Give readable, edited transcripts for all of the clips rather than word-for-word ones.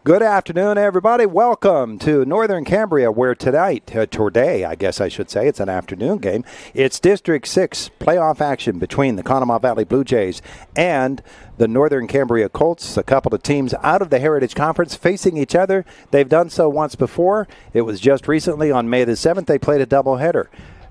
Good afternoon, everybody. Welcome to Northern Cambria, where today, I guess I should say, it's an afternoon game. It's District 6 playoff action between the Conemaugh Valley Blue Jays and the Northern Cambria Colts, a couple of teams out of the Heritage Conference facing each other. They've done so once before. It was just recently on May the 7th. They played a doubleheader.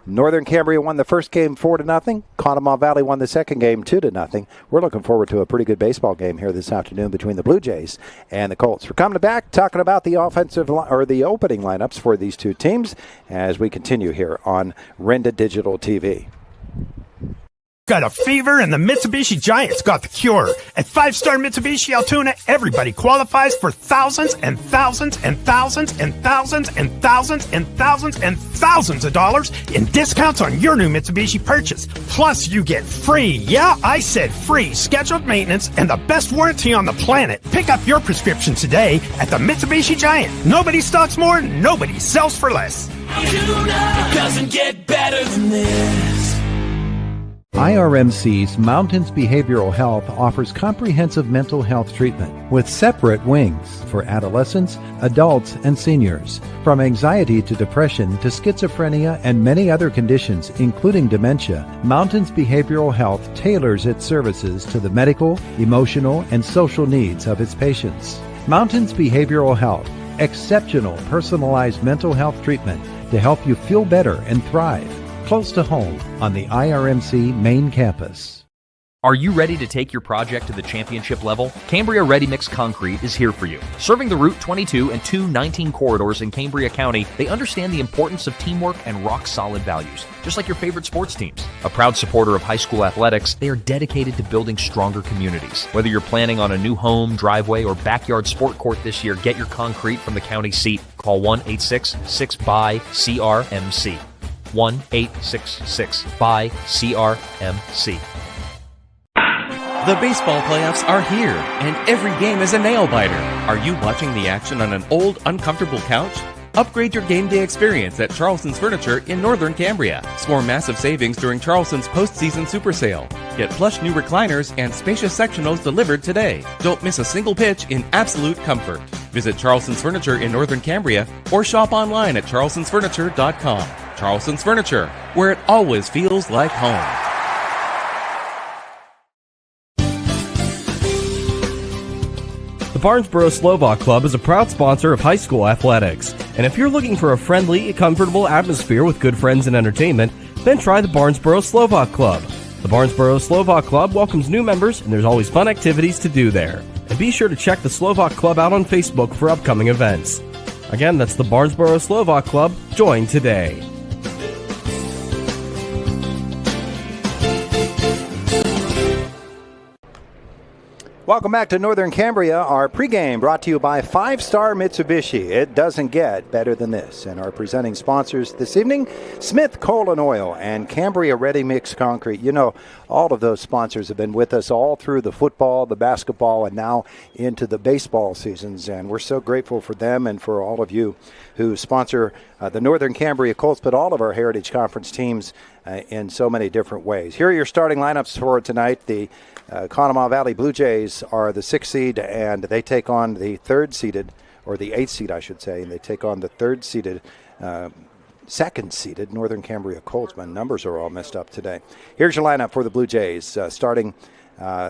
Northern Cambria won the first game 4-0. Conemaugh Valley won the second game 2-0. We're looking forward to a pretty good baseball game here this afternoon between the Blue Jays and the Colts. We're coming back talking about the the opening lineups for these two teams as we continue here on Renda Digital TV. Got a fever and the Mitsubishi Giant's got the cure. At 5-star Mitsubishi Altoona, everybody qualifies for thousands and thousands and thousands and thousands and thousands and thousands and thousands of dollars in discounts on your new Mitsubishi purchase. Plus, you get free, yeah, I said free, scheduled maintenance and the best warranty on the planet. Pick up your prescription today at the Mitsubishi Giant. Nobody stocks more, nobody sells for less. It doesn't get better than this. IRMC's Mountains Behavioral Health offers comprehensive mental health treatment with separate wings for adolescents, adults, and seniors. From anxiety to depression to schizophrenia and many other conditions, including dementia, Mountains Behavioral Health tailors its services to the medical, emotional, and social needs of its patients. Mountains Behavioral Health, exceptional personalized mental health treatment to help you feel better and thrive. Close to home on the IRMC main campus. Are you ready to take your project to the championship level? Cambria Ready Mix Concrete is here for you. Serving the Route 22 and 219 corridors in Cambria County, they understand the importance of teamwork and rock-solid values, just like your favorite sports teams. A proud supporter of high school athletics, they are dedicated to building stronger communities. Whether you're planning on a new home, driveway, or backyard sport court this year, get your concrete from the county seat. Call 1-866-BUY-CRMC. 1-866-BUY-CRMC. The baseball playoffs are here, and every game is a nail-biter. Are you watching the action on an old, uncomfortable couch? Upgrade your game day experience at Charleston's Furniture in Northern Cambria. Score massive savings during Charleston's postseason super sale. Get plush new recliners and spacious sectionals delivered today. Don't miss a single pitch in absolute comfort. Visit Charleston's Furniture in Northern Cambria or shop online at charlestonsfurniture.com. Charleston's Furniture, where it always feels like home. The Barnesboro Slovak Club is a proud sponsor of high school athletics. And if you're looking for a friendly, comfortable atmosphere with good friends and entertainment, then try the Barnesboro Slovak Club. The Barnesboro Slovak Club welcomes new members, and there's always fun activities to do there. And be sure to check the Slovak Club out on Facebook for upcoming events. Again, that's the Barnesboro Slovak Club. Join today. Welcome back to Northern Cambria. Our pregame brought to you by 5-Star Mitsubishi. It doesn't get better than this. And our presenting sponsors this evening, Smith Coal and Oil and Cambria Ready Mix Concrete. You know, all of those sponsors have been with us all through the football, the basketball, and now into the baseball seasons. And we're so grateful for them and for all of you who sponsor the Northern Cambria Colts, but all of our Heritage Conference teams in so many different ways. Here are your starting lineups for tonight. The Conemaugh Valley Blue Jays are the 6th seed, and they take on the 3rd-seeded or the 8th seed, I should say, and they take on the second-seeded Northern Cambria Colts. My numbers are all messed up today. Here's your lineup for the Blue Jays. Starting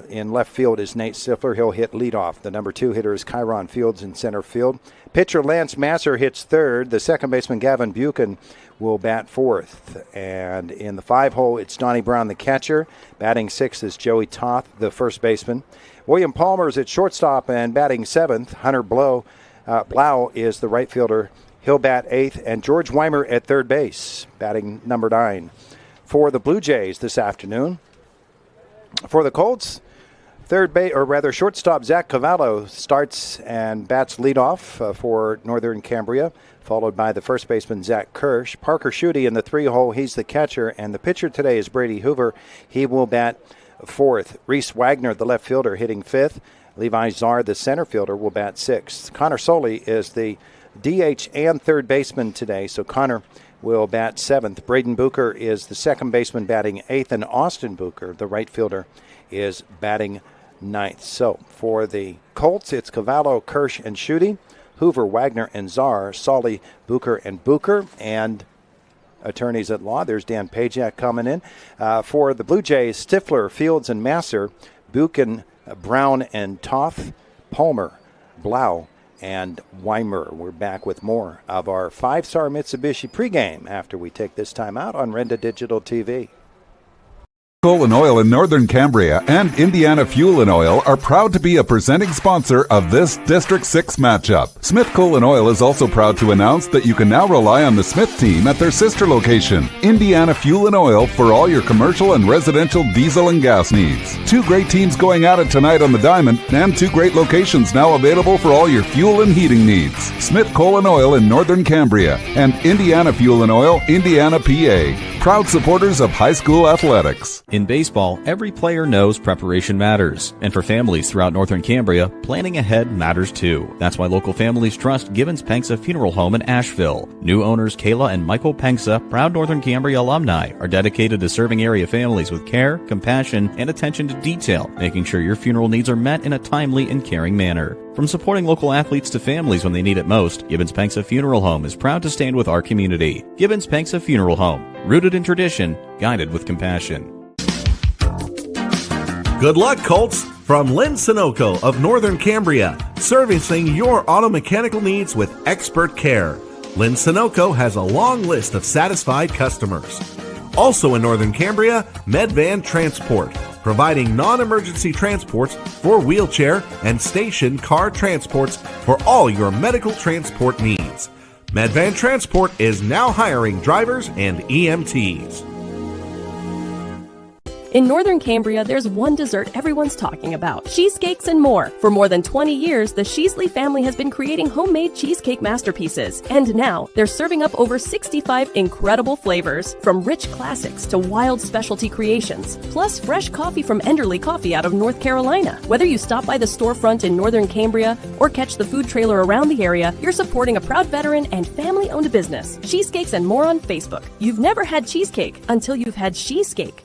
in left field is Nate Stifler. He'll hit leadoff. The number 2 hitter is Kyron Fields in center field. Pitcher Lance Masser hits third. The second baseman Gavin Buchan will bat fourth. And in the 5-hole, it's Donnie Brown, the catcher. Batting 6th is Joey Toth, the first baseman. William Palmer's at shortstop, and batting 7th, Hunter Blau is the right fielder. He'll bat 8th, and George Weimer at third base, batting number 9. For the Blue Jays this afternoon, for the Colts, shortstop Zach Cavallo starts and bats leadoff for Northern Cambria, followed by the first baseman Zach Kirsch. Parker Schutte in the 3-hole, he's the catcher, and the pitcher today is Brady Hoover. He will bat 4th. Reese Wagner, the left fielder, hitting 5th. Levi Czar, the center fielder, will bat 6th. Connor Soley is the DH and third baseman today, so Connor will bat 7th. Braden Booker is the second baseman, batting 8th, and Austin Booker, the right fielder, is batting 9th. So for the Colts, it's Cavallo, Kirsch, and Schutte, Hoover, Wagner, and Czar, Solly, Booker, and Booker, and attorneys at law. There's Dan Pajak coming in. For the Blue Jays, Stifler, Fields, and Masser, Buchan, Brown, and Toth, Palmer, Blau, and Weimer. We're back with more of our 5-Star Mitsubishi pregame after we take this time out on Renda Digital TV. Coal and Oil in Northern Cambria and Indiana Fuel and Oil are proud to be a presenting sponsor of this District 6 matchup. Smith Coal and Oil is also proud to announce that you can now rely on the Smith team at their sister location, Indiana Fuel and Oil, for all your commercial and residential diesel and gas needs. 2 great teams going at it tonight on the Diamond, and 2 great locations now available for all your fuel and heating needs. Smith Coal and Oil in Northern Cambria and Indiana Fuel and Oil, Indiana, PA. Proud supporters of high school athletics. In baseball, every player knows preparation matters. And for families throughout Northern Cambria, planning ahead matters too. That's why local families trust Gibbons Pengsa Funeral Home in Asheville. New owners Kayla and Michael Pengsa, proud Northern Cambria alumni, are dedicated to serving area families with care, compassion, and attention to detail, making sure your funeral needs are met in a timely and caring manner. From supporting local athletes to families when they need it most, Gibbons Pengsa Funeral Home is proud to stand with our community. Gibbons Pengsa Funeral Home, rooted in tradition, guided with compassion. Good luck, Colts! From Lynn Sunoco of Northern Cambria, servicing your auto mechanical needs with expert care. Lynn Sunoco has a long list of satisfied customers. Also in Northern Cambria, Medvan Transport, providing non-emergency transports for wheelchair and station car transports for all your medical transport needs. Medvan Transport is now hiring drivers and EMTs. In Northern Cambria, there's one dessert everyone's talking about, cheesecakes and more. For more than 20 years, the Sheasley family has been creating homemade cheesecake masterpieces. And now, they're serving up over 65 incredible flavors, from rich classics to wild specialty creations, plus fresh coffee from Enderley Coffee out of North Carolina. Whether you stop by the storefront in Northern Cambria or catch the food trailer around the area, you're supporting a proud veteran and family-owned business. Cheesecakes and more on Facebook. You've never had cheesecake until you've had cheesecake.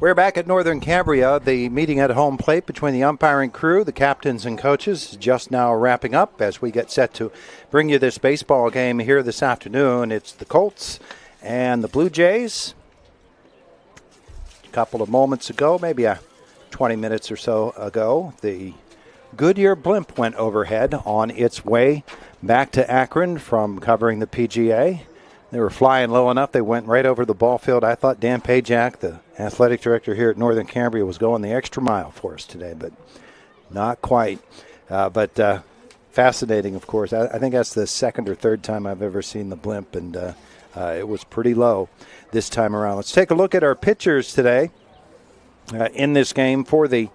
We're back at Northern Cambria. The meeting at home plate between the umpiring crew, the captains and coaches, just now wrapping up as we get set to bring you this baseball game here this afternoon. It's the Colts and the Blue Jays. A couple of moments ago, maybe 20 minutes or so ago, the Goodyear blimp went overhead on its way back to Akron from covering the PGA. They were flying low enough, they went right over the ball field. I thought Dan Pajak, the athletic director here at Northern Cambria, was going the extra mile for us today, but not quite. But fascinating, of course. I think that's the second or third time I've ever seen the blimp, and it was pretty low this time around. Let's take a look at our pitchers today in this game for the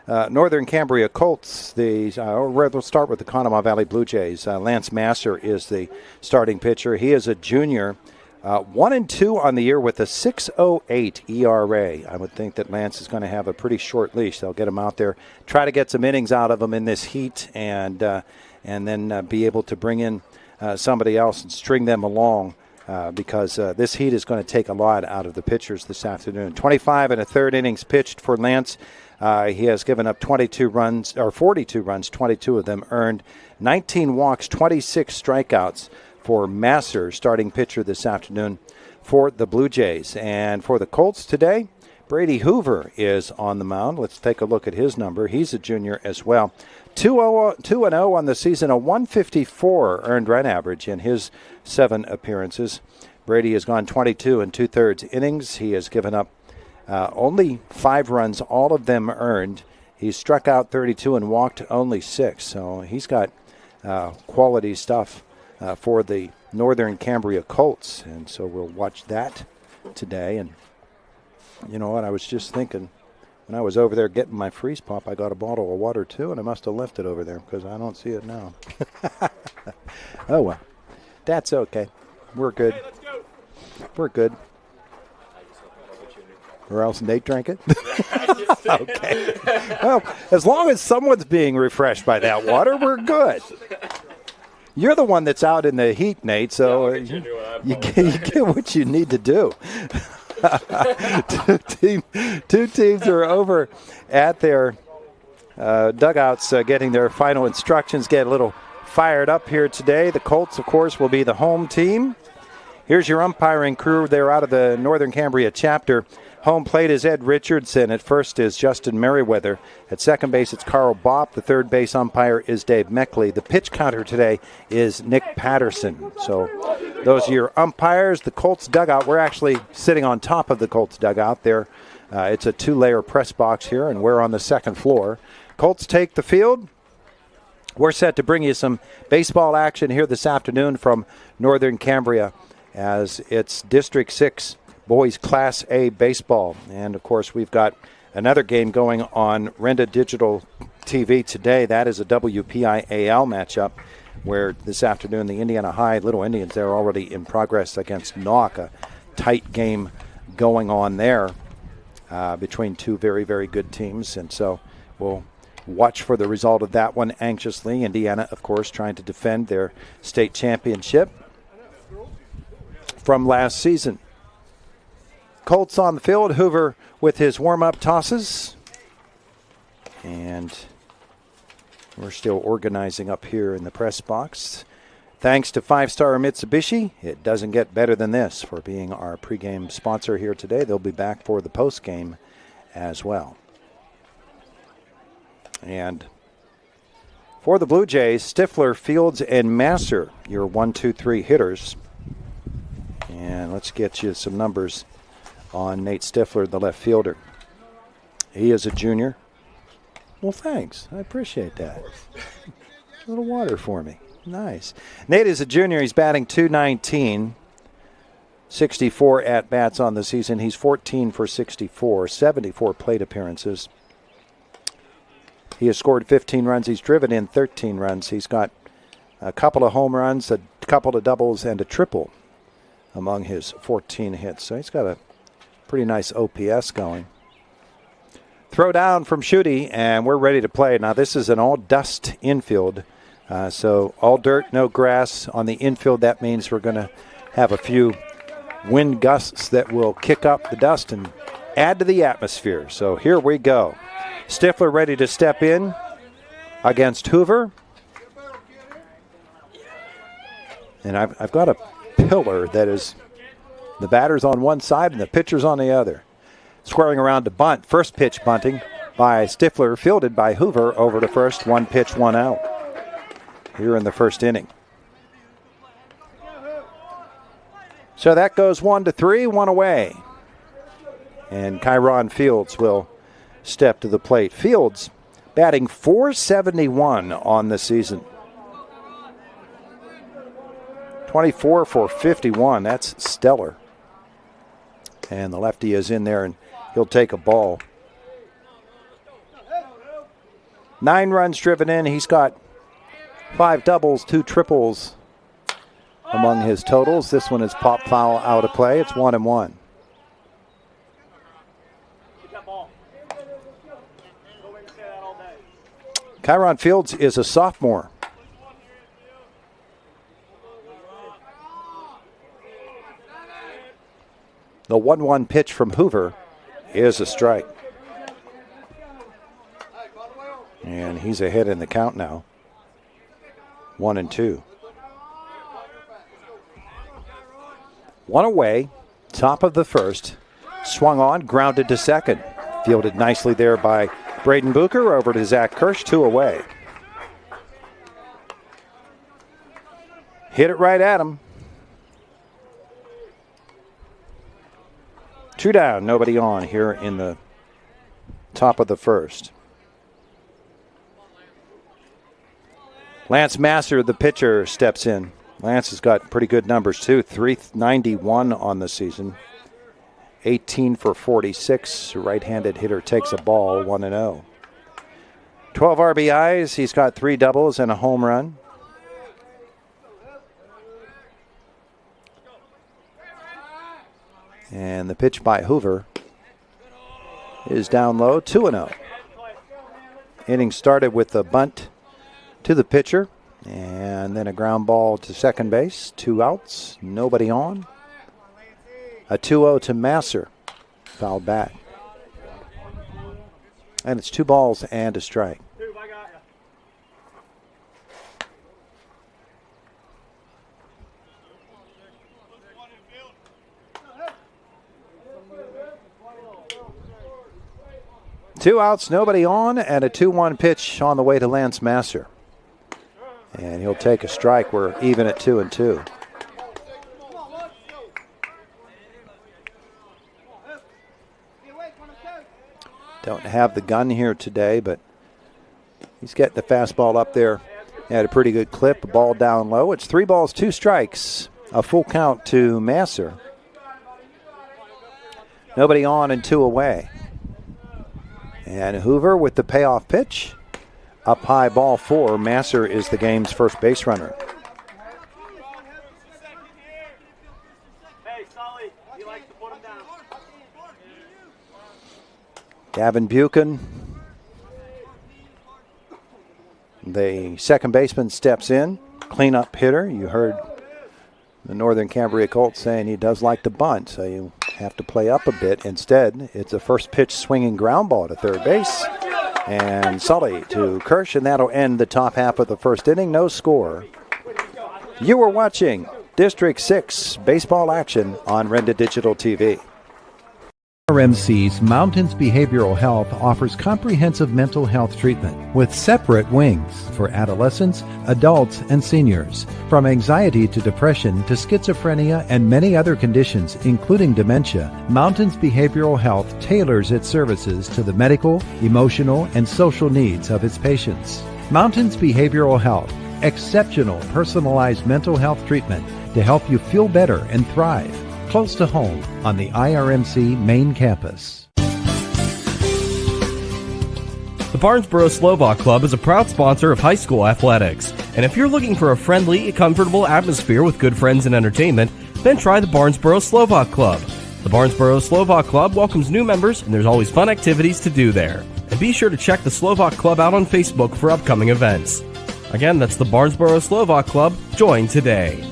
Northern Cambria Colts. We'll start with the Conemaugh Valley Blue Jays. Lance Masser is the starting pitcher. He is a junior, 1-2 on the year with a 6.08 ERA. I would think that Lance is going to have a pretty short leash. They'll get him out there, try to get some innings out of him in this heat, and then be able to bring in somebody else and string them along. Because this heat is going to take a lot out of the pitchers this afternoon. 25 and a third innings pitched for Lance. He has given up 22 runs, or 42 runs, 22 of them earned, 19 walks, 26 strikeouts for Masser, starting pitcher this afternoon for the Blue Jays. And for the Colts today, Brady Hoover is on the mound. Let's take a look at his number. He's a junior as well. 2-0 on the season, a 154 earned run average in his 7 appearances. Brady has gone 22 and 2/3 innings. He has given up only 5 runs, all of them earned. He's struck out 32 and walked only 6. So he's got quality stuff for the Northern Cambria Colts. And so we'll watch that today. And you know what, I was just thinking, when I was over there getting my freeze pop, I got a bottle of water too, and I must have left it over there because I don't see it now. Oh, well. That's okay. We're good. We're good. Or else Nate drank it? Okay. Well, as long as someone's being refreshed by that water, we're good. You're the one that's out in the heat, Nate, so you get what you need to do. Two teams are over at their dugouts getting their final instructions, get a little fired up here today. The Colts, of course, will be the home team. Here's your umpiring crew. They're out of the Northern Cambria chapter. Home plate is Ed Richardson. At first is Justin Merriweather. At second base, it's Carl Bopp. The third base umpire is Dave Meckley. The pitch counter today is Nick Patterson. So those are your umpires. The Colts dugout, we're actually sitting on top of the Colts dugout there. It's a 2-layer press box here, and we're on the second floor. Colts take the field. We're set to bring you some baseball action here this afternoon from Northern Cambria as it's District 6 Boys Class A baseball. And, of course, we've got another game going on Renda Digital TV today. That is a WPIAL matchup where this afternoon the Indiana High Little Indians, they're already in progress against Knock, a tight game going on there between two very, very good teams. And so we'll watch for the result of that one anxiously. Indiana, of course, trying to defend their state championship from last season. Colts on the field. Hoover with his warm-up tosses. And we're still organizing up here in the press box. Thanks to 5-Star Mitsubishi, it doesn't get better than this for being our pregame sponsor here today. They'll be back for the postgame as well. And for the Blue Jays, Stifler, Fields, and Masser, your 1, 2, 3 hitters. And let's get you some numbers on Nate Stifler, the left fielder. He is a junior. Well, thanks. I appreciate that. A little water for me. Nice. Nate is a junior. He's batting .219. 64 at-bats on the season. He's 14 for 64, 74 plate appearances. He has scored 15 runs. He's driven in 13 runs. He's got a couple of home runs, a couple of doubles, and a triple among his 14 hits. So he's got a pretty nice OPS going. Throw down from Schutte, and we're ready to play. Now, this is an all-dust infield. So all dirt, no grass on the infield. That means we're going to have a few wind gusts that will kick up the dust and add to the atmosphere. So here we go. Stifler ready to step in against Hoover. And I've got a pillar that is the batter's on one side and the pitcher's on the other. Squaring around to bunt. First pitch bunting by Stifler, fielded by Hoover over to first. 1 pitch, 1 out here in the first inning. So that goes 1-3, 1 away. And Kyron Fields will step to the plate. Fields batting .471 on the season. 24 for 51. That's stellar. And the lefty is in there, and he'll take a ball. 9 runs driven in. He's got 5 doubles, 2 triples among his totals. This one is pop foul out of play. It's 1-1. Kyron Fields is a sophomore. The 1-1 pitch from Hoover is a strike. he's ahead in the count now. 1-2. One away, top of the first. Swung on, grounded to second. Fielded nicely there by Braden Bucher. Over to Zach Kirsch, 2 away. Hit it right at him. 2 down, nobody on here in the top of the first. Lance Masser, the pitcher, steps in. Lance has got pretty good numbers too. 391 on the season. 18 for 46. Right-handed hitter takes a ball, 1-0. 12 RBIs. He's got 3 doubles and a home run. And the pitch by Hoover is down low, 2-0. Inning started with a bunt to the pitcher, and then a ground ball to second base. 2 outs, nobody on. A 2-0 to Masser, fouled back. And it's 2 balls and a strike. Two outs, nobody on, and a 2-1 pitch on the way to Lance Masser. And he'll take a strike. We're even at 2-2. Don't have the gun here today, but he's getting the fastball up there at a pretty good clip. A ball down low. It's 3 balls, 2 strikes. A full count to Masser. Nobody on and 2 away. And Hoover with the payoff pitch. Up high, ball 4. Masser is the game's first base runner. Gavin Buchan, the second baseman, steps in. Cleanup hitter. You heard the Northern Cambria Colts saying he does like to bunt, so you have to play up a bit. Instead, it's a first pitch swinging ground ball to third base. And Sully to Kirsch, and that'll end the top half of the first inning. No score. You were watching District 6 baseball action on Renda Digital TV. RMC's Mountains Behavioral Health offers comprehensive mental health treatment with separate wings for adolescents, adults, and seniors. From anxiety to depression to schizophrenia and many other conditions, including dementia, Mountains Behavioral Health tailors its services to the medical, emotional, and social needs of its patients. Mountains Behavioral Health, exceptional personalized mental health treatment to help you feel better and thrive. Close to home on the IRMC main campus. The Barnesboro Slovak Club is a proud sponsor of high school athletics. And if you're looking for a friendly, comfortable atmosphere with good friends and entertainment, then try the Barnesboro Slovak Club. The Barnesboro Slovak Club welcomes new members, and there's always fun activities to do there. And be sure to check the Slovak Club out on Facebook for upcoming events. Again, that's the Barnesboro Slovak Club. Join today.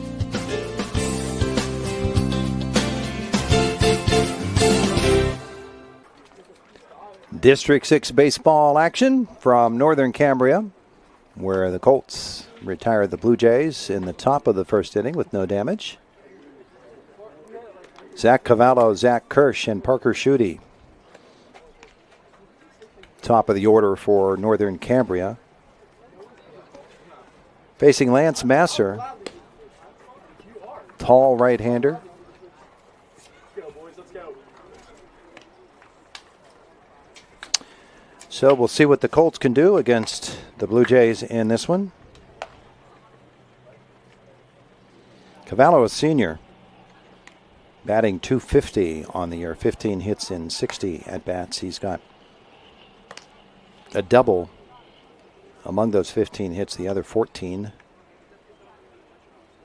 District 6 baseball action from Northern Cambria, where the Colts retired the Blue Jays in the top of the first inning with no damage. Zach Cavallo, Zach Kirsch, and Parker Schutte. Top of the order for Northern Cambria. Facing Lance Masser, tall right-hander. So we'll see what the Colts can do against the Blue Jays in this one. Cavallo, a senior, batting .250 on the year, 15 hits in 60 at-bats. He's got a double among those 15 hits, the other 14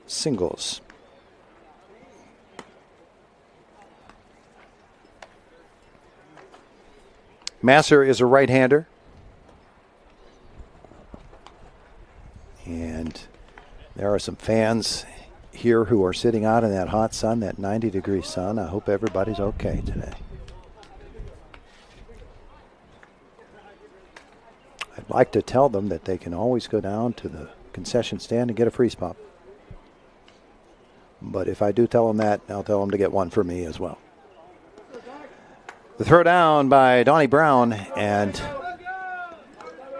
singles. Masser is a right-hander. And there are some fans here who are sitting out in that hot sun, that 90-degree sun. I hope everybody's okay today. I like to tell them that they can always go down to the concession stand and get a freeze pop. But if I do tell them that, I'll tell them to get one for me as well. The throw down by Donnie Brown, and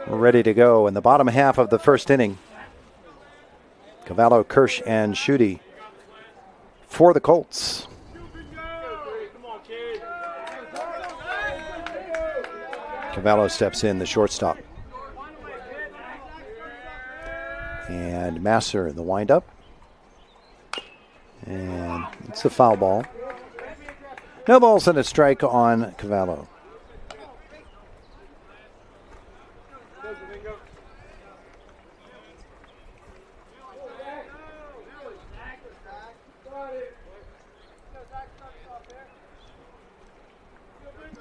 we're ready to go in the bottom half of the first inning. Cavallo, Kirsch, and Schutte for the Colts. Cavallo steps in, the shortstop. And Masser in the windup. And it's a foul ball. No balls and a strike on Cavallo.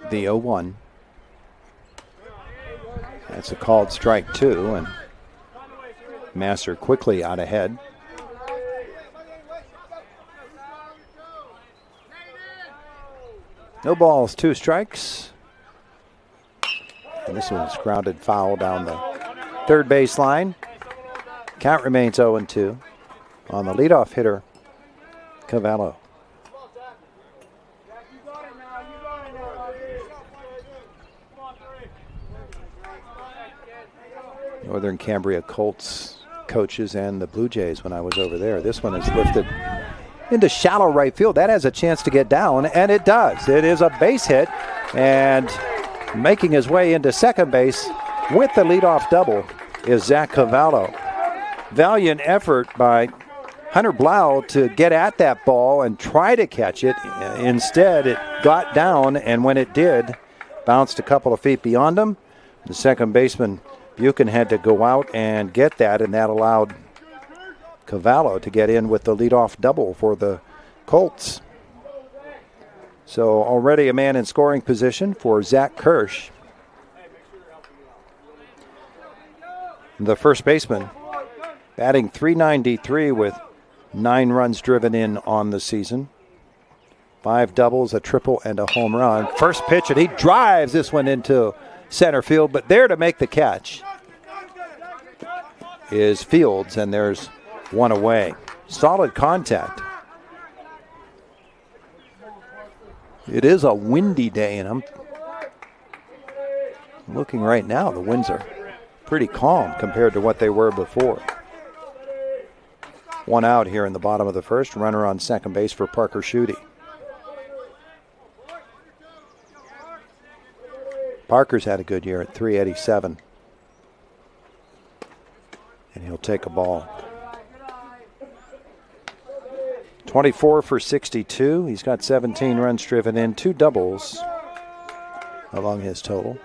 The 0-1. That's a called strike 2, and Masser quickly out ahead. No balls, 2 strikes. And this one's grounded foul down the third base line. Count remains 0-2 on the leadoff hitter, Cavallo. Northern Cambria Colts coaches and the Blue Jays when I was over there. This one is lifted into shallow right field. That has a chance to get down, and it does. It is a base hit, and making his way into second base with the leadoff double is Zach Cavallo. Valiant effort by Hunter Blau to get at that ball and try to catch it. Instead, it got down, and when it did, bounced a couple of feet beyond him. The second baseman, Buchan, had to go out and get that, and that allowed Cavallo to get in with the leadoff double for the Colts. So already a man in scoring position for Zach Kirsch. The first baseman batting .393 with 9 runs driven in on the season. 5 doubles, a triple, and a home run. First pitch, and he drives this one into center field, but there to make the catch is Fields, and there's one away. Solid contact. It is a windy day, and I'm looking right now. The winds are pretty calm compared to what they were before. One out here in the bottom of the first. Runner on second base for Parker Schutte. Parker's had a good year at .387. And he'll take a ball. 24 for 62. He's got 17 runs driven in, 2 doubles along his total.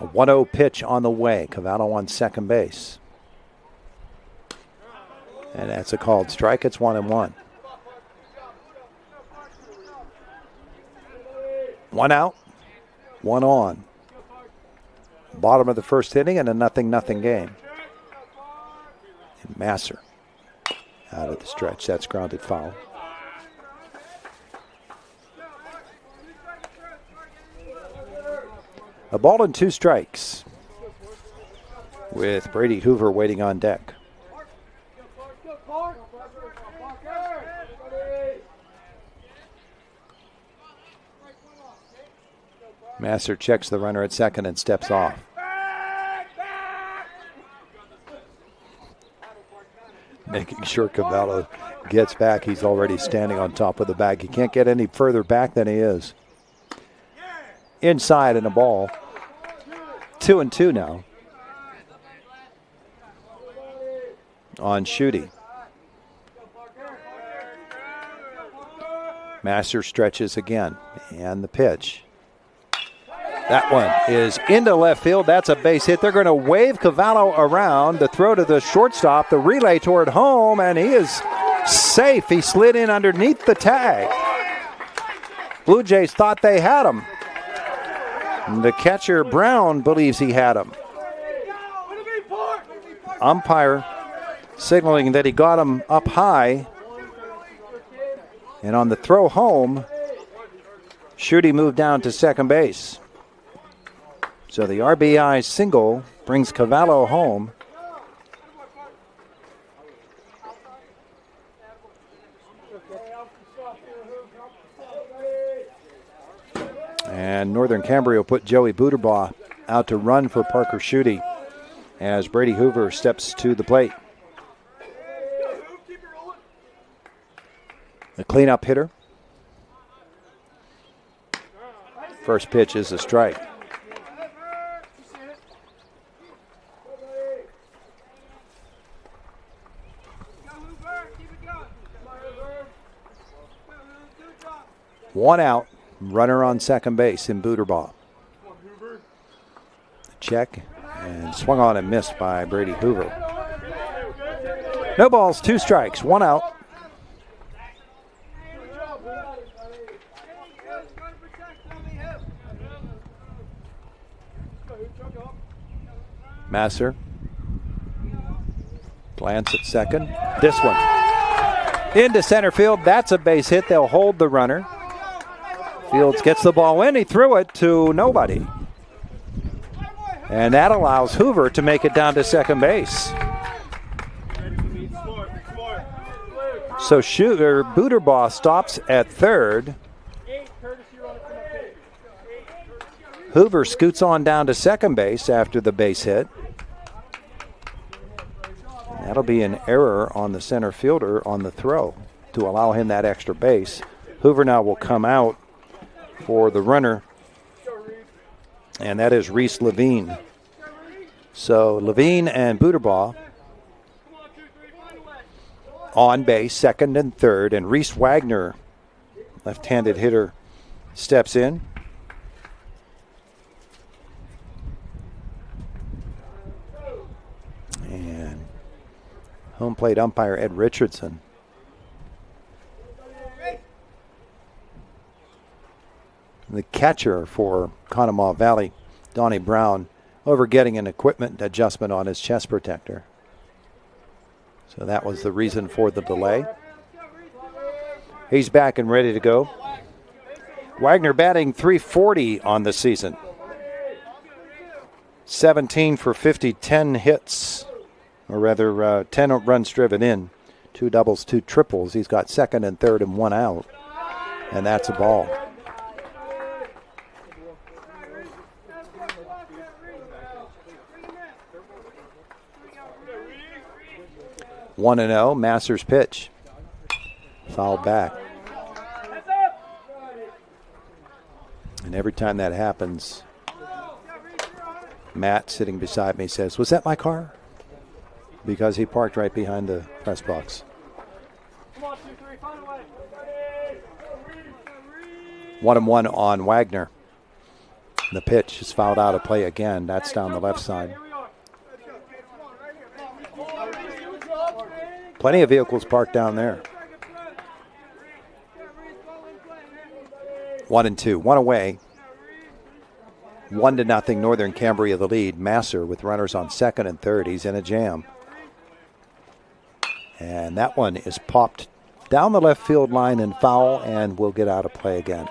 A 1-0 pitch on the way. Cavallo on second base. And that's a called strike. It's 1-1. 1 out, 1 on. Bottom of the first inning and a 0-0 game. And Masser out of the stretch. That's grounded foul. A ball and 2 strikes with Brady Hoover waiting on deck. Masser checks the runner at second and steps off. Making sure Cavallo gets back. He's already standing on top of the bag. He can't get any further back than he is. Inside and a ball. 2-2 now on Schutte. Masser stretches again, and the pitch. That one is into left field. That's a base hit. They're going to wave Cavallo around. The throw to the shortstop, the relay toward home, and he is safe. He slid in underneath the tag. Blue Jays thought they had him. The catcher, Brown, believes he had him. Umpire signaling that he got him up high. And on the throw home, Schutte moved down to second base. So the RBI single brings Cavallo home. And Northern Cambria will put Joey Buterbaugh out to run for Parker Schutte as Brady Hoover steps to the plate. The cleanup hitter. First pitch is a strike. One out, runner on second base in Buterbaugh. Check and swung on and missed by Brady Hoover. No balls, 2 strikes, 1 out. Masser. Glance at second. This one. Into center field. That's a base hit. They'll hold the runner. Fields gets the ball in. He threw it to nobody. And that allows Hoover to make it down to second base. So Buterbaugh stops at third. Hoover scoots on down to second base after the base hit. That'll be an error on the center fielder on the throw to allow him that extra base. Hoover now will come out for the runner, and that is Reese Levine. So Levine and Buterbaugh on base, second and third, and Reese Wagner, left-handed hitter, steps in. And home plate umpire Ed Richardson. The catcher for Conemaugh Valley, Donnie Brown, over getting an equipment adjustment on his chest protector. So that was the reason for the delay. He's back and ready to go. Wagner batting .340 on the season. 17 for 50, 10 hits, or rather 10 runs driven in, 2 doubles, 2 triples. He's got second and third and 1 out, and that's a ball. One and 0, Masser's pitch. Fouled back. And every time that happens, Matt, sitting beside me, says, "Was that my car?" Because he parked right behind the press box. 1-1 on Wagner. The pitch is fouled out of play again. That's down the left side. Plenty of vehicles parked down there. 1-2, 1 away. 1-0, Northern Cambria the lead. Masser with runners on second and third. He's in a jam. And that one is popped down the left field line and foul, and will get out of play again.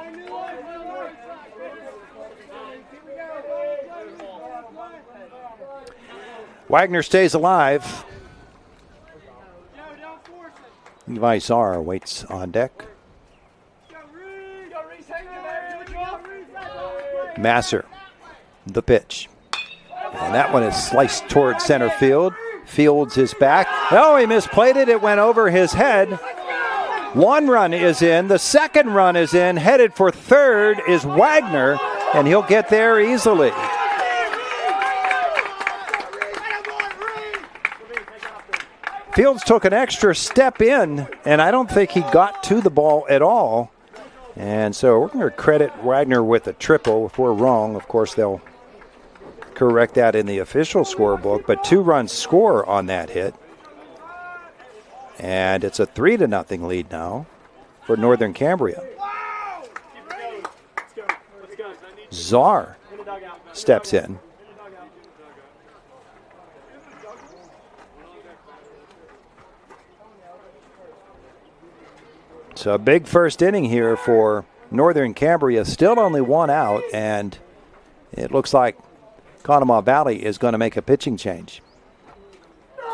Wagner stays alive. Levi Czar waits on deck. Masser, the pitch. And that one is sliced toward center field. Fields is back. Oh, he misplayed it. It went over his head. 1 run is in. The second run is in. Headed for third is Wagner, and he'll get there easily. Fields took an extra step in, and I don't think he got to the ball at all. And so we're going to credit Wagner with a triple. If we're wrong, of course, they'll correct that in the official scorebook. But 2 runs score on that hit. And it's a 3-0 lead now for Northern Cambria. Czar steps in. So a big first inning here for Northern Cambria. Still only 1 out, and it looks like Conemaugh Valley is going to make a pitching change.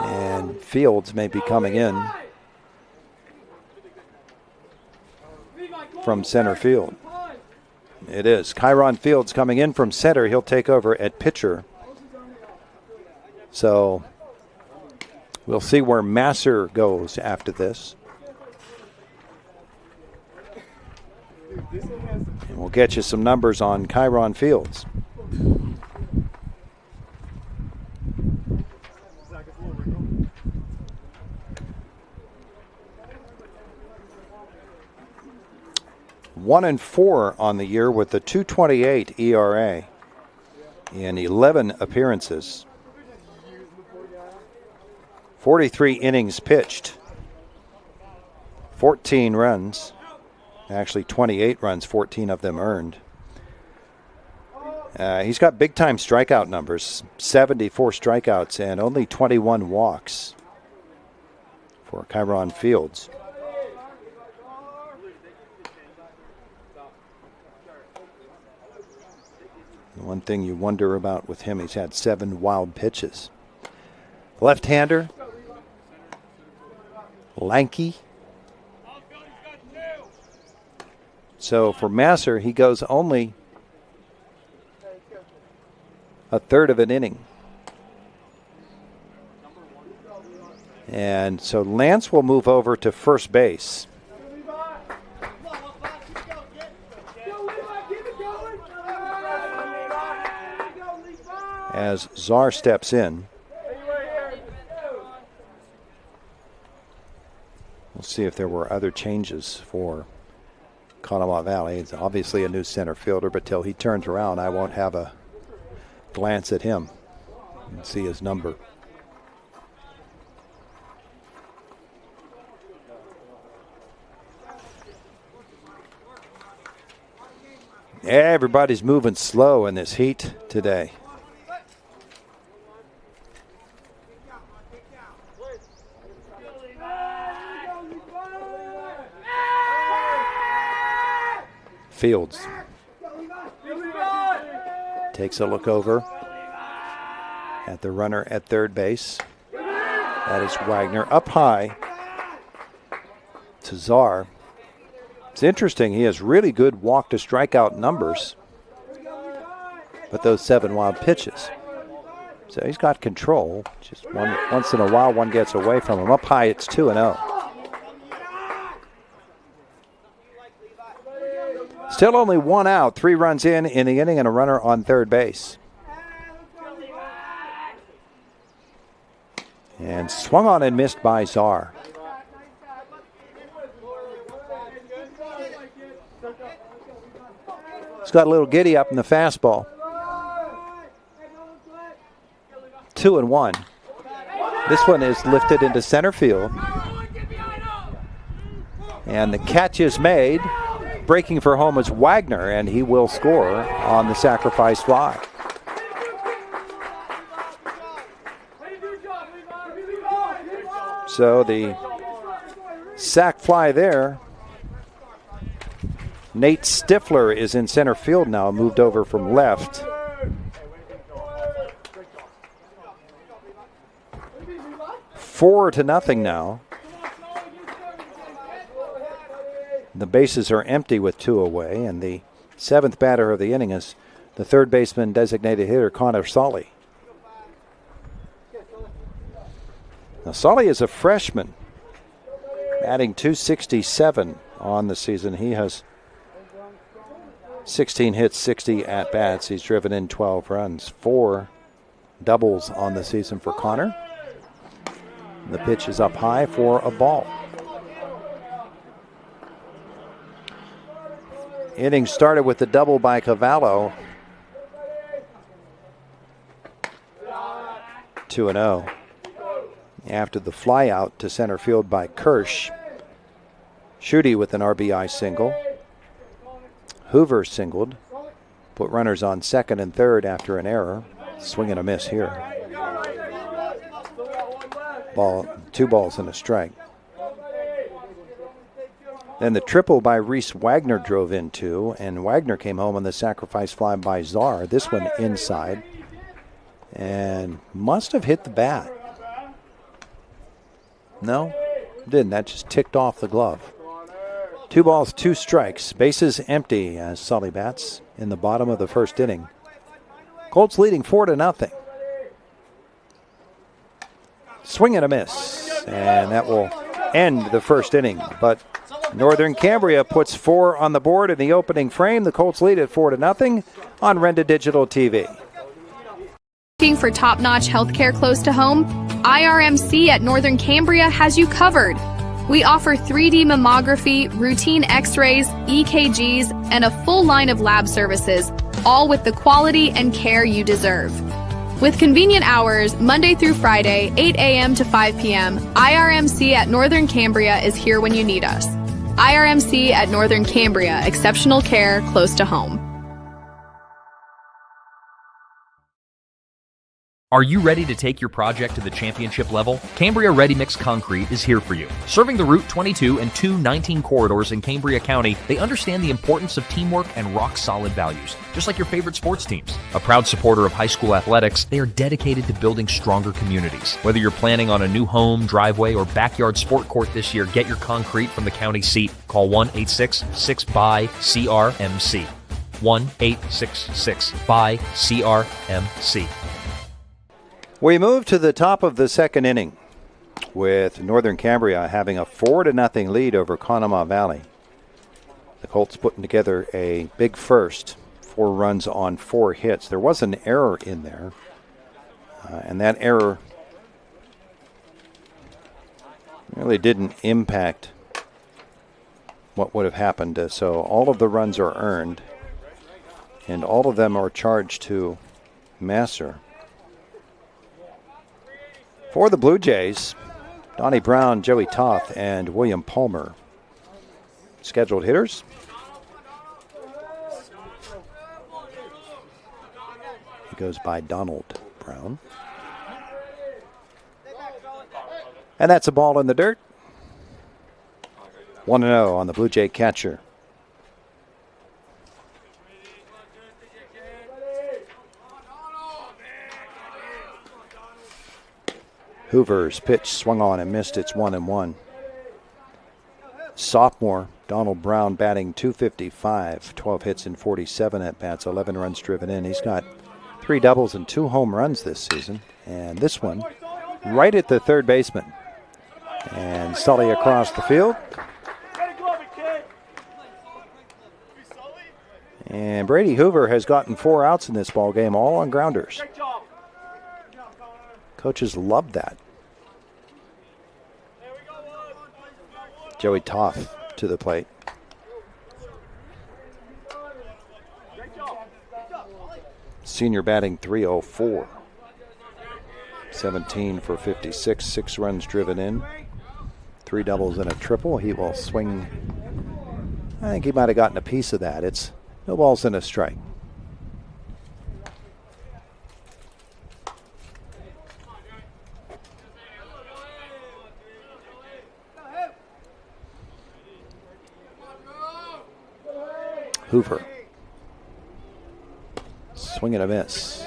And Fields may be coming in from center field. It is. Kyron Fields coming in from center. He'll take over at pitcher. So we'll see where Masser goes after this. And we'll get you some numbers on Kyron Fields. One and 4 on the year with a 2.28 ERA in 11 appearances. 43 innings pitched. 14 runs. Actually 28 runs, 14 of them earned. He's got big-time strikeout numbers. 74 strikeouts and only 21 walks for Kyron Fields. The one thing you wonder about with him, he's had 7 wild pitches. Left-hander, lanky. So for Masser, he goes only a third of an inning. And so Lance will move over to first base. As Czar steps in. We'll see if there were other changes for Conemaugh Valley. It's obviously a new center fielder, but till he turns around, I won't have a glance at him and see his number. Everybody's moving slow in this heat today. Fields takes a look over at the runner at third base. That is Wagner up high to Czar. It's interesting, he has really good walk to strikeout numbers, but those 7 wild pitches. So he's got control. Just once in a while one gets away from him. Up high it's 2-0. Still only 1 out, 3 runs in the inning and a runner on third base. And swung on and missed by Czar. He's got a little giddy up in the fastball. 2-1. This one is lifted into center field. And the catch is made. Breaking for home is Wagner, and he will score on the sacrifice fly. So the sac fly there. Nate Stifler is in center field now, moved over from left. 4-0 now. The bases are empty with 2 away, and the 7th batter of the inning is the third baseman designated hitter, Connor Solly. Now, Solly is a freshman, adding 267 on the season. He has 16 hits, 60 at-bats. He's driven in 12 runs, 4 doubles on the season for Connor. The pitch is up high for a ball. Inning started with the double by Cavallo. 2-0. After the fly out to center field by Kirsch. Schutte with an RBI single. Hoover singled. Put runners on second and third after an error. Swing and a miss here. 2 balls and a strike. Then the triple by Reese Wagner drove in 2, and Wagner came home on the sacrifice fly by Czar. This one inside. and must have hit the bat. No, didn't. That just ticked off the glove. 2 balls, 2 strikes. Bases empty as Sully bats in the bottom of the first inning. Colts leading 4-0. Swing and a miss, and that will end the first inning. But Northern Cambria puts 4 on the board in the opening frame. The Colts lead at 4-0 on Renda Digital TV. Looking for top-notch healthcare close to home? IRMC at Northern Cambria has you covered. We offer 3D mammography, routine x-rays, EKGs, and a full line of lab services, all with the quality and care you deserve. With convenient hours, Monday through Friday, 8 a.m. to 5 p.m., IRMC at Northern Cambria is here when you need us. IRMC at Northern Cambria, exceptional care close to home. Are you ready to take your project to the championship level? Cambria Ready Mix Concrete is here for you. Serving the Route 22 and 219 corridors in Cambria County, they understand the importance of teamwork and rock-solid values, just like your favorite sports teams. A proud supporter of high school athletics, they are dedicated to building stronger communities. Whether you're planning on a new home, driveway, or backyard sport court this year, get your concrete from the county seat. Call 1-866-BUY-CRMC. 1-866-BUY-CRMC. We move to the top of the second inning with Northern Cambria having a 4-0 lead over Conemaugh Valley. The Colts putting together a big first, 4 runs on 4 hits. There was an error in there, and that error really didn't impact what would have happened. So all of the runs are earned, and all of them are charged to Masser. For the Blue Jays, Donnie Brown, Joey Toth, and William Palmer. Scheduled hitters. He goes by Donald Brown. And that's a ball in the dirt. 1-0 on the Blue Jay catcher. Hoover's pitch swung on and missed. It's 1-1. Sophomore Donald Brown batting .255, 12 hits and 47 at-bats, 11 runs driven in. He's got 3 doubles and 2 home runs this season. And this one right at the third baseman. And Sully across the field. And Brady Hoover has gotten 4 outs in this ball game, all on grounders. Coaches love that. Joey Toth to the plate. Senior batting .304. 17 for 56, 6 runs driven in. 3 doubles and a triple. He will swing. I think he might have gotten a piece of that. It's no balls and a strike. Hoover. Swing and a miss.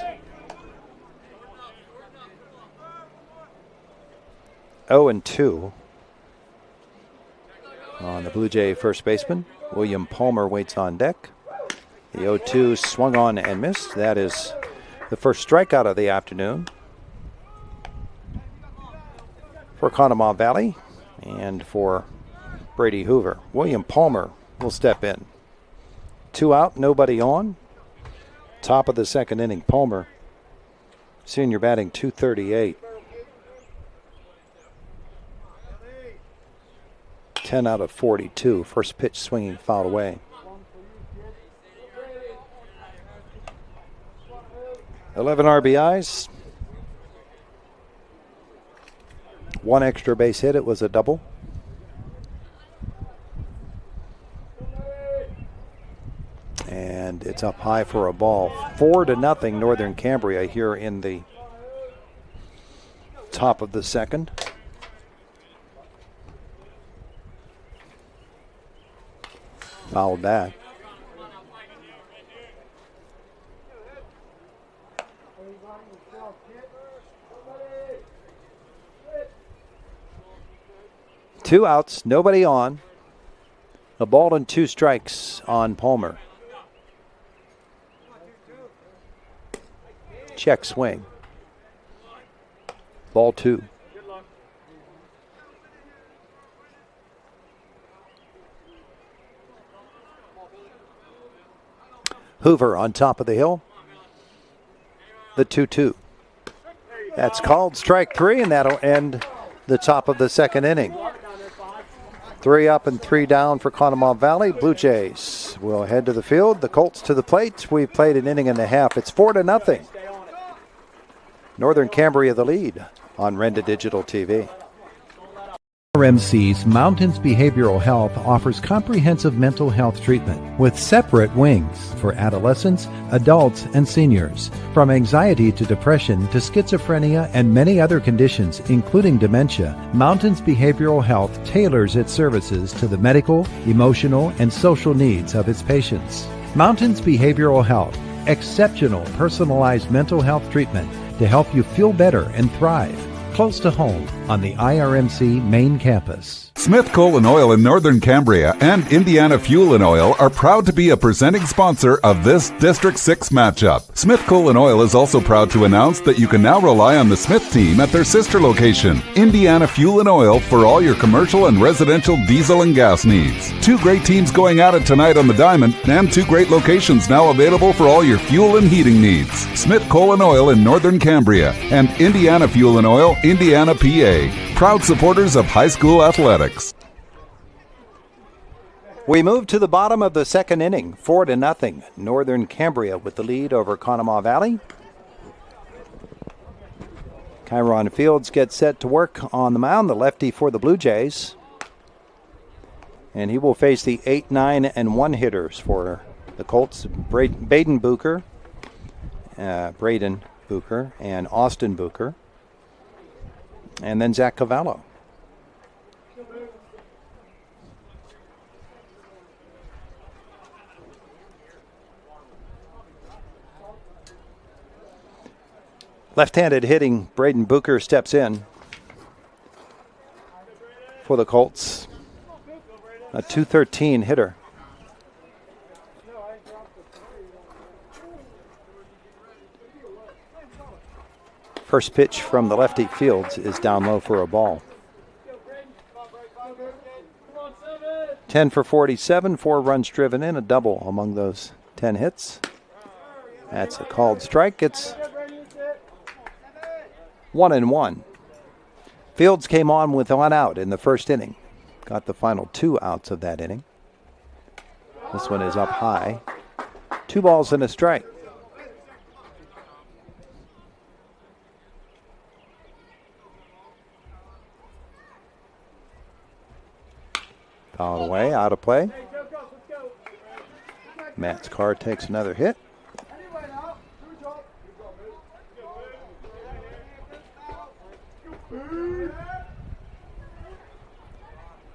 0-2 on the Blue Jay first baseman. William Palmer waits on deck. The 0-2 swung on and missed. That is the first strikeout of the afternoon for Conemaugh Valley and for Brady Hoover. William Palmer will step in. 2 out, nobody on. Top of the second inning, Palmer, senior batting .238. 10 out of 42. First pitch swinging, fouled away. Eleven RBIs. 1 extra base hit. It was a double. And it's up high for a ball. 4-0 Northern Cambria here in the top of the second. Fouled back. 2 outs, nobody on. A ball and 2 strikes on Palmer. Check swing. Ball 2. Hoover on top of the hill. The 2-2. That's called strike 3, and that'll end the top of the second inning. 3 up and 3 down for Conemaugh Valley. Blue Jays will head to the field. The Colts to the plate. We've played an inning and a half. It's 4-0. Northern Cambria the lead on Renda Digital TV. RMC's Mountains Behavioral Health offers comprehensive mental health treatment with separate wings for adolescents, adults, and seniors. From anxiety to depression to schizophrenia and many other conditions, including dementia, Mountains Behavioral Health tailors its services to the medical, emotional, and social needs of its patients. Mountains Behavioral Health, exceptional personalized mental health treatment to help you feel better and thrive. Close to home on the IRMC main campus. Smith Coal and Oil in Northern Cambria and Indiana Fuel and Oil are proud to be a presenting sponsor of this District 6 matchup. Smith Coal and Oil is also proud to announce that you can now rely on the Smith team at their sister location, Indiana Fuel and Oil, for all your commercial and residential diesel and gas needs. 2 great teams going at it tonight on the Diamond, and 2 great locations now available for all your fuel and heating needs. Smith Coal and Oil in Northern Cambria and Indiana Fuel and Oil, Indiana, PA. Proud supporters of high school athletics. We move to the bottom of the second inning, 4-0. Northern Cambria with the lead over Conemaugh Valley. Kyron Fields gets set to work on the mound, the lefty for the Blue Jays. And he will face the 8, 9, and 1 hitters for the Colts, Braden Booker, and Austin Booker. And then Zach Cavallo. Left-handed hitting Braden Booker steps in for the Colts. A .213 hitter. First pitch from the lefty Fields is down low for a ball. 10 for 47, 4 runs driven in, a double among those 10 hits. That's a called strike. It's 1-1. Fields came on with 1 out in the first inning. Got the final 2 outs of that inning. This one is up high. 2 balls and a strike. Fouled away, out of play. Matt's car takes another hit.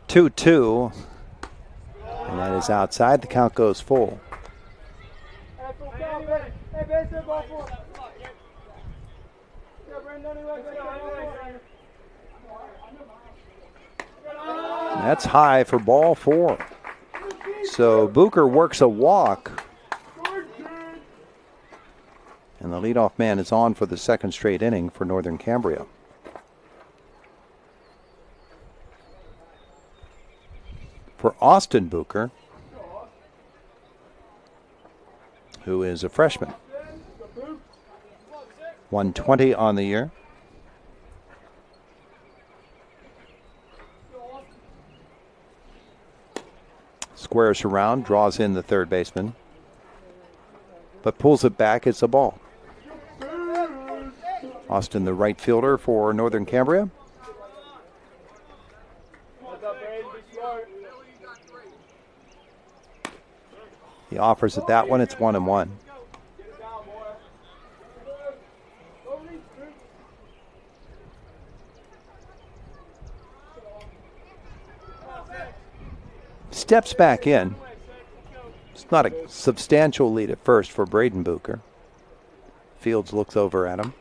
Two, and that is outside. The count goes full. That's high for ball 4. So Booker works a walk. And the leadoff man is on for the second straight inning for Northern Cambria. For Austin Booker, who is a freshman. 120 on the year. Squares around, draws in the third baseman, but pulls it back. It's a ball. Austin, the right fielder for Northern Cambria. He offers it that one. It's 1-1. Steps back in. It's not a substantial lead at first for Braden Booker. Fields looks over at him.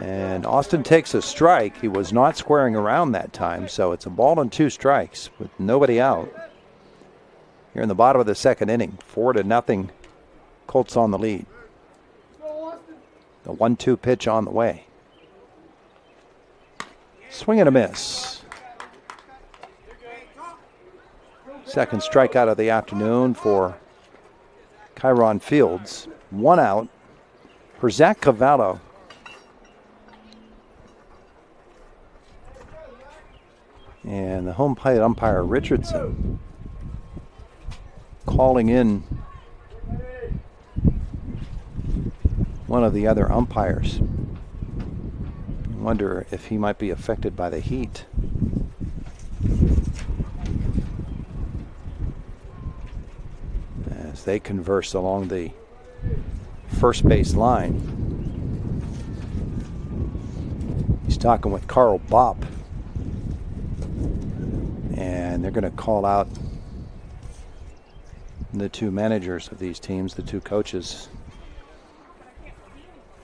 And Austin takes a strike. He was not squaring around that time, so it's a ball and 2 strikes with nobody out. Here in the bottom of the second inning, 4-0, Colts on the lead. The 1-2 pitch on the way. Swing and a miss. Second strikeout of the afternoon for Kyron Fields. 1 out for Zach Cavallo. And the home plate umpire Richardson calling in one of the other umpires. I wonder if he might be affected by the heat. As they converse along the first base line. He's talking with Carl Bopp. And they're going to call out the 2 managers of these teams, the 2 coaches.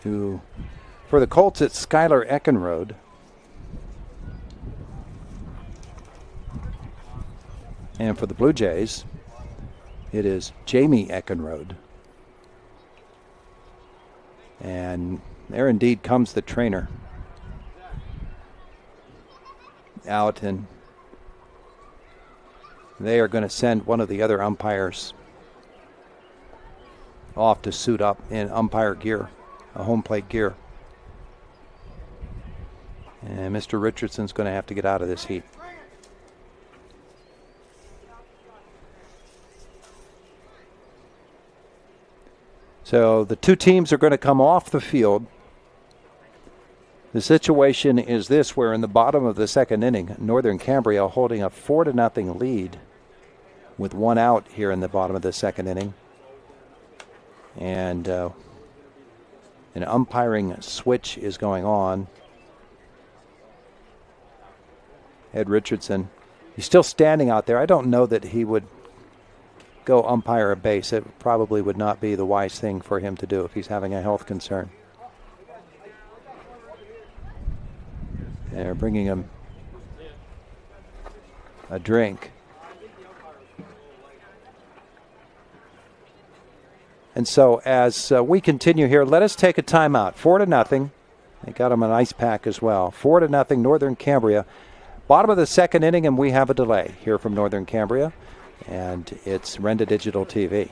Who, for the Colts, it's Skylar Eckenrode. And for the Blue Jays, it is Jamie Eckenrode. And there indeed comes the trainer out, and they are going to send one of the other umpires off to suit up in umpire gear, a home plate gear. And Mr. Richardson's going to have to get out of this heat. So the 2 teams are going to come off the field. The situation is this, where in the bottom of the second inning, Northern Cambria holding a 4-0 lead with 1 out here in the bottom of the second inning. And an umpiring switch is going on. Ed Richardson, he's still standing out there. I don't know that he would go umpire a base. It probably would not be the wise thing for him to do if he's having a health concern. They're bringing him a drink. And so as we continue here, let us take a timeout. 4-0. They got him an ice pack as well. 4-0 Northern Cambria. Bottom of the second inning, and we have a delay here from Northern Cambria. And it's Renda Digital TV.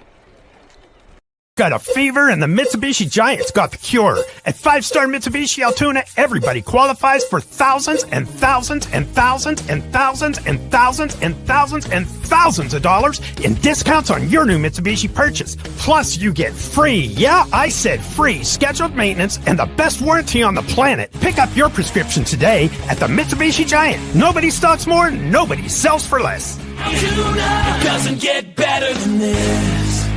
Got a fever and the Mitsubishi Giants got the cure. At 5-star Mitsubishi Altoona, everybody qualifies for thousands and thousands and thousands and thousands and thousands and thousands and thousands of dollars in discounts on your new Mitsubishi purchase. Plus, you get free, yeah, I said free, scheduled maintenance and the best warranty on the planet. Pick up your prescription today at the Mitsubishi Giant. Nobody stocks more, nobody sells for less. Altoona, it doesn't get better than this.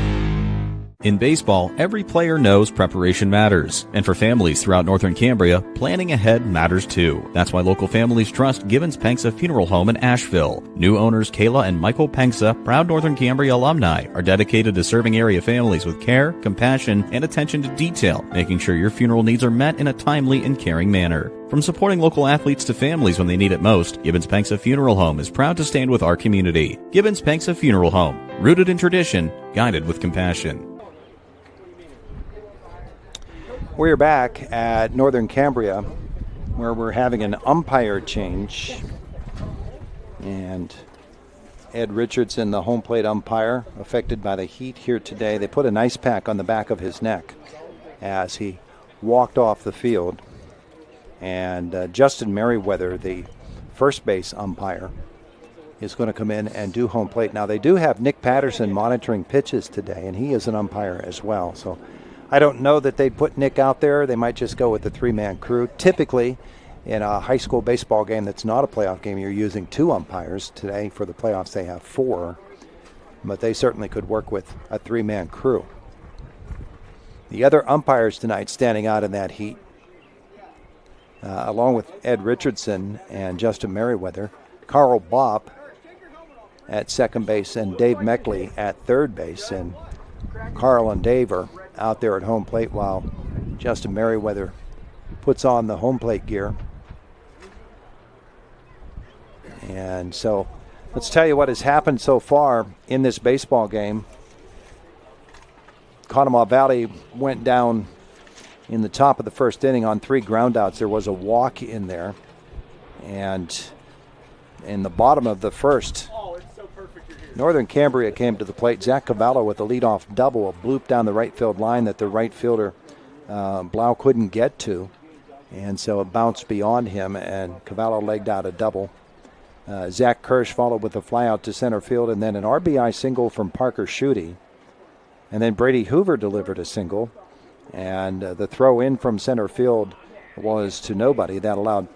In baseball, every player knows preparation matters. And for families throughout Northern Cambria, planning ahead matters too. That's why local families trust Gibbons Pengsa Funeral Home in Asheville. New owners Kayla and Michael Pengsa, proud Northern Cambria alumni, are dedicated to serving area families with care, compassion, and attention to detail, making sure your funeral needs are met in a timely and caring manner. From supporting local athletes to families when they need it most, Gibbons Pengsa Funeral Home is proud to stand with our community. Gibbons Pengsa Funeral Home, rooted in tradition, guided with compassion. We're back at Northern Cambria, where we're having an umpire change. And Ed Richardson, the home plate umpire, affected by the heat here today. They put an ice pack on the back of his neck as he walked off the field. And Justin Merriweather, the first base umpire, is going to come in and do home plate. Now, they do have Nick Patterson monitoring pitches today, and he is an umpire as well. So I don't know that they'd put Nick out there. They might just go with the 3-man crew. Typically, in a high school baseball game that's not a playoff game, you're using 2 umpires. Today, for the playoffs, they have 4. But they certainly could work with a 3-man crew. The other umpires tonight standing out in that heat, along with Ed Richardson and Justin Merriweather, Carl Bopp at second base and Dave Meckley at third base. And Carl and Dave are out there at home plate while Justin Merriweather puts on the home plate gear. And so let's tell you what has happened so far in this baseball game. Conemaugh Valley went down in the top of the first inning on 3 groundouts. There was a walk in there. And in the bottom of the first, Northern Cambria came to the plate. Zach Cavallo with a leadoff double, a bloop down the right field line that the right fielder Blau couldn't get to. And so it bounced beyond him, and Cavallo legged out a double. Zach Kirsch followed with a fly out to center field, and then an RBI single from Parker Schutte. And then Brady Hoover delivered a single, and the throw in from center field was to nobody. That allowed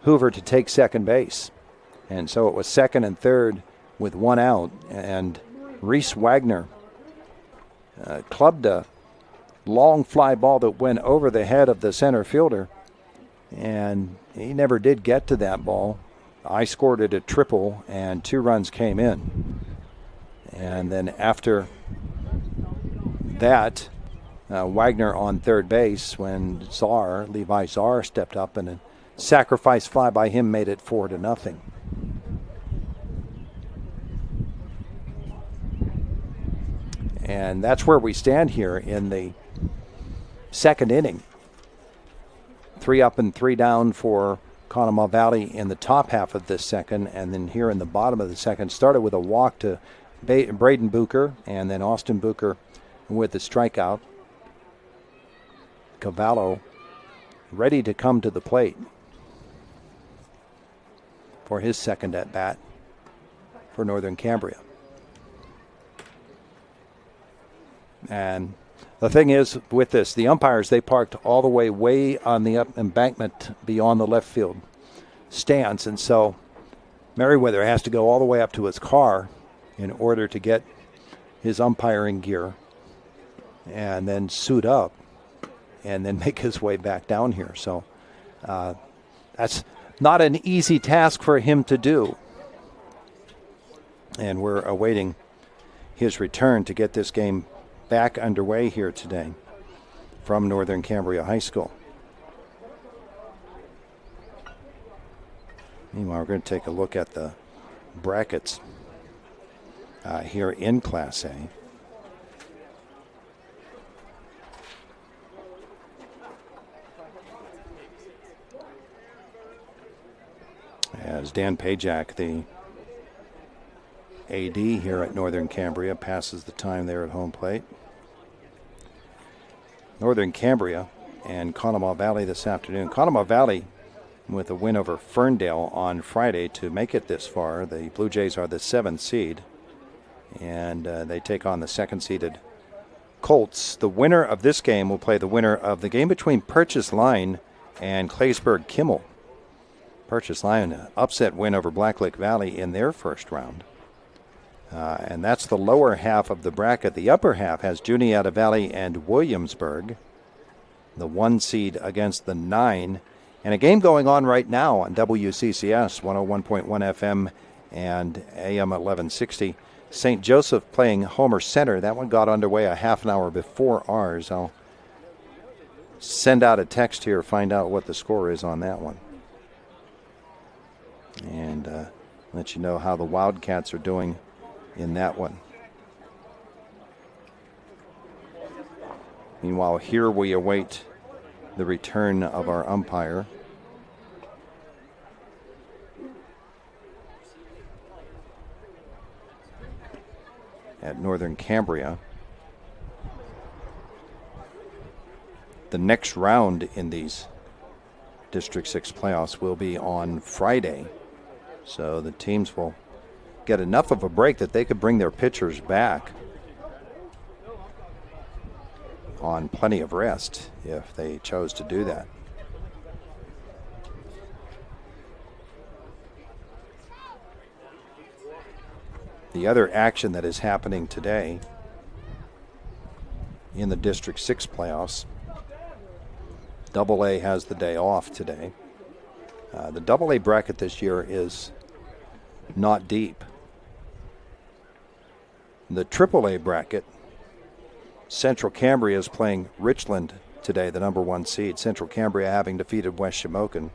Hoover to take second base. And so it was second and third with 1 out, and Reese Wagner clubbed a long fly ball that went over the head of the center fielder, and he never did get to that ball. I scored it a triple, and 2 runs came in. And then after that, Wagner on third base when Levi Czar stepped up, and a sacrifice fly by him made it 4-0. And that's where we stand here in the second inning. 3 up and 3 down for Conemaugh Valley in the top half of this second, and then here in the bottom of the second, started with a walk to Braden Bucher, and then Austin Bucher with the strikeout. Cavallo ready to come to the plate for his second at bat for Northern Cambria. And the thing is with this, the umpires, they parked all the way on the up embankment beyond the left field stands. And so Merriweather has to go all the way up to his car in order to get his umpiring gear and then suit up and then make his way back down here. So that's not an easy task for him to do. And we're awaiting his return to get this game back underway here today from Northern Cambria High School. Meanwhile, we're going to take a look at the brackets here in Class A. As Dan Pajak, the AD here at Northern Cambria, passes the time there at home plate. Northern Cambria and Conemaugh Valley this afternoon. Conemaugh Valley with a win over Ferndale on Friday to make it this far. The Blue Jays are the 7th seed, and they take on the 2nd-seeded Colts. The winner of this game will play the winner of the game between Purchase Line and Claysburg Kimmel. Purchase Line, upset win over Black Lake Valley in their first round. And that's the lower half of the bracket. The upper half has Juniata Valley and Williamsburg, the 1 seed against the 9. And a game going on right now on WCCS 101.1 FM and AM 1160. St. Joseph playing Homer Center. That one got underway a half an hour before ours. I'll send out a text here, find out what the score is on that one. And let you know how the Wildcats are doing in that one. Meanwhile, here we await the return of our umpire. At Northern Cambria. The next round in these District 6 playoffs will be on Friday. So the teams will get enough of a break that they could bring their pitchers back on plenty of rest if they chose to do that. The other action that is happening today in the District 6 playoffs, AA has the day off today. The AA bracket this year is not deep. The AAA bracket, Central Cambria is playing Richland today, the number 1 seed. Central Cambria having defeated West Shamokin.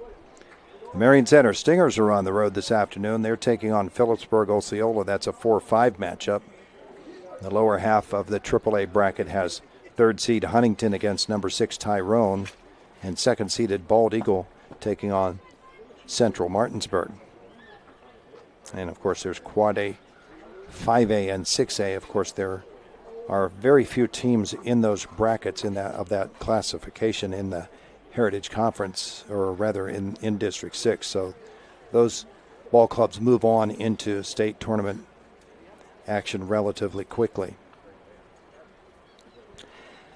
The Marion Center Stingers are on the road this afternoon. They're taking on Phillipsburg Osceola. That's a 4-5 matchup. The lower half of the AAA bracket has 3rd seed Huntington against number 6 Tyrone, and 2nd seeded Bald Eagle taking on Central Martinsburg. And of course there's Quad A, 5A, and 6A. Of course there are very few teams in those brackets of that classification in the Heritage Conference, or rather in District 6. So those ball clubs move on into state tournament action relatively quickly.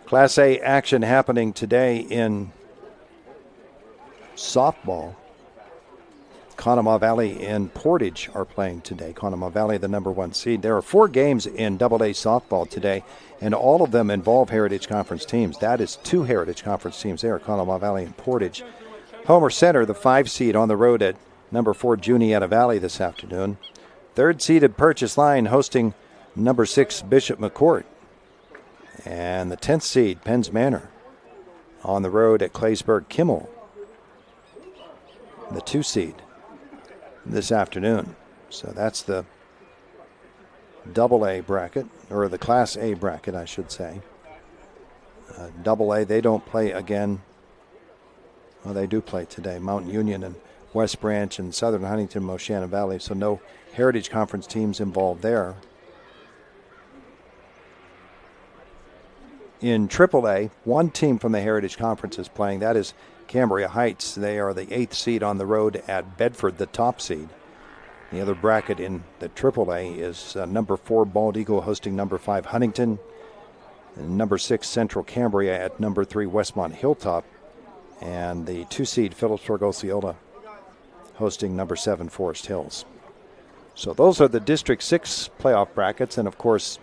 Class A action happening today in softball. Conemaugh Valley and Portage are playing today. Conemaugh Valley, the number 1 seed. There are 4 games in AA softball today, and all of them involve Heritage Conference teams. That is 2 Heritage Conference teams there, Conemaugh Valley and Portage. Homer Center, the 5 seed, on the road at number 4 Juniata Valley this afternoon. 3rd seeded Purchase Line hosting number 6 Bishop McCourt. And the 10th seed, Penns Manor, on the road at Claysburg Kimmel, the 2 seed this afternoon. So that's the AA bracket, or the Class A bracket, I should say. AA, they don't play again. Well, they do play today. Mountain Union and West Branch and Southern Huntington, Moshannon Valley. So no Heritage Conference teams involved there. In AAA, 1 team from the Heritage Conference is playing. That is Cambria Heights. They are the 8th seed on the road at Bedford, the top seed. The other bracket in the AAA is number 4 Bald Eagle hosting number 5 Huntington, and number 6 Central Cambria at number 3 Westmont Hilltop, and the 2 seed Phillipsburg Osceola hosting number 7 Forest Hills. So those are the District 6 playoff brackets, and of course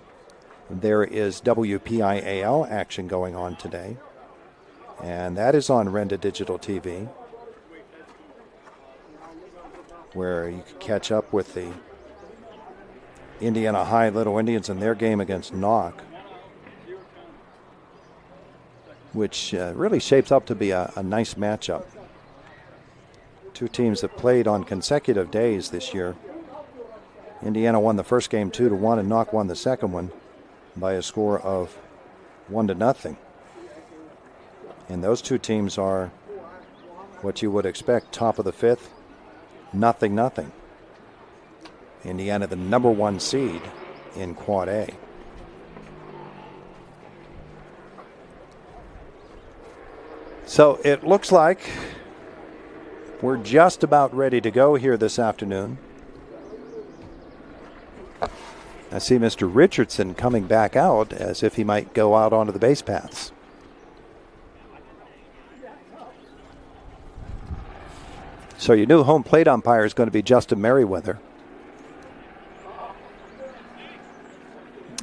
there is WPIAL action going on today, and that is on Renda Digital TV, where you can catch up with the Indiana High Little Indians in their game against Knock, which really shapes up to be a nice matchup. 2 teams that played on consecutive days this year. Indiana won the first game 2-1, and Knock won the second one by a score of 1-0. And those 2 teams are what you would expect, top of the 5th, 0-0. Indiana, the number 1 seed in Quad A. So it looks like we're just about ready to go here this afternoon. I see Mr. Richardson coming back out as if he might go out onto the base paths. So your new home plate umpire is going to be Justin Merriweather.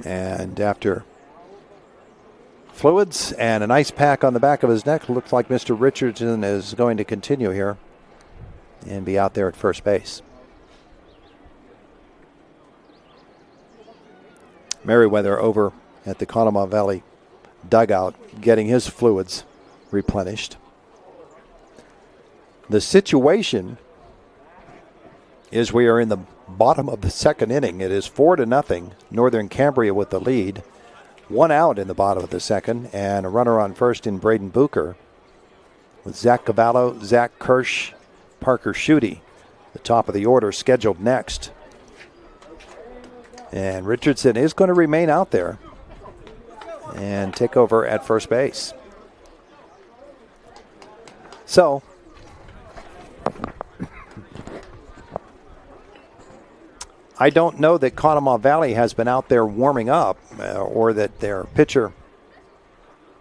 And after fluids and an ice pack on the back of his neck, it looks like Mr. Richardson is going to continue here and be out there at first base. Merriweather over at the Conemaugh Valley dugout getting his fluids replenished. The situation is we are in the bottom of the 2nd inning. It is 4-0, Northern Cambria with the lead. 1 out in the bottom of the 2nd, and a runner on first in Braden Bucher, with Zach Cavallo, Zach Kirsch, Parker Schutte, the top of the order, scheduled next. And Richardson is going to remain out there and take over at first base. So I don't know that Conemaugh Valley has been out there warming up, or that their pitcher,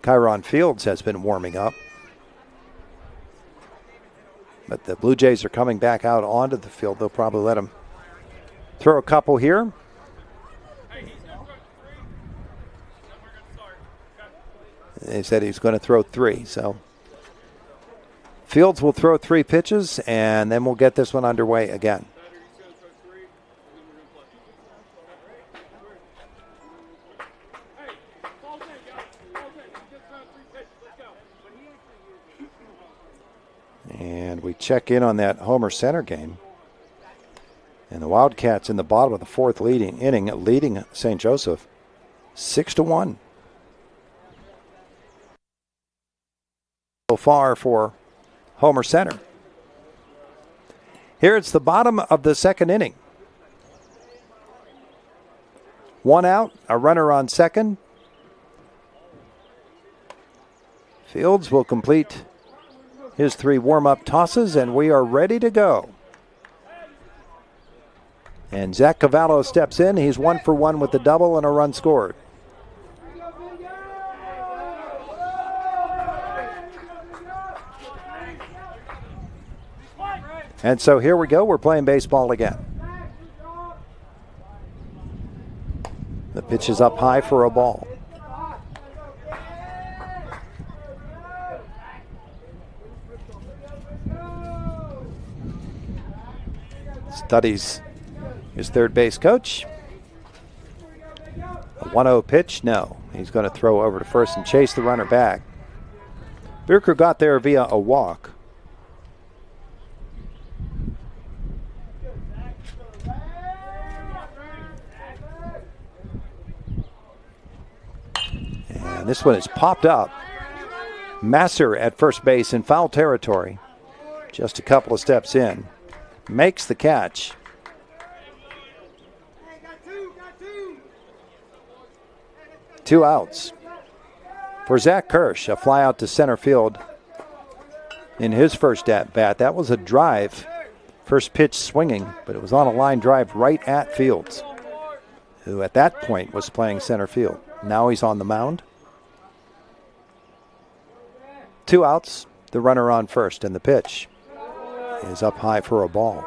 Kyron Fields, has been warming up. But the Blue Jays are coming back out onto the field. They'll probably let him throw a couple here. They said he's going to throw 3, so Fields will throw 3 pitches, and then we'll get this one underway again. check in on that Homer Center game. And the Wildcats in the bottom of the fourth inning, leading St. Joseph 6-1. So far for Homer Center. Here it's the bottom of the second inning. 1 out, a runner on second. Fields will complete his 3 warm-up tosses, and we are ready to go. And Zach Cavallo steps in. He's 1 for 1 with the double and a run scored. And so here we go. We're playing baseball again. The pitch is up high for a ball. Studies his third base coach. A 1-0 pitch, no. He's going to throw over to first and chase the runner back. Birker got there via a walk. And this one is popped up. Masser at first base in foul territory. Just a couple of steps in. Makes the catch. Two outs for Zach Kirsch. A fly out to center field in his first at bat. That was a drive. First pitch swinging, but it was on a line drive right at Fields, who at that point was playing center field. Now he's on the mound. Two outs, the runner on first, and the pitch is up high for a ball.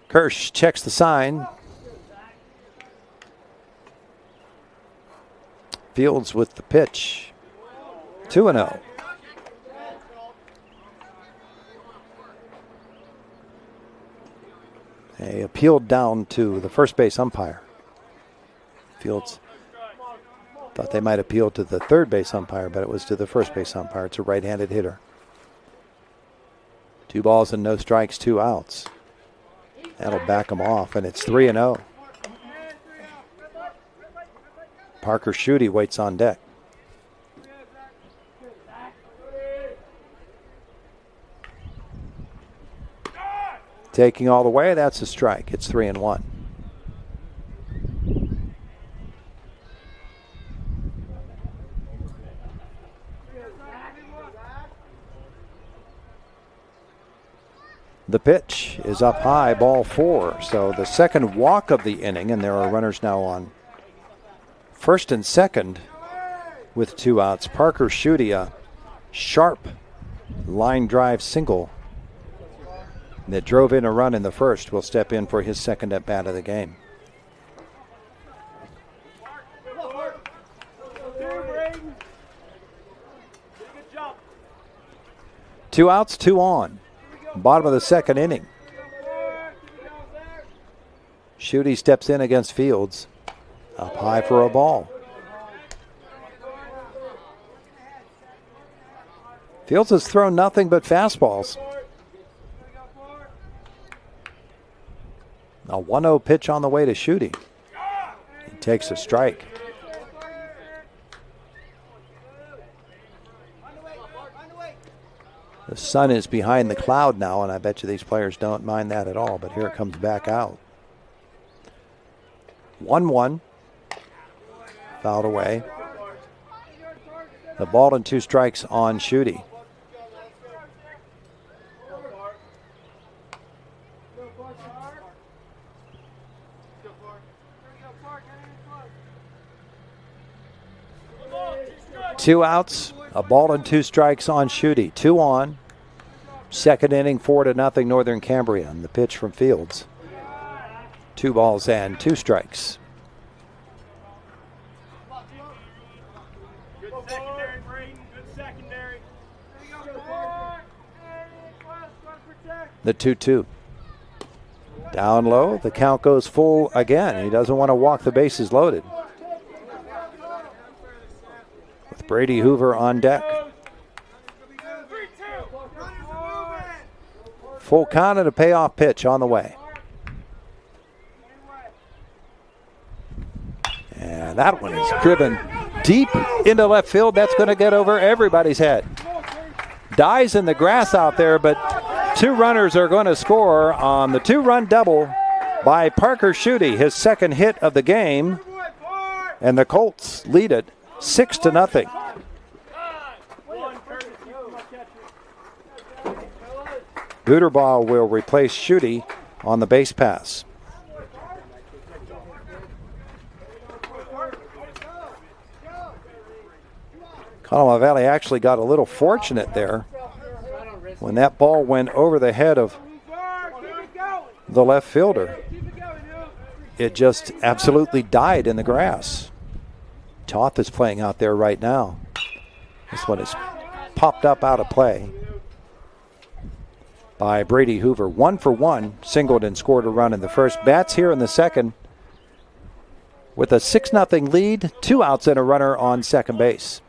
Kirsch checks the sign. Fields with the pitch. 2-0. They appealed down to the first base umpire. Fields thought they might appeal to the third base umpire, but it was to the first base umpire. It's a right-handed hitter. 2 balls and no strikes, 2 outs. That'll back him off, and it's 3-0. Parker Schutte waits on deck. Taking all the way, that's a strike. It's 3-1. The pitch is up high, ball 4. So the second walk of the inning, and there are runners now on first and second with 2 outs. Parker Schutte, a sharp line drive single that drove in a run in the first, will step in for his second at bat of the game. Two outs, 2 on. Bottom of the second inning. Schutte steps in against Fields. Up high for a ball. Fields has thrown nothing but fastballs. A 1-0 pitch on the way to Schutte. He takes a strike. The sun is behind the cloud now, and I bet you these players don't mind that at all, but here it comes back out. 1-1. Fouled away. The ball and 2 strikes on Schutte. Two outs, a ball and 2 strikes on Schutte. 2 on. Second inning, 4-0 Northern Cambria. And the pitch from Fields. 2 balls and 2 strikes. Good secondary, Braden. Good secondary. The 2-2. Down low, the count goes full again. He doesn't want to walk the bases loaded. Brady Hoover on deck. Full count and a payoff pitch on the way. And that one is driven deep into left field. That's going to get over everybody's head. Dies in the grass out there, but two runners are going to score on the two-run double by Parker Schutte, his second hit of the game. And the Colts lead it 6-0. Guterbaugh will replace Schutte on the base pass. Conemaugh Valley actually got a little fortunate there when that ball went over the head of the left fielder. It just absolutely died in the grass. Toth is playing out there right now. This one is popped up out of play by Brady Hoover. 1 for 1, singled and scored a run in the first. Bats here in the second with a 6-0 lead, 2 outs and a runner on second base.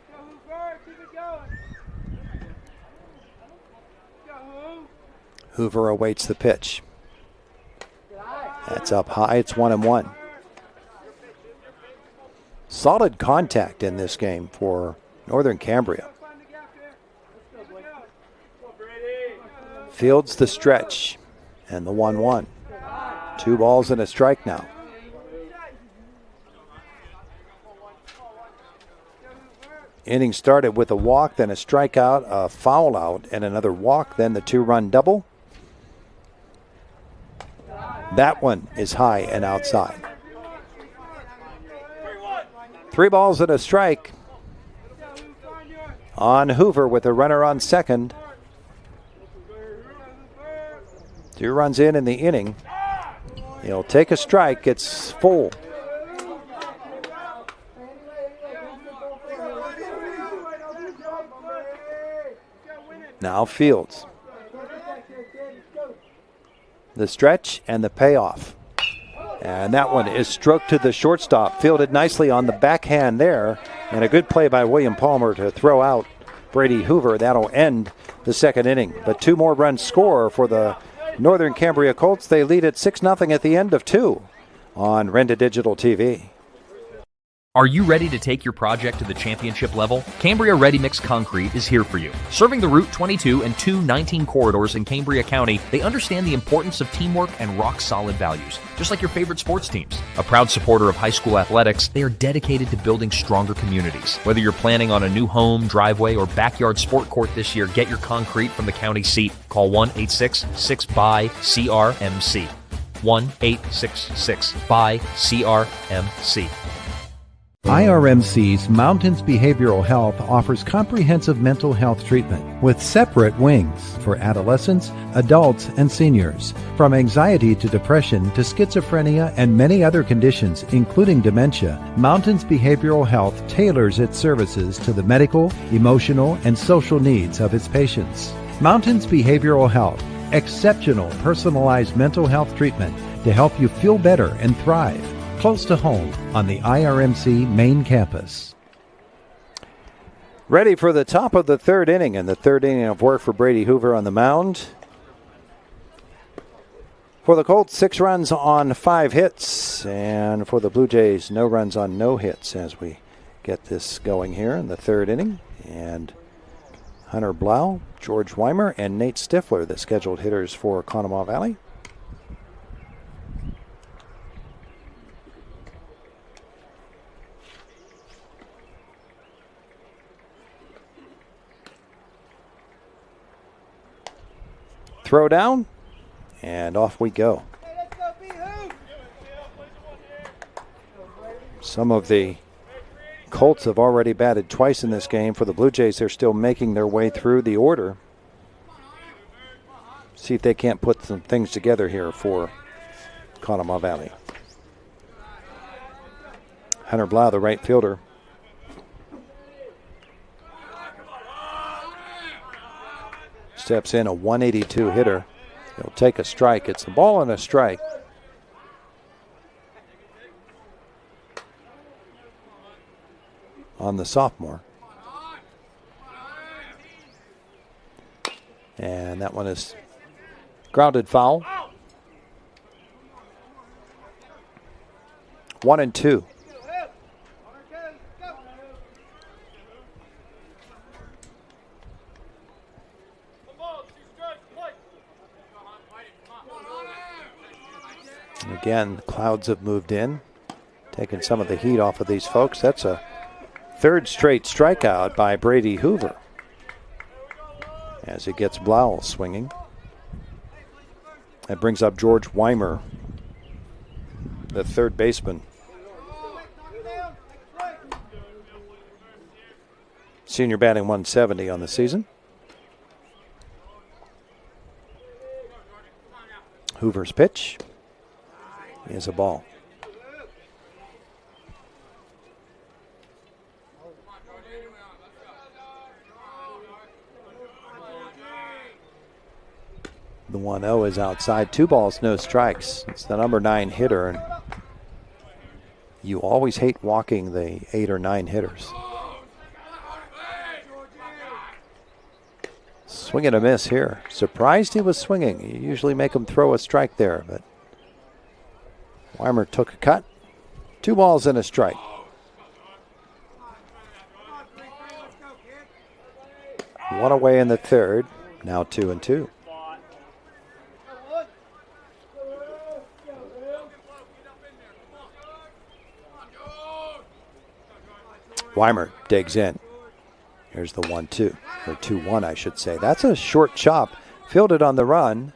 Hoover awaits the pitch. That's up high. It's 1-1. Solid contact in this game for Northern Cambria. Fields the stretch and the 1-1. 2 balls and a strike now. Inning started with a walk, then a strikeout, a foul out, and another walk, then the 2-run double. That one is high and outside. 3 balls and a strike on Hoover with a runner on second. 2 runs in the inning. He'll take a strike. It's full. Now Fields. The stretch and the payoff. And that one is stroked to the shortstop. Fielded nicely on the backhand there. And a good play by William Palmer to throw out Brady Hoover. That'll end the second inning. But 2 more runs score for the Northern Cambria Colts. They lead at 6-0 at the end of 2 on Renda Digital TV. Are you ready to take your project to the championship level? Cambria Ready Mix Concrete is here for you. Serving the Route 22 and 219 corridors in Cambria County, they understand the importance of teamwork and rock-solid values, just like your favorite sports teams. A proud supporter of high school athletics, they are dedicated to building stronger communities. Whether you're planning on a new home, driveway, or backyard sport court this year, get your concrete from the county seat. Call 1-866-BUY-CRMC. 1-866-BUY-CRMC. IRMC's Mountains Behavioral Health offers comprehensive mental health treatment with separate wings for adolescents, adults, and seniors. From anxiety to depression to schizophrenia and many other conditions, including dementia, Mountains Behavioral Health tailors its services to the medical, emotional, and social needs of its patients. Mountains Behavioral Health, exceptional personalized mental health treatment to help you feel better and thrive. Close to home on the IRMC main campus. Ready for the top of the third inning, and the third inning of work for Brady Hoover on the mound. For the Colts, 6 runs on 5 hits, and for the Blue Jays, no runs on no hits as we get this going here in the third inning. And Hunter Blau, George Weimer, and Nate Stifler, the scheduled hitters for Conemaugh Valley. Throw down, and off we go. Some of the Colts have already batted twice in this game. For the Blue Jays, they're still making their way through the order. See if they can't put some things together here for Conemaugh Valley. Hunter Blau, the right fielder. Steps in, a 182 hitter. He'll take a strike. It's the ball and a strike. On the sophomore. And that one is grounded foul. 1-2. Again, the clouds have moved in, taking some of the heat off of these folks. That's a third straight strikeout by Brady Hoover as he gets Blau swinging. That brings up George Weimer, the third baseman. Senior batting 170 on the season. Hoover's pitch is a ball. The 1-0 is outside. 2 balls, no strikes. It's the number 9 hitter. And you always hate walking the 8 or 9 hitters. Swing and a miss here. Surprised he was swinging. You usually make him throw a strike there, but Weimer took a cut. 2 balls and a strike. One away in the third. Now 2-2. Weimer digs in. Here's the 1-2, or 2-1, I should say. That's a short chop, fielded on the run,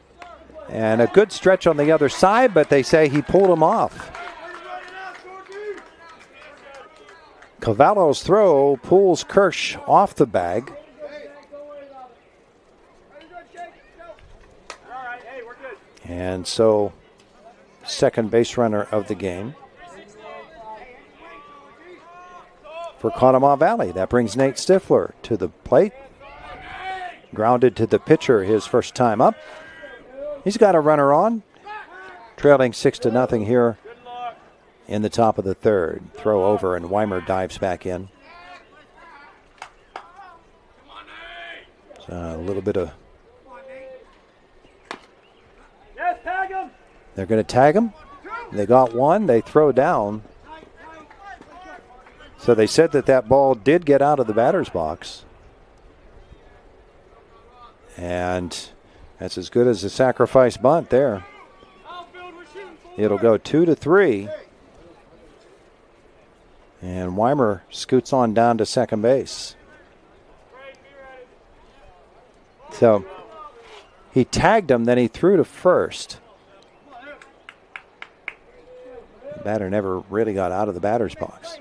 and a good stretch on the other side, but they say he pulled him off. Cavallo's throw pulls Kirsch off the bag. And so, second base runner of the game for Conemaugh Valley. That brings Nate Stifler to the plate. Grounded to the pitcher his first time up. He's got a runner on. Trailing 6-0 here in the top of the third. Throw over and Weimer dives back in. So a little bit of... They're going to tag him. They got one. They throw down. So they said that ball did get out of the batter's box. And that's as good as a sacrifice bunt there. It'll go 2-3. And Weimer scoots on down to second base. So he tagged him, then he threw to first. The batter never really got out of the batter's box.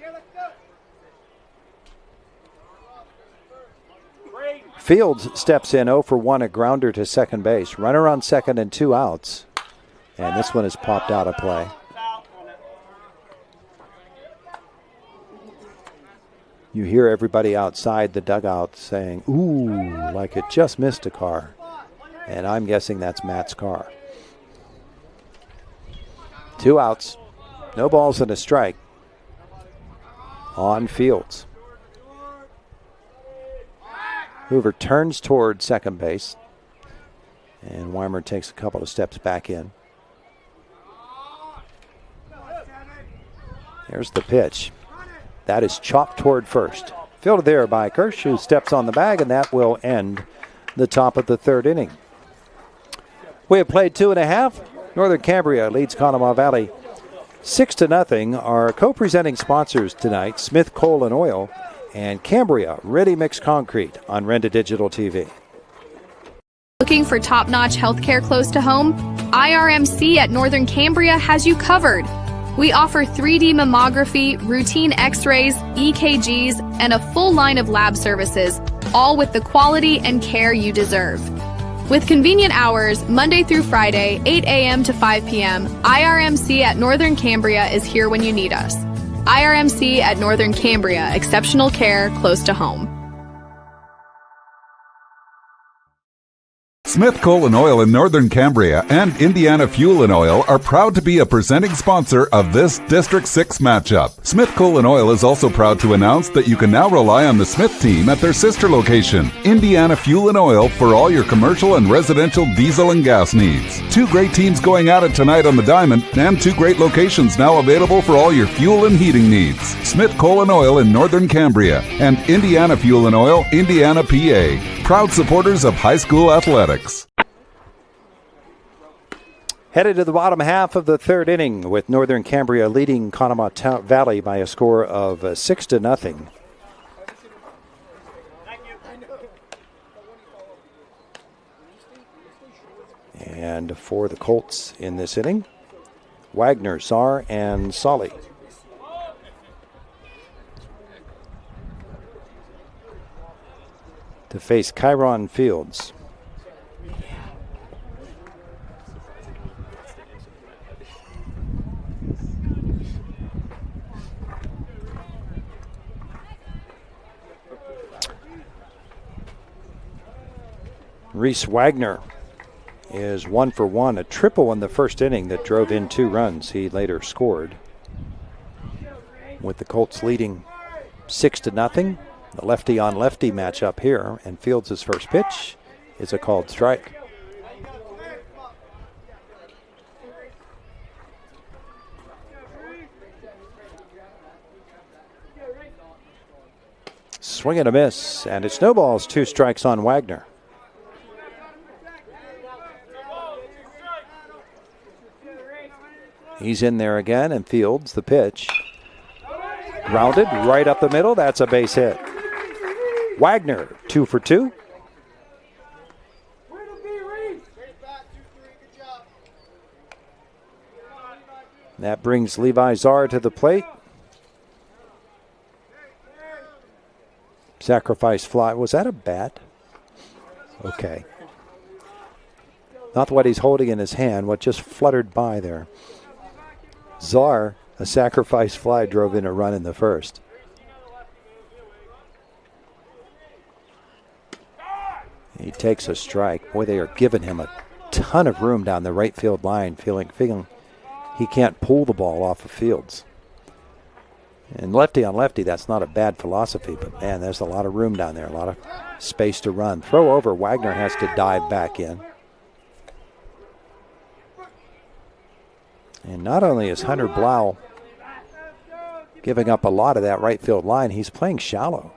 Fields steps in 0 for 1, a grounder to second base. Runner on second and 2 outs. And this one is popped out of play. You hear everybody outside the dugout saying, ooh, like it just missed a car. And I'm guessing that's Matt's car. 2 outs. No balls and a strike on Fields. Hoover turns toward second base, and Weimer takes a couple of steps back in. There's the pitch. That is chopped toward first. Fielded there by Kirsch, who steps on the bag, and that will end the top of the third inning. We have played 2.5. Northern Cambria leads Conemaugh Valley 6-0. Our co-presenting sponsors tonight, Smith Coal and Oil, and Cambria Ready Mix Concrete on Renda Digital TV. Looking for top-notch healthcare close to home? IRMC at Northern Cambria has you covered. We offer 3D mammography, routine x-rays, EKGs, and a full line of lab services, all with the quality and care you deserve. With convenient hours, Monday through Friday, 8 a.m. to 5 p.m., IRMC at Northern Cambria is here when you need us. IRMC at Northern Cambria, exceptional care close to home. Smith Coal and Oil in Northern Cambria and Indiana Fuel and Oil are proud to be a presenting sponsor of this District 6 matchup. Smith Coal and Oil is also proud to announce that you can now rely on the Smith team at their sister location, Indiana Fuel and Oil, for all your commercial and residential diesel and gas needs. Two great teams going at it tonight on the Diamond, and two great locations now available for all your fuel and heating needs. Smith Coal and Oil in Northern Cambria and Indiana Fuel and Oil, Indiana, PA. Proud supporters of high school athletics. Headed to the bottom half of the third inning with Northern Cambria leading Conemaugh Valley by a score of 6-0. And for the Colts in this inning, Wagner, Czar, and Solly. To face Chiron Fields. Reese Wagner is 1 for 1, a triple in the first inning that drove in 2 runs. He later scored, with the Colts leading 6-0. The lefty on lefty matchup here, and Fields' first pitch is a called strike. Swing and a miss, and it snowballs 2 strikes on Wagner. He's in there again, and Fields, the pitch. Grounded right up the middle. That's a base hit. Wagner, 2 for 2. That brings Levi Czar to the plate. Sacrifice fly. Was that a bat? Okay. Not what he's holding in his hand, what just fluttered by there. Czar, a sacrifice fly, drove in a run in the first. He takes a strike. Boy, they are giving him a ton of room down the right field line, feeling he can't pull the ball off of Fields. And lefty on lefty, that's not a bad philosophy, but man, there's a lot of room down there, a lot of space to run. Throw over, Wagner has to dive back in. And not only is Hunter Blau giving up a lot of that right field line, he's playing shallow.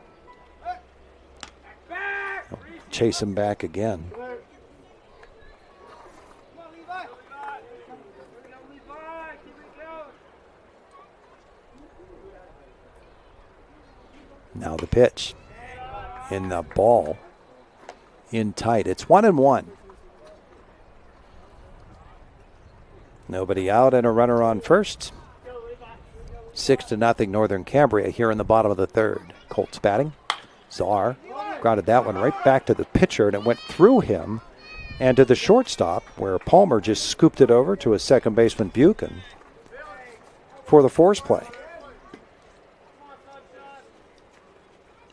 Chase him back again. Now the pitch. In the ball. In tight. It's 1-1. Nobody out and a runner on first. 6-0 Northern Cambria here in the bottom of the third. Colts batting. Czar grounded that one right back to the pitcher, and it went through him and to the shortstop, where Palmer just scooped it over to his second baseman Buchan for the force play.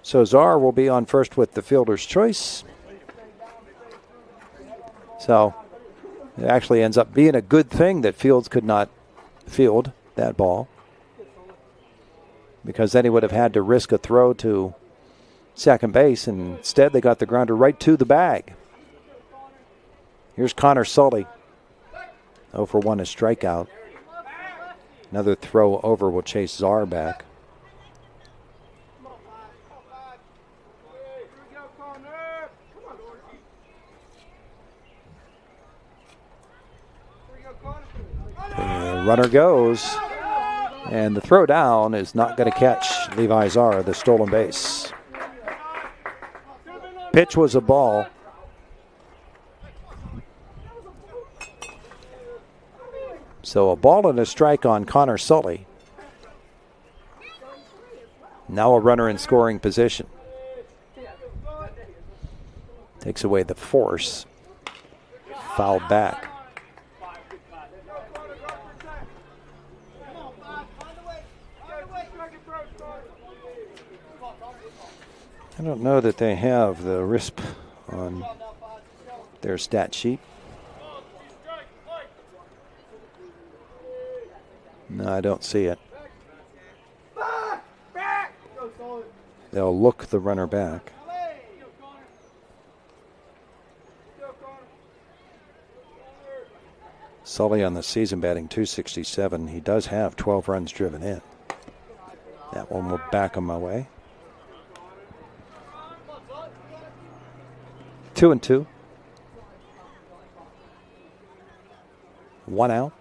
So Czar will be on first with the fielder's choice. So it actually ends up being a good thing that Fields could not field that ball, because then he would have had to risk a throw to second base, and instead they got the grounder right to the bag. Here's Connor Sully. 0 for 1, a strikeout. Another throw over will chase Czar back. The runner goes, and the throw down is not going to catch Levi Czar, the stolen base. Pitch was a ball. So a ball and a strike on Connor Sully. Now a runner in scoring position. Takes away the force. Fouled back. I don't know that they have the wrist on their stat sheet. No, I don't see it. They'll look the runner back. Sully on the season batting .267. He does have 12 runs driven in. That one will back him away. 2-2. 1 out.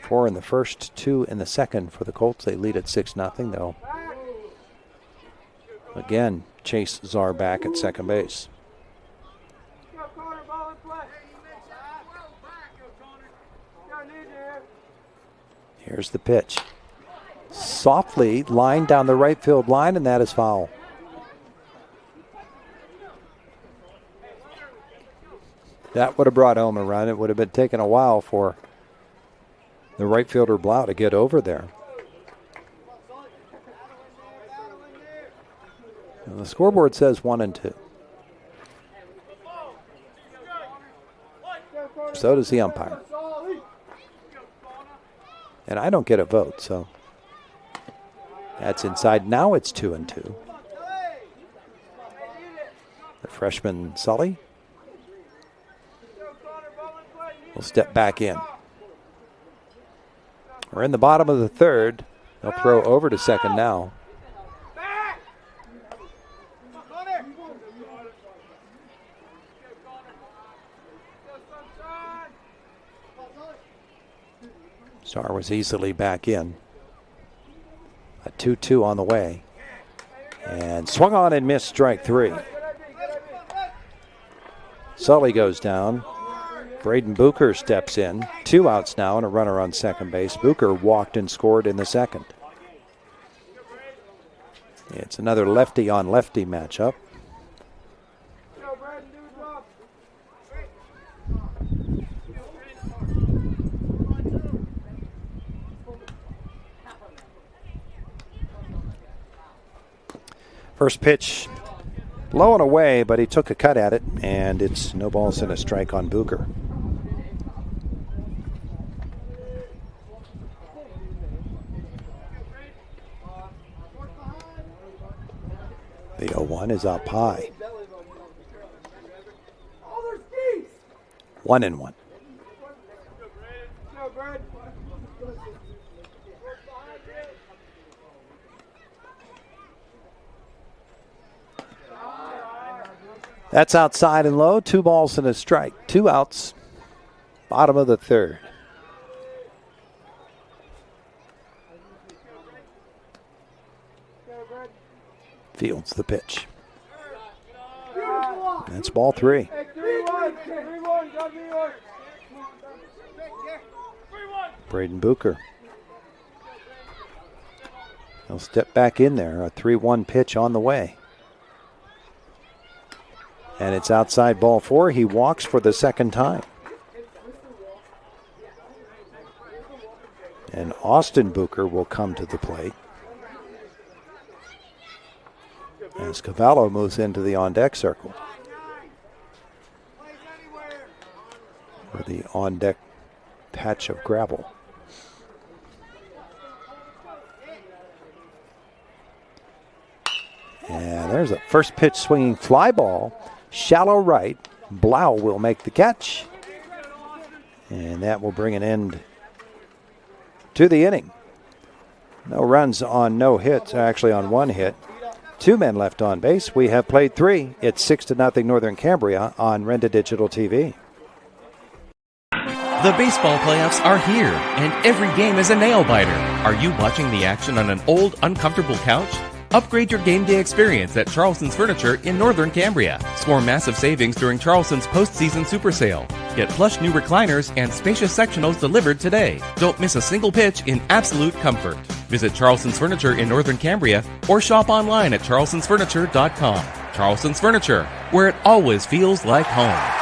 4 in the first, 2 in the second for the Colts. They lead at 6-0. They'll again chase Czar back at second base. Here's the pitch. Softly lined down the right field line, and that is foul. That would have brought home a run. It would have been taking a while for the right fielder Blau to get over there. And the scoreboard says 1-2. So does the umpire. And I don't get a vote, so that's inside. Now it's 2-2. The freshman Sully will step back in. We're in the bottom of the third. They'll throw over to second now. Star was easily back in. A 2-2 on the way. And swung on and missed, strike 3. Sully goes down. Braden Bucher steps in. 2 outs now and a runner on second base. Bucher walked and scored in the second. It's another lefty on lefty matchup. First pitch low and away, but he took a cut at it, and it's no balls and a strike on Bucher. The 0-1 is up high. 1-1. That's outside and low. 2 balls and a strike. 2 outs. Bottom of the third. Fields the pitch. That's ball 3. Braden Bucher. He'll step back in there. A 3-1 pitch on the way. And it's outside ball 4. He walks for the second time. And Austin Bucher will come to the plate as Cavallo moves into the on-deck circle. Or the on-deck patch of gravel. And there's a first pitch swinging fly ball. Shallow right. Blau will make the catch. And that will bring an end to the inning. No runs on no hits, actually on 1 hit. 2 men left on base. We have played 3. It's 6-0 Northern Cambria on Renda Digital TV. The baseball playoffs are here, and every game is a nail-biter. Are you watching the action on an old, uncomfortable couch? Upgrade your game day experience at Charleston's Furniture in Northern Cambria. Score massive savings during Charleston's postseason super sale. Get plush new recliners and spacious sectionals delivered today. Don't miss a single pitch in absolute comfort. Visit Charleston's Furniture in Northern Cambria or shop online at charlestonsfurniture.com. Charleston's Furniture, where it always feels like home.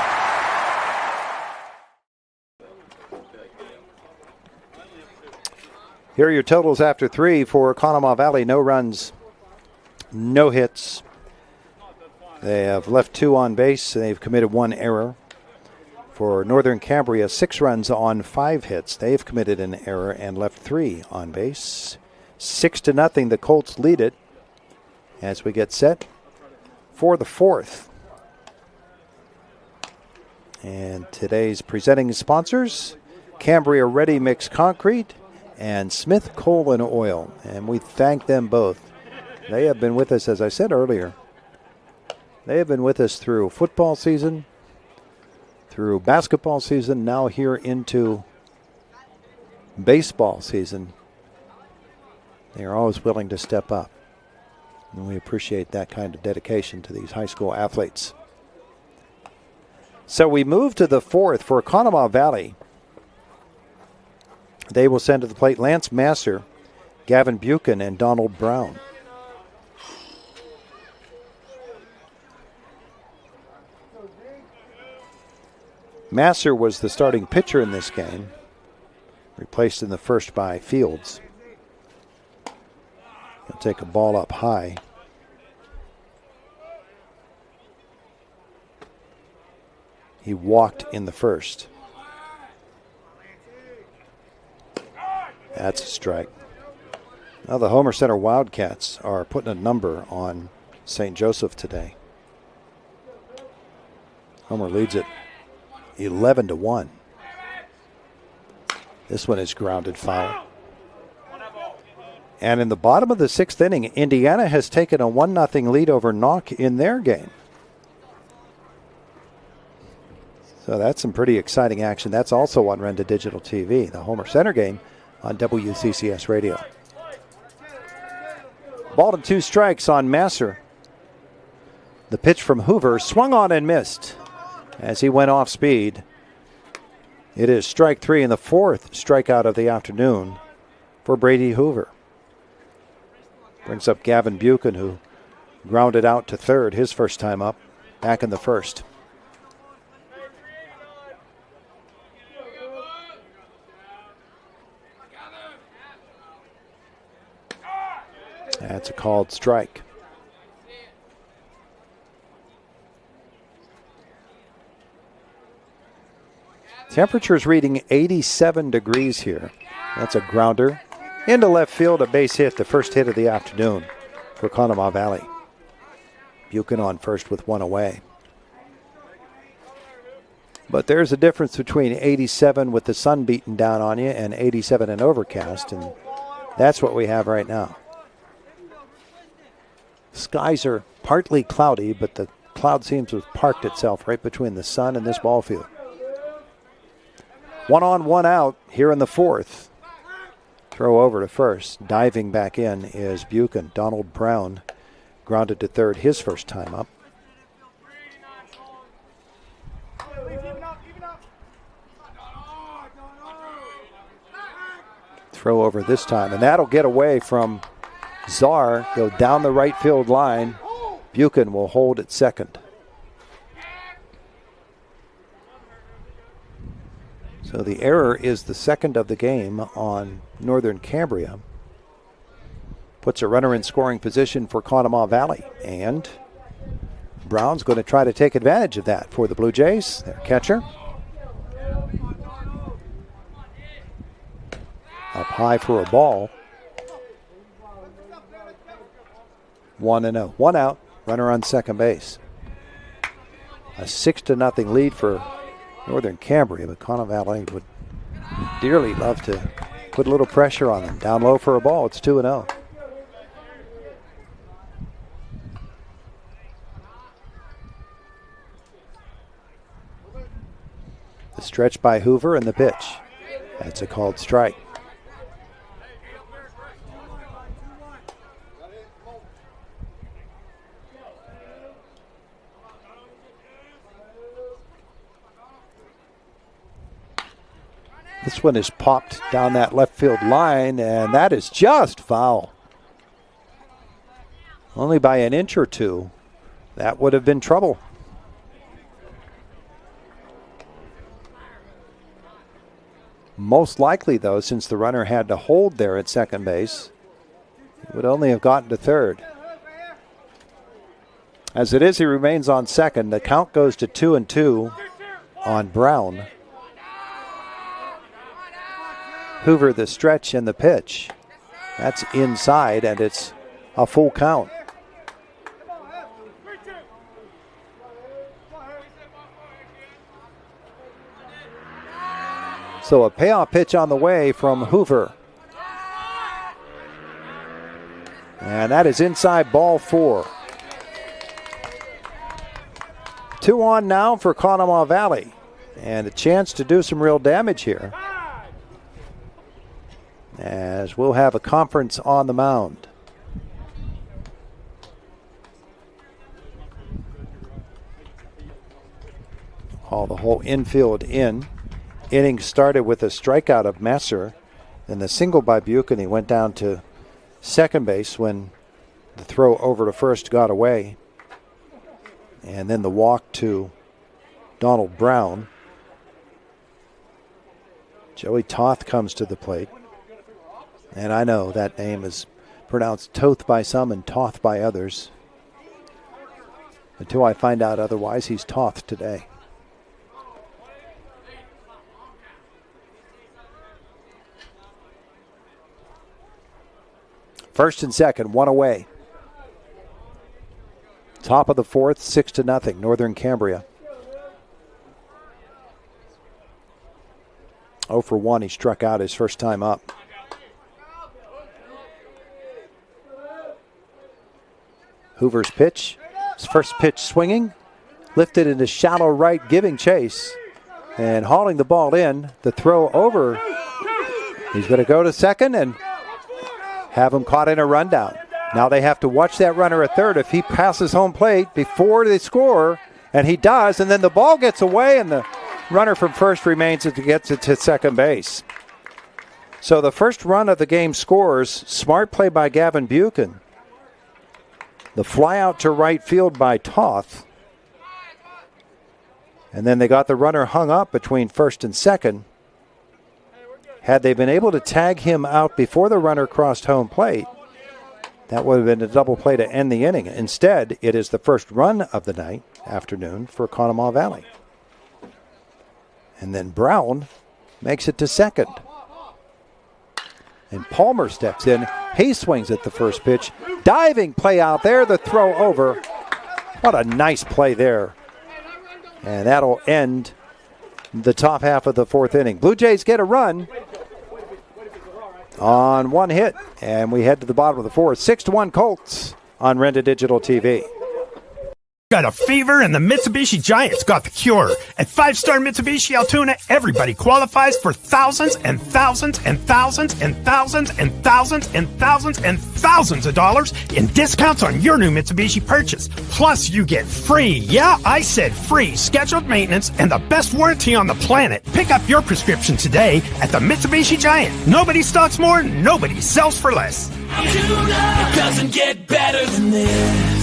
Here are your totals after 3 for Conemaugh Valley. No runs, no hits. They have left 2 on base. They've committed 1 error. For Northern Cambria, 6 runs on 5 hits. They've committed an error and left 3 on base. 6-0, the Colts lead it as we get set for the 4th. And today's presenting sponsors, Cambria Ready Mix Concrete and Smith Coal and Oil. And we thank them both. They have been with us, as I said earlier. They have been with us through football season, through basketball season, now here into baseball season. They are always willing to step up. And we appreciate that kind of dedication to these high school athletes. So we move to the 4th for Conemaugh Valley. They will send to the plate Lance Masser, Gavin Buchan, and Donald Brown. Masser was the starting pitcher in this game, replaced in the first by Fields. He'll take a ball up high. He walked in the first. That's a strike. Now the Homer Center Wildcats are putting a number on St. Joseph today. Homer leads it 11-1. This one is grounded foul. And in the bottom of the 6th inning, Indiana has taken a 1-0 lead over Knock in their game. So that's some pretty exciting action. That's also on Renda Digital TV, the Homer Center game on WCCS Radio. Ball and 2 strikes on Masser. The pitch from Hoover swung on and missed as he went off speed. It is strike 3 and the 4th strikeout of the afternoon for Brady Hoover. Brings up Gavin Buchan, who grounded out to third his first time up, back in the first. That's a called strike. Temperature's reading 87 degrees here. That's a grounder into left field, a base hit, the first hit of the afternoon for Conemaugh Valley. Buchan on first with 1 away. But there's a difference between 87 with the sun beating down on you and 87 and overcast, and that's what we have right now. Skies are partly cloudy, but the cloud seems to have parked itself right between the sun and this ball field. 1 on, 1 out here in the 4th. Throw over to first. Diving back in is Buchan. Donald Brown grounded to third his first time up. Throw over this time, and that'll get away from Czar. Go down the right field line. Buchan will hold at second. So the error is the second of the game on Northern Cambria. Puts a runner in scoring position for Conemaugh Valley. And Brown's going to try to take advantage of that for the Blue Jays. Their catcher. Up high for a ball. 1-0. 1 out. Runner on second base. A 6-0 lead for Northern Cambria, but Conemaugh Valley would dearly love to put a little pressure on them. Down low for a ball. It's 2-0. The stretch by Hoover and the pitch. That's a called strike. This one is popped down that left field line, and that is just foul. Only by an inch or two. That would have been trouble. Most likely, though, since the runner had to hold there at second base, he would only have gotten to third. As it is, he remains on second. The count goes to 2-2 on Brown. Hoover, the stretch and the pitch. That's inside, and it's a full count. So a payoff pitch on the way from Hoover. And that is inside, ball 4. 2 on now for Conemaugh Valley. And a chance to do some real damage here, as we'll have a conference on the mound. All the whole infield in. Inning started with a strikeout of Messer, then the single by Buchan. He went down to second base when the throw over to first got away. And then the walk to Donald Brown. Joey Toth comes to the plate. And I know that name is pronounced Toth by some and Toth by others. Until I find out otherwise, he's Toth today. First and second, one away. Top of the fourth, 6-0, Northern Cambria. 0 for 1, he struck out his first time up. Hoover's pitch, his first pitch swinging, lifted into shallow right, giving chase, and hauling the ball in. The throw over, he's going to go to second and have him caught in a rundown. Now they have to watch that runner at third. If he passes home plate before they score, and he does, and then the ball gets away and the runner from first remains it to get it to second base. So the first run of the game scores. Smart play by Gavin Buchan. The fly out to right field by Toth. And then they got the runner hung up between first and second. Had they been able to tag him out before the runner crossed home plate, that would have been a double play to end the inning. Instead, it is the first run of the afternoon for Conemaugh Valley. And then Brown makes it to second. And Palmer steps in. He swings at the first pitch. Diving play out there, the throw over. What a nice play there. And that'll end the top half of the fourth inning. Blue Jays get a run on one hit, and we head to the bottom of the fourth. 6-1 Colts on Renda Digital TV. Got a fever and the Mitsubishi Giants got the cure. At 5-star Mitsubishi Altoona, everybody qualifies for thousands and thousands and thousands and thousands and thousands and thousands and thousands of dollars in discounts on your new Mitsubishi purchase. Plus, you get free, yeah, I said free, scheduled maintenance and the best warranty on the planet. Pick up your prescription today at the Mitsubishi Giant. Nobody stocks more, nobody sells for less. It doesn't get better than this.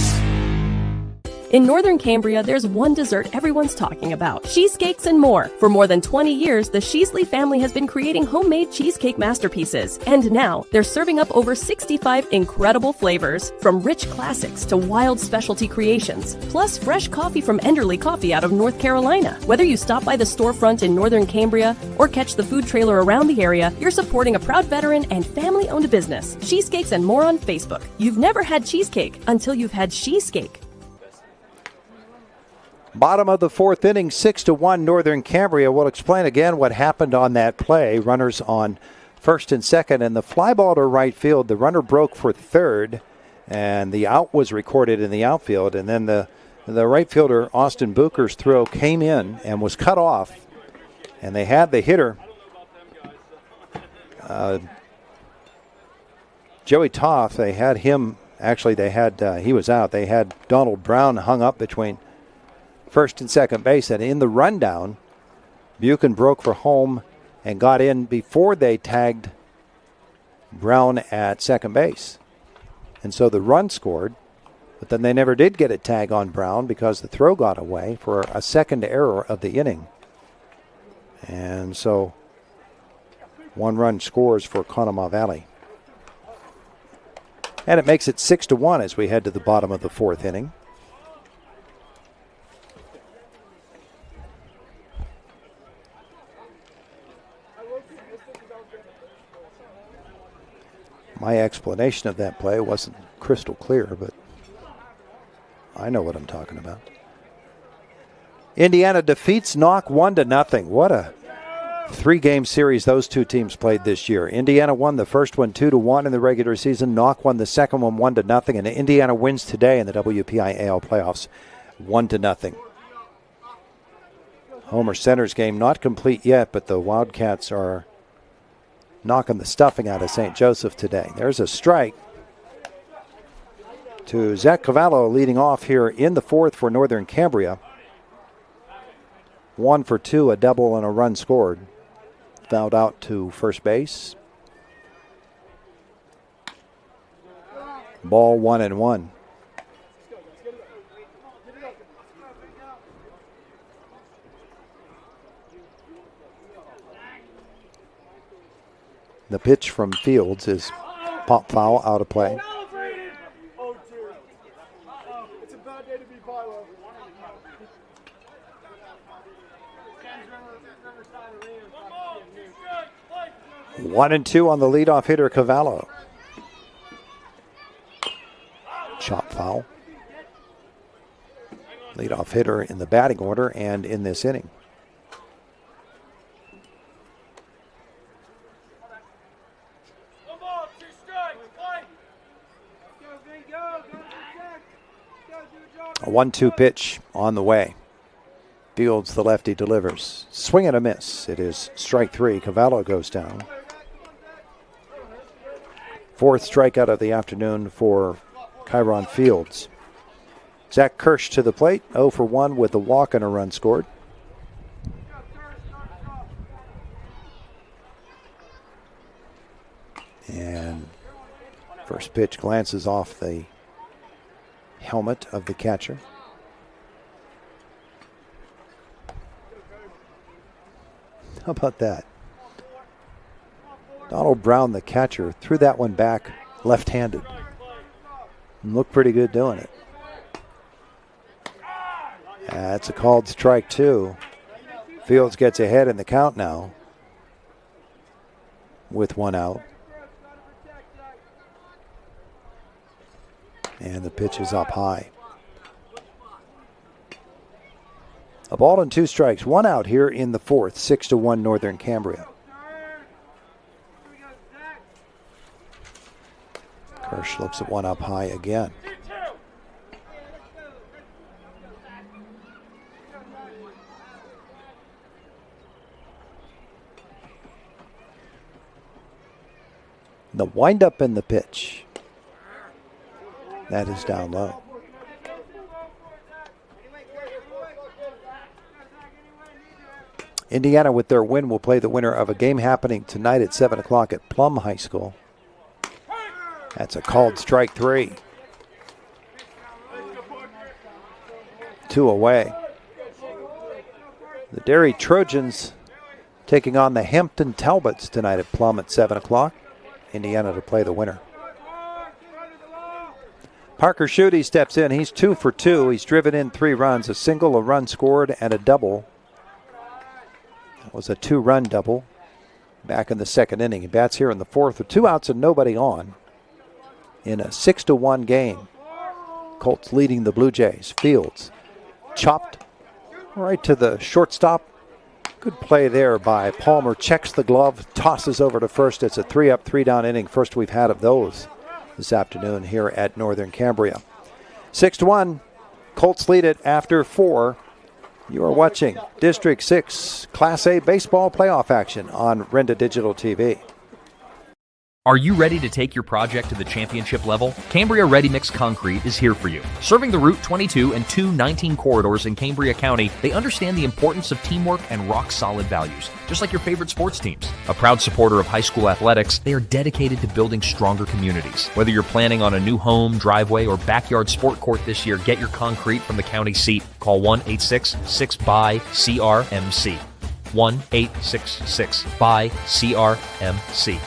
In Northern Cambria, there's one dessert everyone's talking about: cheesecakes and more. For more than 20 years, the Sheasley family has been creating homemade cheesecake masterpieces. And now, they're serving up over 65 incredible flavors, from rich classics to wild specialty creations. Plus, fresh coffee from Enderley Coffee out of North Carolina. Whether you stop by the storefront in Northern Cambria or catch the food trailer around the area, you're supporting a proud veteran and family-owned business. Cheesecakes and more on Facebook. You've never had cheesecake until you've had cheesecake. Bottom of the fourth inning, 6-1 Northern Cambria. We'll explain again what happened on that play. Runners on first and second, and the fly ball to right field. The runner broke for third, and the out was recorded in the outfield. And then the right fielder, Austin Booker's throw came in and was cut off. And they had the hitter, Joey Toth. They had him, actually he was out. They had Donald Brown hung up between first and second base, and in the rundown, Buchan broke for home and got in before they tagged Brown at second base. And so the run scored, but then they never did get a tag on Brown because the throw got away for a second error of the inning. And so one run scores for Conemaugh Valley. And it makes it 6-1 as we head to the bottom of the fourth inning. My explanation of that play wasn't crystal clear, but I know what I'm talking about. Indiana defeats Knock 1-0. What a three-game series those two teams played this year. Indiana won the first one 2-1 in the regular season. Knock won the second one 1-0, and Indiana wins today in the WPIAL playoffs 1-0. Homer Center's game not complete yet, but the Wildcats are knocking the stuffing out of St. Joseph today. There's a strike to Zach Cavallo leading off here in the fourth for Northern Cambria. 1 for 2, a double and a run scored. Fouled out to first base. Ball 1-1. The pitch from Fields is pop foul, out of play. It's a bad day to be Philo. 1-2 on the leadoff hitter, Cavallo. Chop foul. Leadoff hitter in the batting order and in this inning. A 1-2 pitch on the way. Fields, the lefty, delivers. Swing and a miss. It is strike 3. Cavallo goes down. Fourth strikeout of the afternoon for Kyron Fields. Zach Kirsch to the plate, 0 for 1 with a walk and a run scored. And first pitch glances off the helmet of the catcher. How about that? Donald Brown, the catcher, threw that one back left-handed. And looked pretty good doing it. That's a called strike 2. Fields gets ahead in the count now with 1 out. And the pitch is up high. A ball and 2 strikes, 1 out here in the fourth, 6-1 Northern Cambria. Kirsch looks at 1 up high again. The windup and the pitch. That is down low. Indiana, with their win, will play the winner of a game happening tonight at 7 o'clock at Plum High School. That's a called strike 3. 2 away. The Derry Trojans taking on the Hampton Talbots tonight at Plum at 7 o'clock. Indiana to play the winner. Parker Schutte steps in. He's 2 for 2. He's driven in 3 runs, a single, a run scored, and a double. That was a 2-run double back in the second inning. He bats here in the fourth with 2 outs and nobody on in a 6-1 game. Colts leading the Blue Jays. Fields chopped right to the shortstop. Good play there by Palmer. Checks the glove, tosses over to first. It's a 3-up, 3-down inning. First we've had of those this afternoon here at Northern Cambria. 6-1. Colts lead it after 4. You are watching District 6 Class A baseball playoff action on Renda Digital TV. Are you ready to take your project to the championship level? Cambria Ready Mix Concrete is here for you. Serving the Route 22 and 219 corridors in Cambria County, they understand the importance of teamwork and rock-solid values, just like your favorite sports teams. A proud supporter of high school athletics, they are dedicated to building stronger communities. Whether you're planning on a new home, driveway, or backyard sport court this year, get your concrete from the county seat. Call 1-866-BUY-CRMC. 1-866-BUY-CRMC.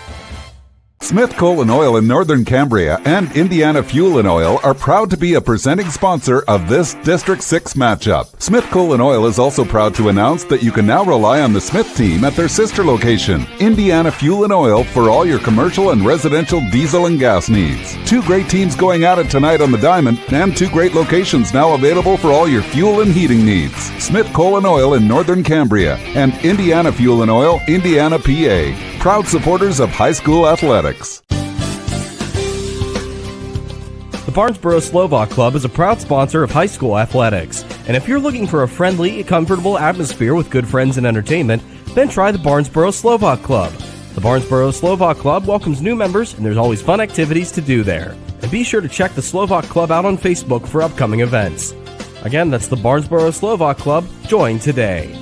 Smith Coal and Oil in Northern Cambria and Indiana Fuel and Oil are proud to be a presenting sponsor of this District 6 matchup. Smith Coal and Oil is also proud to announce that you can now rely on the Smith team at their sister location, Indiana Fuel and Oil, for all your commercial and residential diesel and gas needs. Two great teams going at it tonight on the Diamond, and two great locations now available for all your fuel and heating needs. Smith Coal and Oil in Northern Cambria and Indiana Fuel and Oil, Indiana, PA. Proud supporters of high school athletics. The Barnesboro Slovak Club is a proud sponsor of high school athletics. And if you're looking for a friendly, comfortable atmosphere with good friends and entertainment, then try the Barnesboro Slovak Club. The Barnesboro Slovak Club welcomes new members, and there's always fun activities to do there. And be sure to check the Slovak Club out on Facebook for upcoming events. Again, that's the Barnesboro Slovak Club. Join today.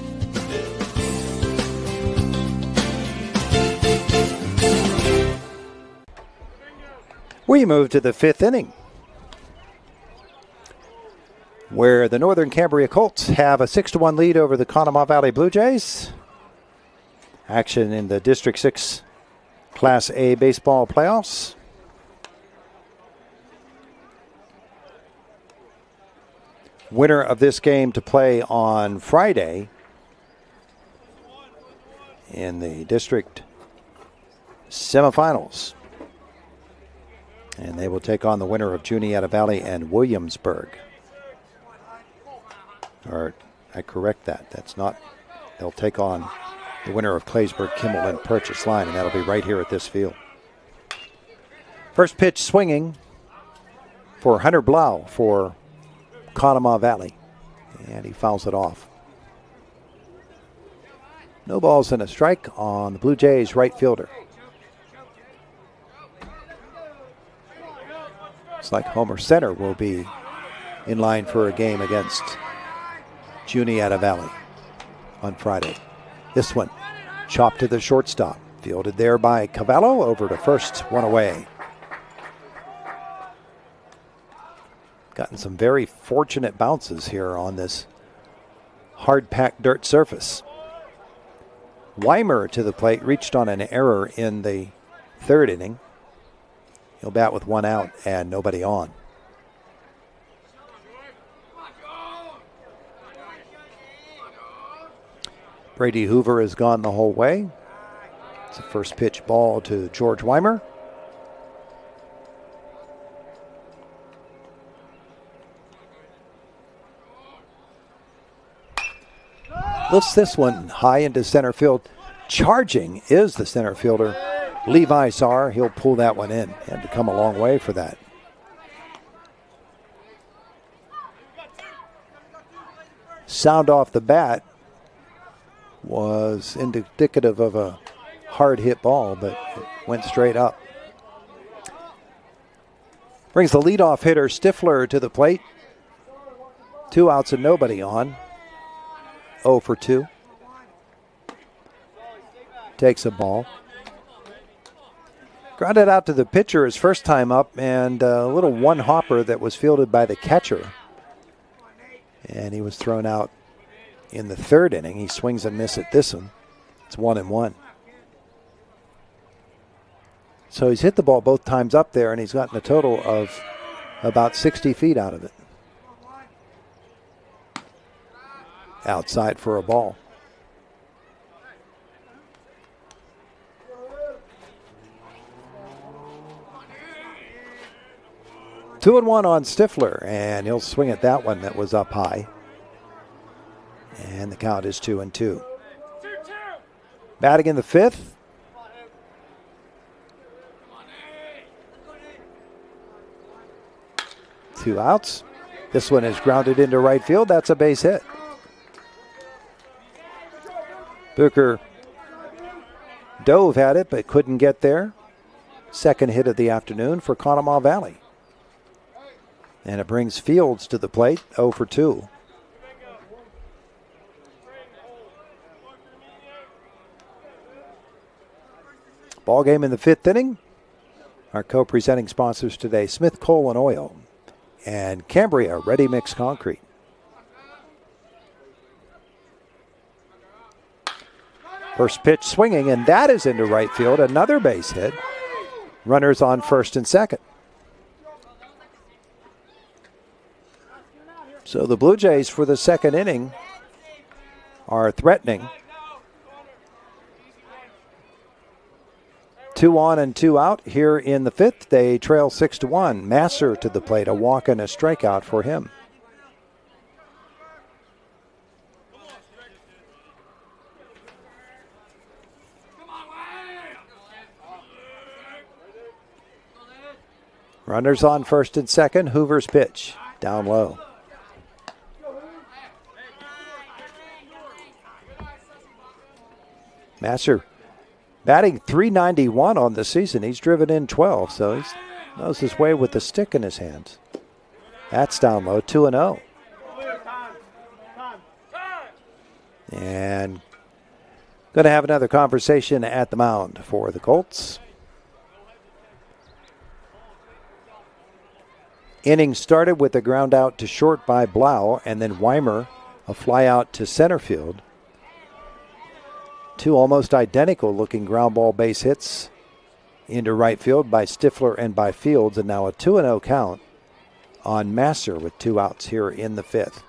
We move to the fifth inning, where the Northern Cambria Colts have a 6-1 lead over the Conemaugh Valley Blue Jays. Action in the District 6 Class A baseball playoffs. Winner of this game to play on Friday in the district semifinals. And they will take on the winner of Juniata Valley and Williamsburg. Or, I correct that. That's not, they'll take on the winner of Claysburg, Kimmel, and Purchase Line, and that'll be right here at this field. First pitch swinging for Hunter Blau for Conemaugh Valley, and he fouls it off. No balls and a strike on the Blue Jays right fielder. Looks like Homer Center will be in line for a game against Juniata Valley on Friday. This one chopped to the shortstop. Fielded there by Cavallo, over to first, one away. Gotten some very fortunate bounces here on this hard-packed dirt surface. Weimer to the plate, reached on an error in the third inning. He'll bat with one out and nobody on. Brady Hoover has gone the whole way. It's a first pitch ball to George Weimer. Lifts this one high into center field. Charging is the center fielder, Levi Saar. He'll pull that one in. Had to come a long way for that. Sound off the bat was indicative of a hard hit ball, but it went straight up. Brings the leadoff hitter Stifler to the plate. 2 outs and nobody on. 0 for 2. Takes a ball. Grounded out to the pitcher his first time up, and a little one hopper that was fielded by the catcher. And he was thrown out in the third inning. He swings and misses at this one. It's 1-1. So he's hit the ball both times up there, and he's gotten a total of about 60 feet out of it. Outside for a ball. Two and one on Stifler, and he'll swing at that one that was up high. And the count is 2-2. Batting in the fifth. Two outs. This one is grounded into right field. That's a base hit. Booker dove at it but couldn't get there. Second hit of the afternoon for Conemaugh Valley. And it brings Fields to the plate, 0 for 2. Ball game in the fifth inning. Our co-presenting sponsors today, Smith Coal and Oil and Cambria Ready Mix Concrete. First pitch swinging, and that is into right field. Another base hit. Runners on first and second. So the Blue Jays for the second inning are threatening. 2 on and 2 out here in the fifth. They trail 6-1. Masser to the plate, a walk and a strikeout for him. Runners on first and second. Hoover's pitch down low. Masser batting .391 on the season. He's driven in 12, so he knows his way with the stick in his hands. That's down low, 2-0. And going to have another conversation at the mound for the Colts. Inning started with a ground out to short by Blau, and then Weimer a fly out to center field. 2 almost identical looking ground ball base hits into right field by Stifler and by Fields, and now a 2-0 count on Masser with 2 outs here in the fifth.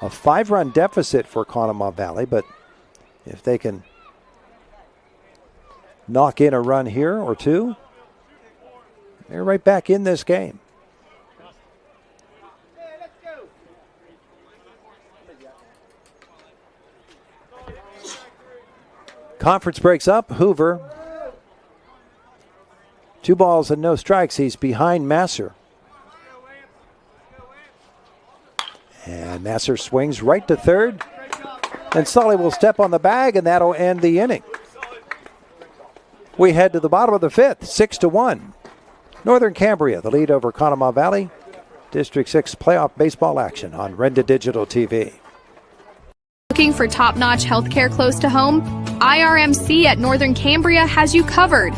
A 5-run deficit for Conemaugh Valley, but if they can knock in a run here or two, they're right back in this game. Conference breaks up. Hoover, 2 balls and no strikes. He's behind Masser. And Masser swings right to third. And Sully will step on the bag, and that'll end the inning. We head to the bottom of the fifth, 6-1. Northern Cambria, the lead over Conemaugh Valley. District 6 playoff baseball action on Renda Digital TV. Looking for top-notch healthcare close to home? IRMC at Northern Cambria has you covered.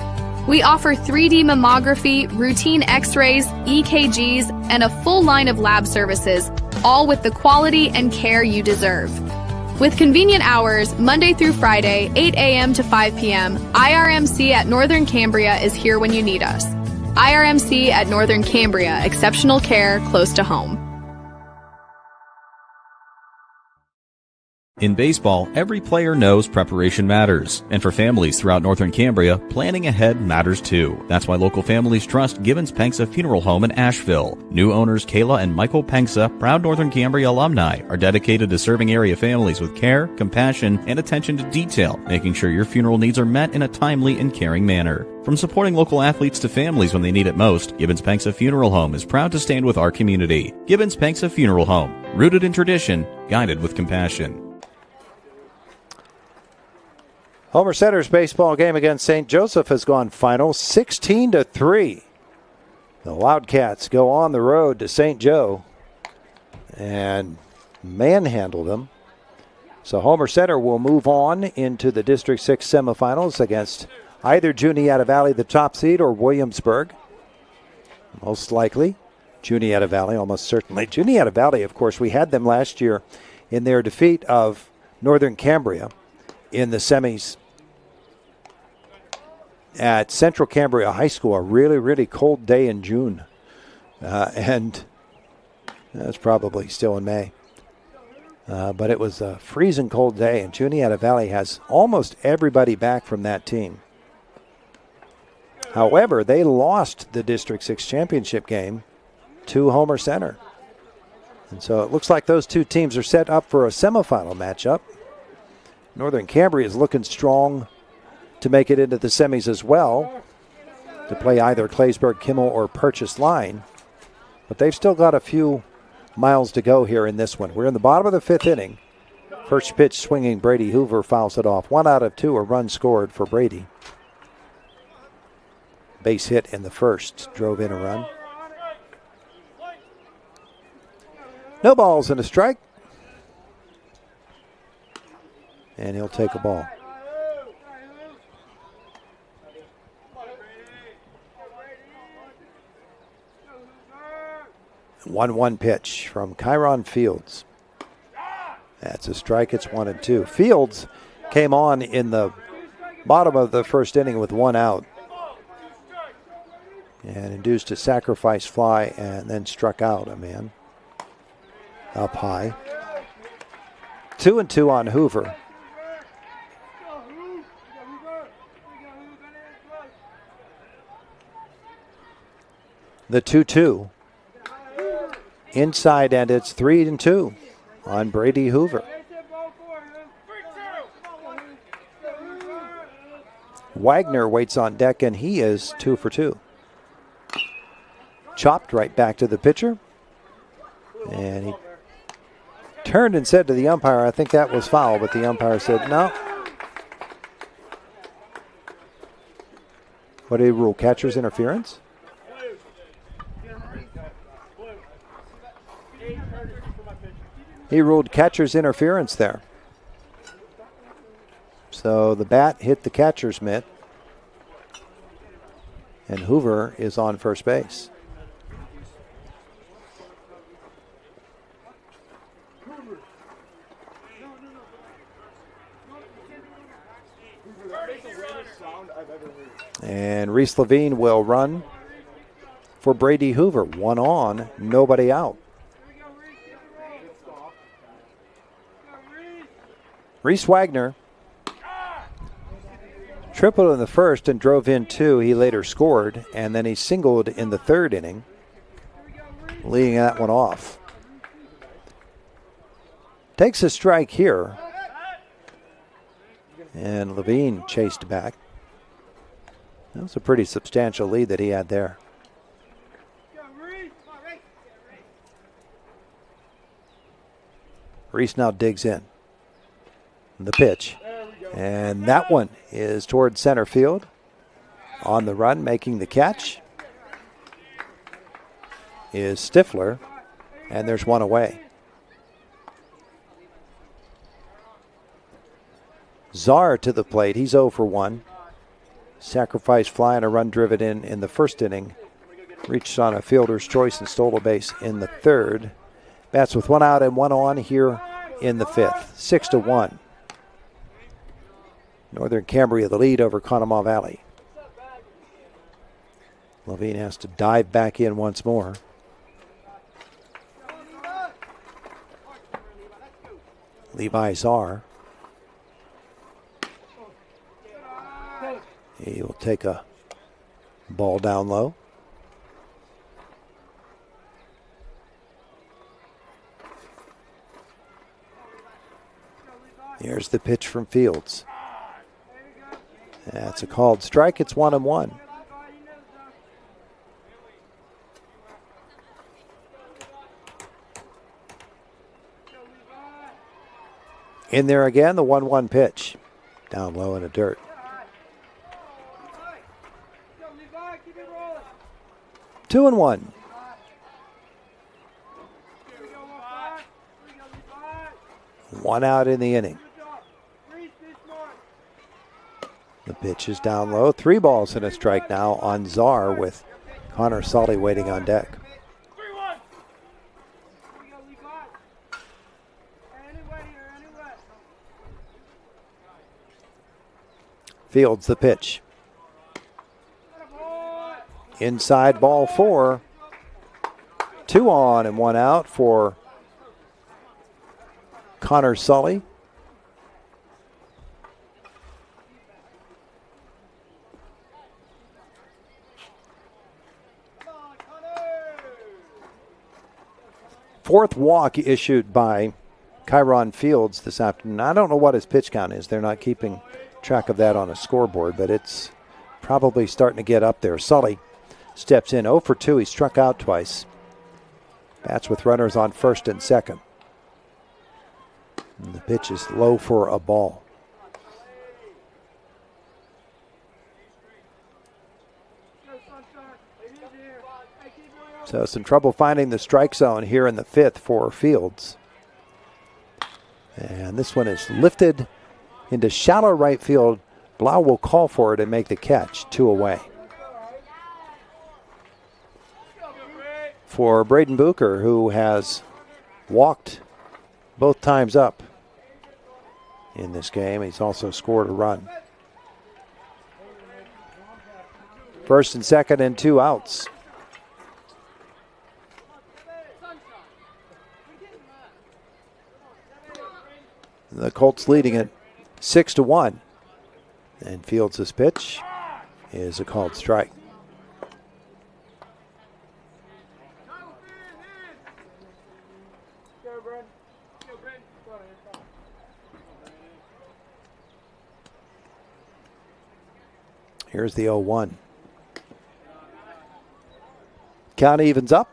We offer 3D mammography, routine x-rays, EKGs, and a full line of lab services, all with the quality and care you deserve. With convenient hours, Monday through Friday, 8 a.m. to 5 p.m., IRMC at Northern Cambria is here when you need us. IRMC at Northern Cambria, exceptional care close to home. In baseball, every player knows preparation matters. And for families throughout Northern Cambria, planning ahead matters too. That's why local families trust Gibbons Pengsa Funeral Home in Asheville. New owners Kayla and Michael Pengsa, proud Northern Cambria alumni, are dedicated to serving area families with care, compassion, and attention to detail, making sure your funeral needs are met in a timely and caring manner. From supporting local athletes to families when they need it most, Gibbons Pengsa Funeral Home is proud to stand with our community. Gibbons Pengsa Funeral Home, rooted in tradition, guided with compassion. Homer Center's baseball game against St. Joseph has gone final, 16-3. The Wildcats go on the road to St. Joe and manhandle them. So Homer Center will move on into the District 6 semifinals against either Juniata Valley, the top seed, or Williamsburg. Most likely, Juniata Valley, almost certainly. Juniata Valley, of course, we had them last year in their defeat of Northern Cambria in the semis at Central Cambria High School, a really, really cold day in June. And that's probably still in May. But it was a freezing cold day, and Juniata Valley has almost everybody back from that team. However, they lost the District 6 championship game to Homer Center. And so it looks like those two teams are set up for a semifinal matchup. Northern Cambria is looking strong to make it into the semis as well, to play either Claysburg, Kimmel, or Purchase Line. But they've still got a few miles to go here in this one. We're in the bottom of the fifth inning. First pitch swinging, Brady Hoover fouls it off. 1 out of 2, a run scored for Brady. Base hit in the first, drove in a run. No balls and a strike. And he'll take a ball. One pitch from Kyron Fields. That's a strike. It's 1-2. Fields came on in the bottom of the first inning with 1 out. and induced a sacrifice fly and then struck out a man up high. 2-2 on Hoover. The 2-2 inside, and it's 3-2 on Brady Hoover. Wagner waits on deck, and he is 2 for 2. Chopped right back to the pitcher, and he turned and said to the umpire, I think that was foul, but the umpire said no. What did he rule? Catcher's interference? He ruled catcher's interference there. So the bat hit the catcher's mitt, and Hoover is on first base. And Reese Levine will run for Brady Hoover. 1 on, nobody out. Reese Wagner tripled in the first and drove in 2. He later scored, and then he singled in the 3rd inning, leading that one off. Takes a strike here, and Levine chased back. That was a pretty substantial lead that he had there. Reese now digs in. The pitch. And that one is toward center field. On the run, making the catch is Stifler. And there's one away. Czar to the plate. He's 0 for 1. Sacrifice fly and a run driven in the 1st inning. Reached on a fielder's choice and stole a base in the 3rd. Bats with 1 out and 1 on here in the 5th. 6-1. Northern Cambria the lead over Conemaugh Valley. Levine has to dive back in once more. Levi Czar. He will take a ball down low. Here's the pitch from Fields. That's a called strike. It's 1-1. In there again, the 1-1 pitch. Down low in the dirt. Two and 1. One out in the inning. The pitch is down low. 3 balls and a strike now on Czar with Connor Sully waiting on deck. Fields the pitch. Inside ball 4. 2 on and 1 out for Connor Sully. Fourth walk issued by Kyron Fields this afternoon. I don't know what his pitch count is. They're not keeping track of that on a scoreboard, but it's probably starting to get up there. Sully steps in 0 for 2. He struck out twice. Bats with runners on first and second. And the pitch is low for a ball. So some trouble finding the strike zone here in the 5th for Fields. And this one is lifted into shallow right field. Blau will call for it and make the catch. 2 away. For Braden Bucher, who has walked both times up in this game. He's also scored a run. First and second and 2 outs. The Colts leading it 6-1. And Fields' pitch is a called strike. Here's the 0-1. Count evens up.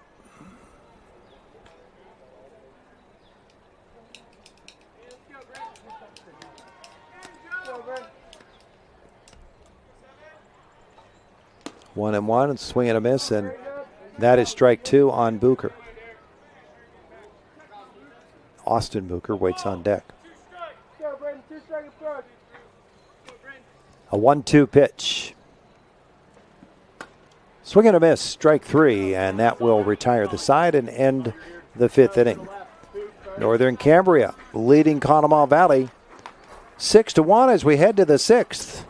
One and one, and swing and a miss, and that is strike 2 on Bucher. Austin Bucher waits on deck. A 1-2 pitch. Swing and a miss, strike 3, and that will retire the side and end the 5th inning. Northern Cambria leading Conemaugh Valley 6-1 as we head to the 6th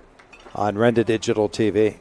on Renda Digital TV.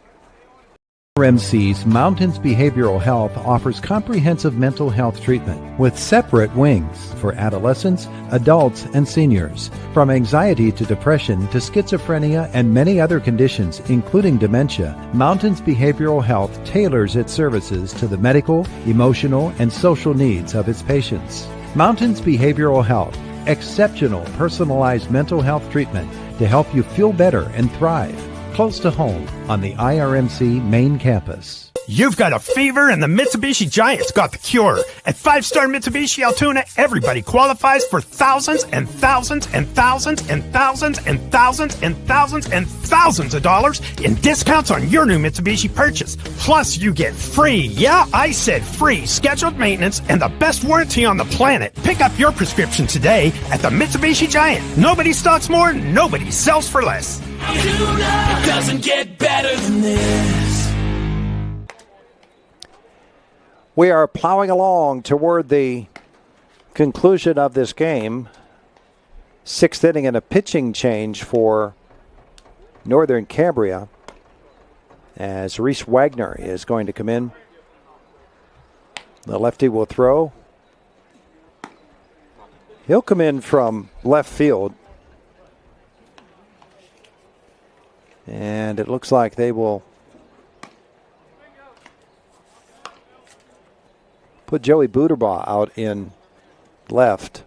RMC's Mountains Behavioral Health offers comprehensive mental health treatment with separate wings for adolescents, adults, and seniors. From anxiety to depression to schizophrenia and many other conditions, including dementia, Mountains Behavioral Health tailors its services to the medical, emotional, and social needs of its patients. Mountains Behavioral Health, exceptional personalized mental health treatment to help you feel better and thrive. Close to home on the IRMC main campus. You've got a fever and the Mitsubishi Giants got the cure. At 5-star Mitsubishi Altoona, everybody qualifies for thousands and thousands and thousands and thousands and thousands and thousands and thousands of dollars in discounts on your new Mitsubishi purchase. Plus, you get free, yeah, I said free, scheduled maintenance and the best warranty on the planet. Pick up your prescription today at the Mitsubishi Giant. Nobody stocks more, nobody sells for less. It doesn't get better than this. We are plowing along toward the conclusion of this game. 6th inning and a pitching change for Northern Cambria as Reese Wagner is going to come in. The lefty will throw. He'll come in from left field. And it looks like they will put Joey Buterbaugh out in left.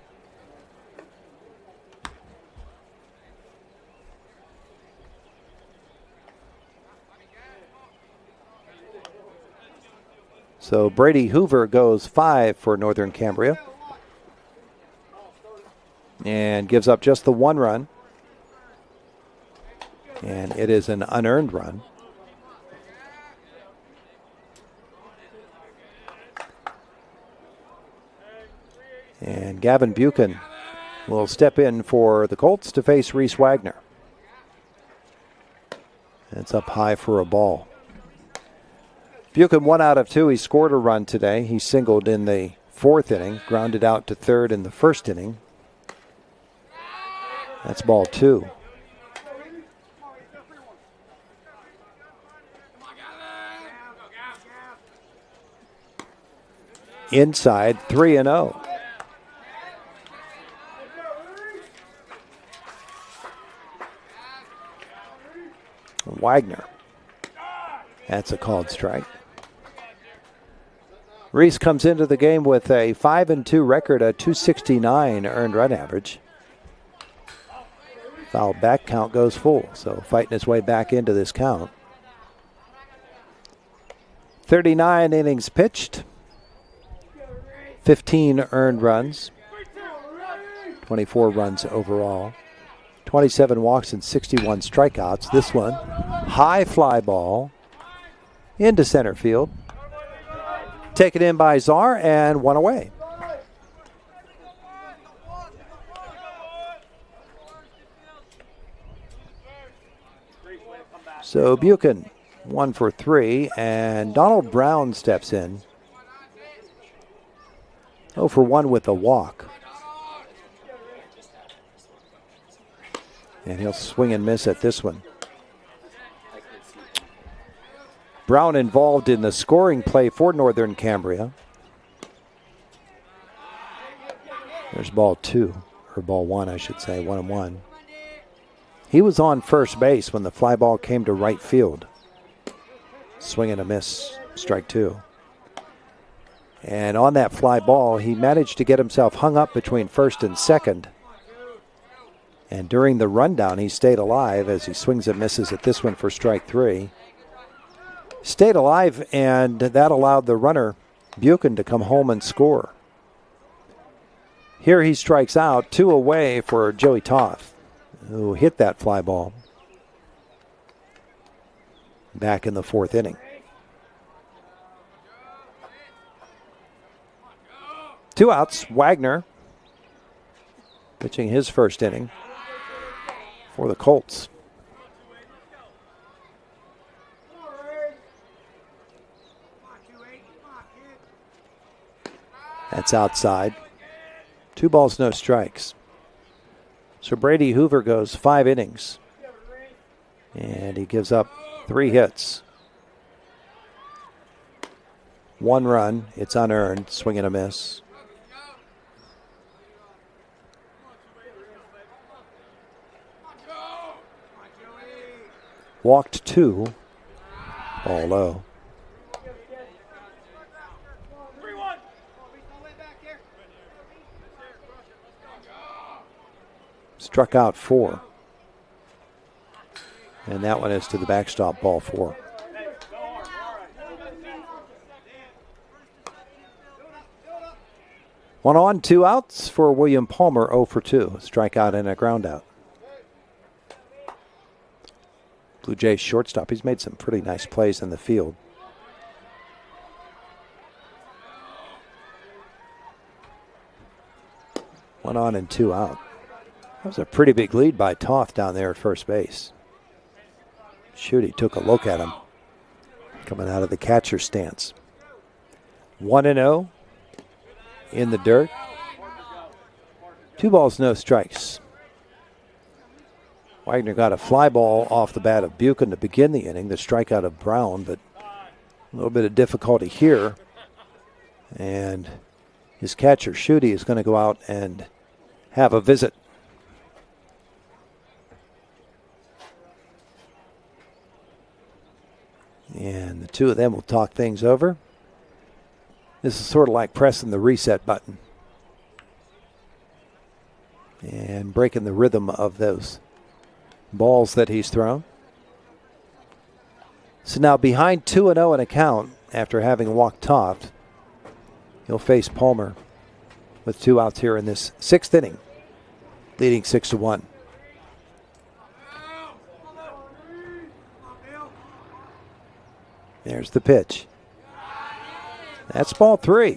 So Brady Hoover goes 5 for Northern Cambria and gives up just the 1 run. And it is an unearned run. And Gavin Buchan will step in for the Colts to face Reese Wagner. It's up high for a ball. Buchan 1 out of 2. He scored a run today. He singled in the 4th inning, grounded out to 3rd in the 1st inning. That's ball 2. Inside 3-0. Wagner. That's a called strike. Reese comes into the game with a 5-2 record, a .269 earned run average. Foul back count goes full, so fighting his way back into this count. 39 innings pitched. 15 earned runs, 24 runs overall, 27 walks and 61 strikeouts. This one, high fly ball into center field. Taken in by Czar and 1 away. So Buchan 1 for 3, and Donald Brown steps in. 0 for 1 with a walk. And he'll swing and miss at this one. Brown involved in the scoring play for Northern Cambria. There's ball 2, or ball 1, I should say, 1-1. He was on first base when the fly ball came to right field. Swing and a miss, strike 2. And on that fly ball, he managed to get himself hung up between first and second. And during the rundown, he stayed alive as he swings and misses at this one for strike 3. Stayed alive, and that allowed the runner, Buchan, to come home and score. Here he strikes out, 2 away for Joey Toth, who hit that fly ball back in the 4th inning. 2 outs, Wagner pitching his first inning for the Colts. That's outside. 2 balls, no strikes. So Brady Hoover goes 5 innings. And he gives up 3 hits. 1 run, it's unearned, swing and a miss. Walked 2, ball low. Struck out 4. And that one is to the backstop, ball 4. One on, 2 outs for William Palmer, 0 for 2. Strikeout and a ground out. Blue Jays shortstop, he's made some pretty nice plays in the field. One on and 2 out. That was a pretty big lead by Toth down there at first base. Schutte took a look at him coming out of the catcher stance. 1-0 in the dirt. 2 balls, no strikes. Wagner got a fly ball off the bat of Buchan to begin the inning, the strikeout of Brown, but a little bit of difficulty here. And his catcher, Schutte, is going to go out and have a visit. And the 2 of them will talk things over. This is sort of like pressing the reset button and breaking the rhythm of those balls that he's thrown. So now behind 2-0 in a count after having walked Toft, he'll face Palmer with 2 outs here in this 6th inning, leading 6-1. There's the pitch. That's ball 3.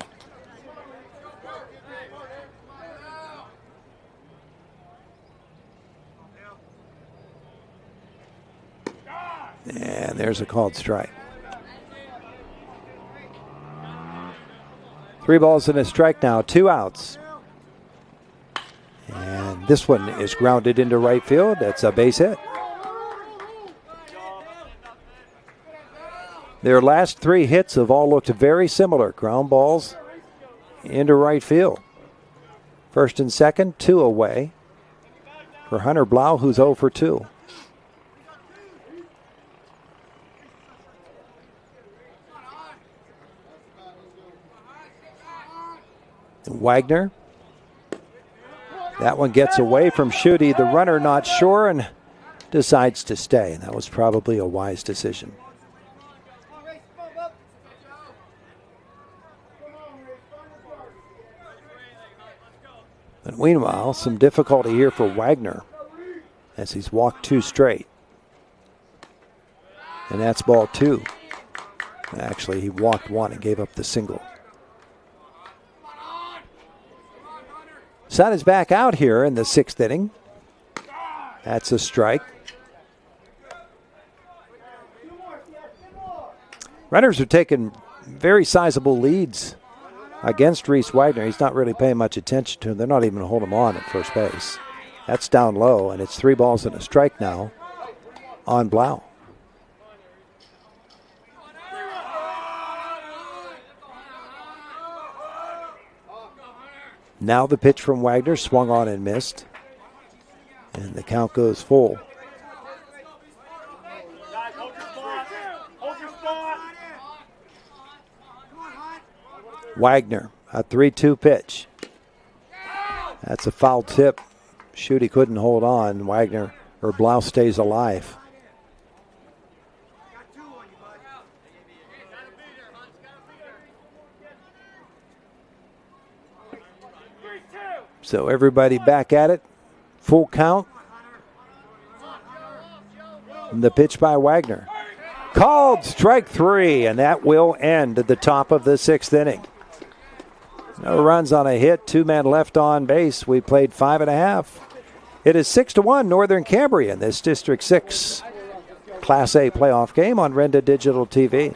And there's a called strike. 3 balls and a strike now, 2 outs. And this one is grounded into right field. That's a base hit. Their last 3 hits have all looked very similar. Ground balls into right field. First and second, 2 away for Hunter Blau, who's 0 for 2. Wagner. That one gets away from Schutte. The runner not sure and decides to stay. That was probably a wise decision. But meanwhile, some difficulty here for Wagner as he's walked 2 straight. And that's ball 2. Actually, he walked 1 and gave up the single. Sun is back out here in the 6th inning. That's a strike. Runners are taking very sizable leads against Reese Wagner. He's not really paying much attention to him. They're not even holding him on at first base. That's down low, and it's 3 balls and a strike now on Blau. Now the pitch from Wagner, swung on and missed. And the count goes full. Wagner, a 3-2 pitch. That's a foul tip. Shoot, he couldn't hold on. Wagner, or Blau stays alive. So everybody back at it. Full count. And the pitch by Wagner. Called strike 3, and that will end at the top of the 6th inning. No runs on a hit, 2 men left on base. We played 5.5. It is 6-1 Northern Cambria in this District 6 Class A playoff game on Renda Digital TV.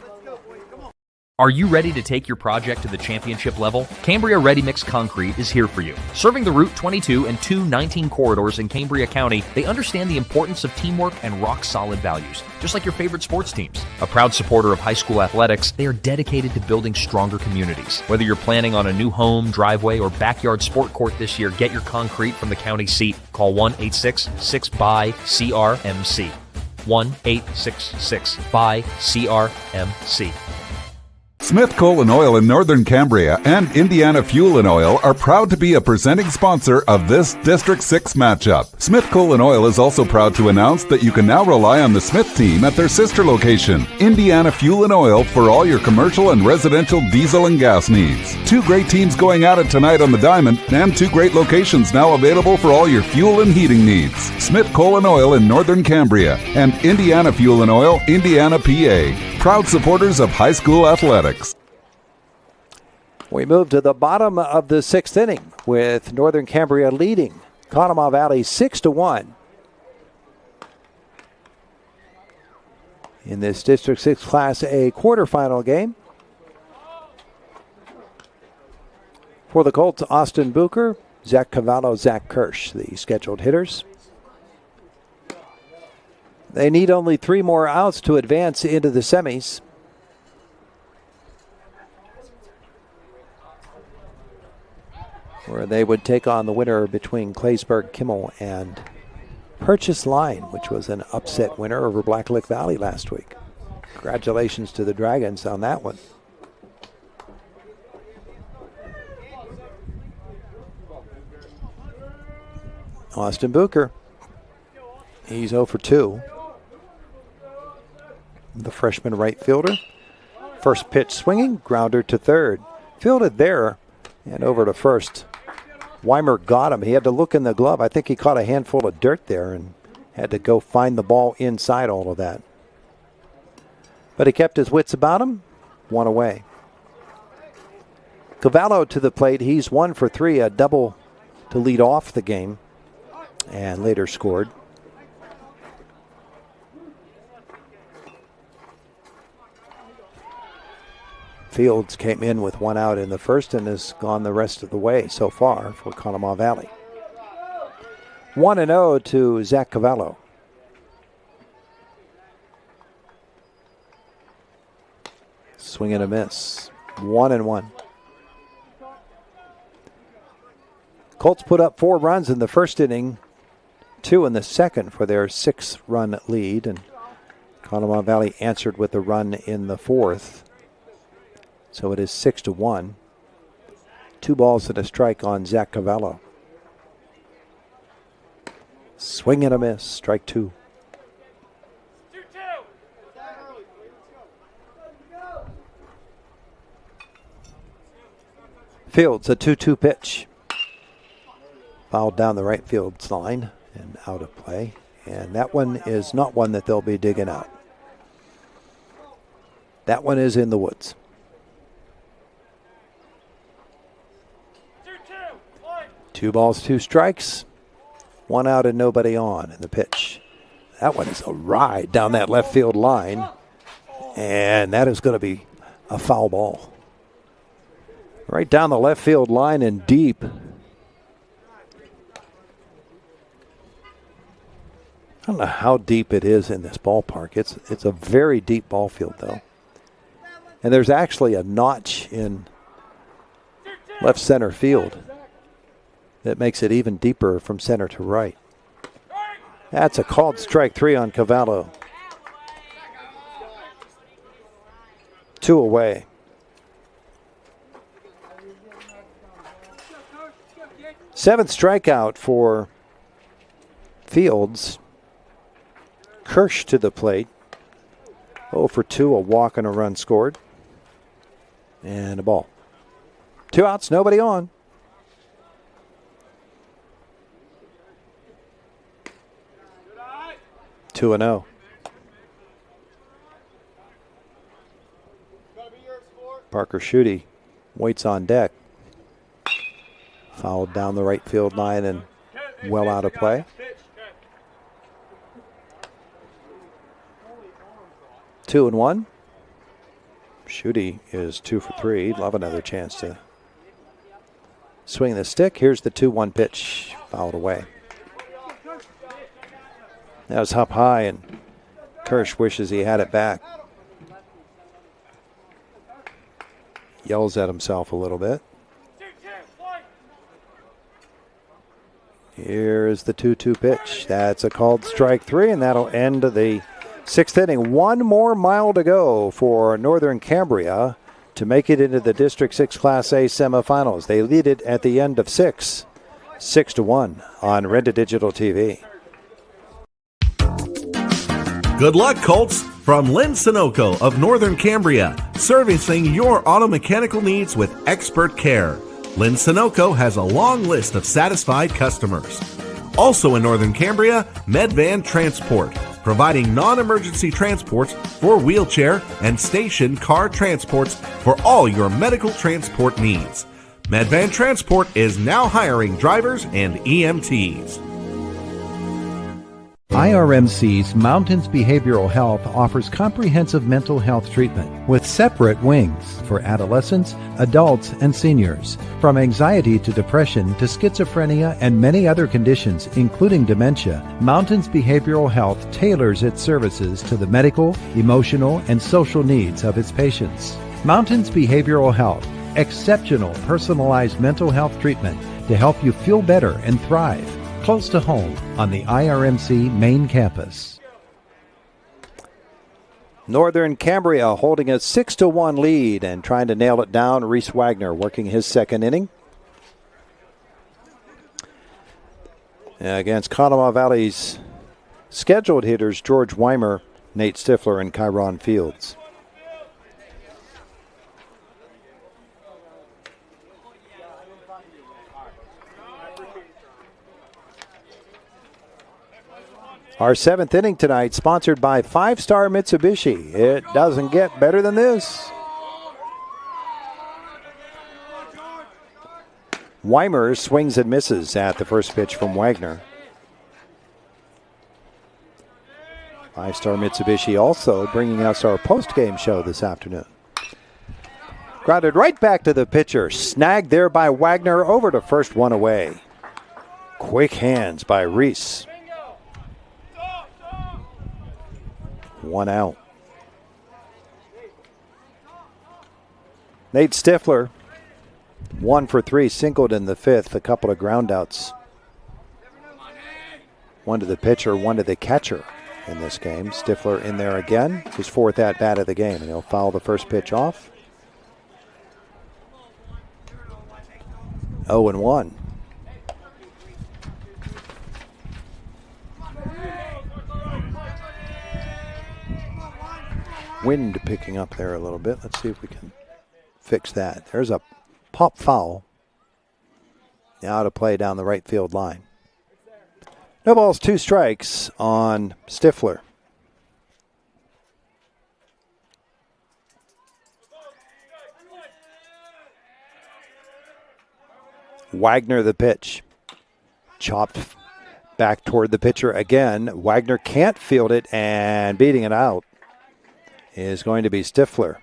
Are you ready to take your project to the championship level? Cambria Ready Mix Concrete is here for you. Serving the Route 22 and 219 corridors in Cambria County, they understand the importance of teamwork and rock-solid values, just like your favorite sports teams. A proud supporter of high school athletics, they are dedicated to building stronger communities. Whether you're planning on a new home, driveway, or backyard sport court this year, get your concrete from the county seat. Call 1-866-BUY-CRMC. 1-866-BUY-CRMC. Smith Coal and Oil in Northern Cambria and Indiana Fuel and Oil are proud to be a presenting sponsor of this District 6 matchup. Smith Coal and Oil is also proud to announce that you can now rely on the Smith team at their sister location, Indiana Fuel and Oil, for all your commercial and residential diesel and gas needs. 2 great teams going at it tonight on the Diamond, and 2 great locations now available for all your fuel and heating needs. Smith Coal and Oil in Northern Cambria and Indiana Fuel and Oil, Indiana, PA. Proud supporters of high school athletics. We move to the bottom of the 6th inning with Northern Cambria leading Conemaugh Valley 6-1 in this District 6 Class A quarterfinal game. For the Colts, Austin Bucher, Zach Cavallo, Zach Kirsch, the scheduled hitters. They need only 3 more outs to advance into the semis. Where they would take on the winner between Claysburg, Kimmel, and Purchase Line, which was an upset winner over Blacklick Valley last week. Congratulations to the Dragons on that one. Austin Bucher, he's 0 for 2. The freshman right fielder. First pitch swinging, grounder to third. Fielded there and over to first. Weimer got him. He had to look in the glove. I think he caught a handful of dirt there and had to go find the ball inside all of that. But he kept his wits about him. 1 away. Cavallo to the plate. He's 1 for 3, a double to lead off the game, and later scored. Fields came in with 1 out in the first and has gone the rest of the way so far for Conemaugh Valley. 1-0 to Zach Cavallo. Swing and a miss. 1-1. Colts put up 4 runs in the first inning, 2 in the second for their 6-run lead, and Conemaugh Valley answered with a run in the fourth. So it is 6-1. 2 balls and a strike on Zach Cavallo. Swing and a miss. Strike 2. Fields, a 2-2 pitch. Fouled down the right field line and out of play. And that one is not one that they'll be digging out. That one is in the woods. 2 balls, 2 strikes. 1 out and nobody on in the pitch. That one is a ride down that left field line. And that is going to be a foul ball. Right down the left field line and deep. I don't know how deep it is in this ballpark. It's a very deep ball field, though. And there's actually a notch in left center field. that makes it even deeper from center to right. That's a called strike 3 on Cavallo. 2 away. Seventh strikeout for Fields. Kirsch to the plate. 0 for 2, a walk and a run scored. And a ball. 2 outs, nobody on. Two and 0. Parker Schutte waits on deck. Fouled down the right field line and well out of play. 2 and 1. Schutte is 2 for 3. He'd love another chance to swing the stick. Here's the 2-1 pitch. Fouled away. That was up high, and Kirsch wishes he had it back. Yells at himself a little bit. Here's the 2-2 pitch. That's a called strike 3, and that'll end the 6th inning. 1 more mile to go for Northern Cambria to make it into the District 6 Class A semifinals. They lead it at the end of 6, 6-1 on Renda Digital TV. Good luck, Colts, from Lynn Sunoco of Northern Cambria, servicing your auto mechanical needs with expert care. Lynn Sunoco has a long list of satisfied customers. Also in Northern Cambria, Medvan Transport, providing non-emergency transports for wheelchair and station car transports for all your medical transport needs. Medvan Transport is now hiring drivers and EMTs. IRMC's Mountains Behavioral Health offers comprehensive mental health treatment with separate wings for adolescents, adults, and seniors. From anxiety to depression to schizophrenia and many other conditions, including dementia, Mountains Behavioral Health tailors its services to the medical, emotional, and social needs of its patients. Mountains Behavioral Health, exceptional personalized mental health treatment to help you feel better and thrive. Close to home on the IRMC main campus. Northern Cambria holding a 6-1 lead and trying to nail it down. Reese Wagner working his 2nd inning. Against Conemaugh Valley's scheduled hitters, George Weimer, Nate Stifler, and Kyron Fields. Our 7th inning tonight, sponsored by 5-Star Mitsubishi. It doesn't get better than this. Weimer swings and misses at the first pitch from Wagner. 5-Star Mitsubishi also bringing us our post-game show this afternoon. Grounded right back to the pitcher. Snagged there by Wagner. Over to first, 1 away. Quick hands by Reese. 1 out. Nate Stifler, 1 for 3, singled in the 5th, a couple of groundouts. 1 to the pitcher, 1 to the catcher in this game. Stifler in there again, his 4th at-bat of the game, and he'll foul the first pitch off. 0-1. Wind picking up there a little bit. Let's see if we can fix that. There's a pop foul. Now to play down the right field line. No balls, 2 strikes on Stifler. Wagner the pitch. Chopped back toward the pitcher again. Wagner can't field it, and beating it out is going to be Stifler.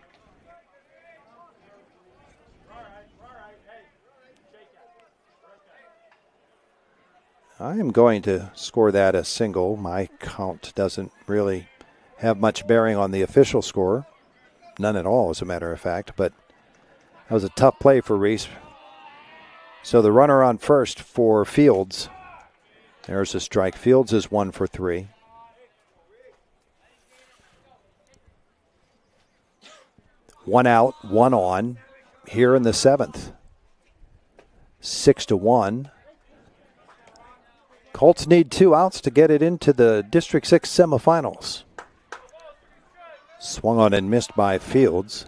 I am going to score that a single. My count doesn't really have much bearing on the official score. None at all, as a matter of fact. But that was a tough play for Reese. So the runner on first for Fields. There's a strike. Fields is 1 for 3. One out, one on here in the 7th. 6-1. Colts need 2 outs to get it into the District 6 semifinals. Swung on and missed by Fields.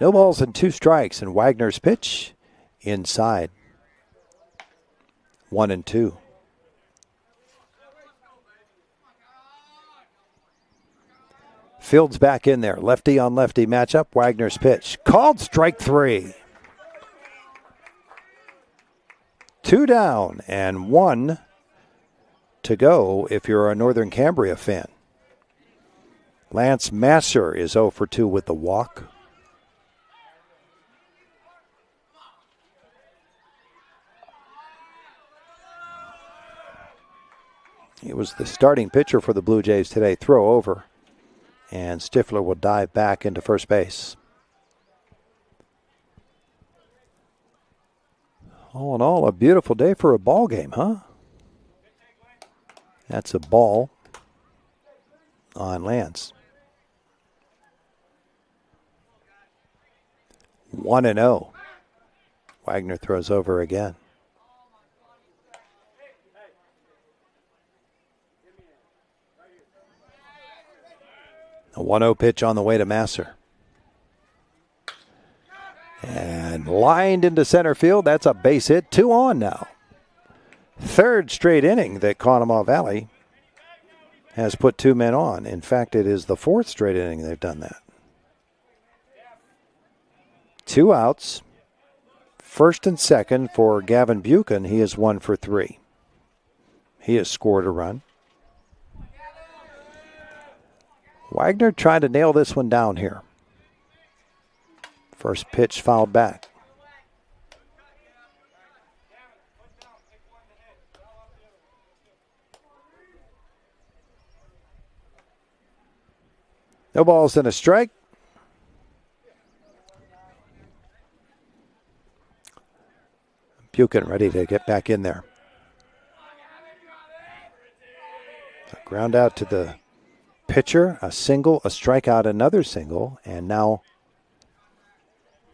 No balls and 2 strikes, and Wagner's pitch inside. 1-2. Fields back in there. Lefty on lefty matchup. Wagner's pitch. Called strike 3. 2 down and 1 to go if you're a Northern Cambria fan. Lance Masser is 0 for 2 with the walk. He was the starting pitcher for the Blue Jays today. Throw over. And Stifler will dive back into first base. All in all, a beautiful day for a ball game, huh? That's a ball on Lance. 1-0. Wagner throws over again. A 1-0 pitch on the way to Masser. And lined into center field. That's a base hit. 2 on now. 3rd straight inning that Conemaugh Valley has put 2 men on. In fact, it is the 4th straight inning they've done that. 2 outs. First and second for Gavin Buchan. He is 1 for 3. He has scored a run. Wagner trying to nail this one down here. First pitch fouled back. No balls and a strike. Buchan ready to get back in there. A ground out to the pitcher, a single, a strikeout, another single, and now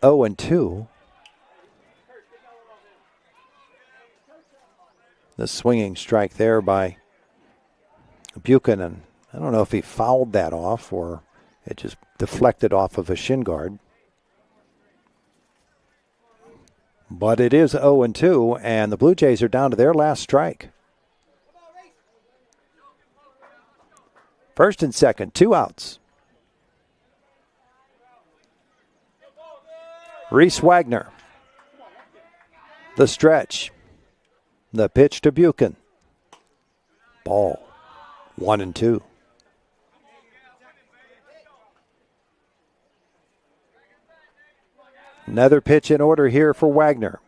0-2. The swinging strike there by Buchan, and I don't know if he fouled that off or it just deflected off of a shin guard. But it is 0-2, and the Blue Jays are down to their last strike. First and second, 2 outs. Reese Wagner. The stretch. The pitch to Buchan. Ball. 1-2. Another pitch in order here for Wagner.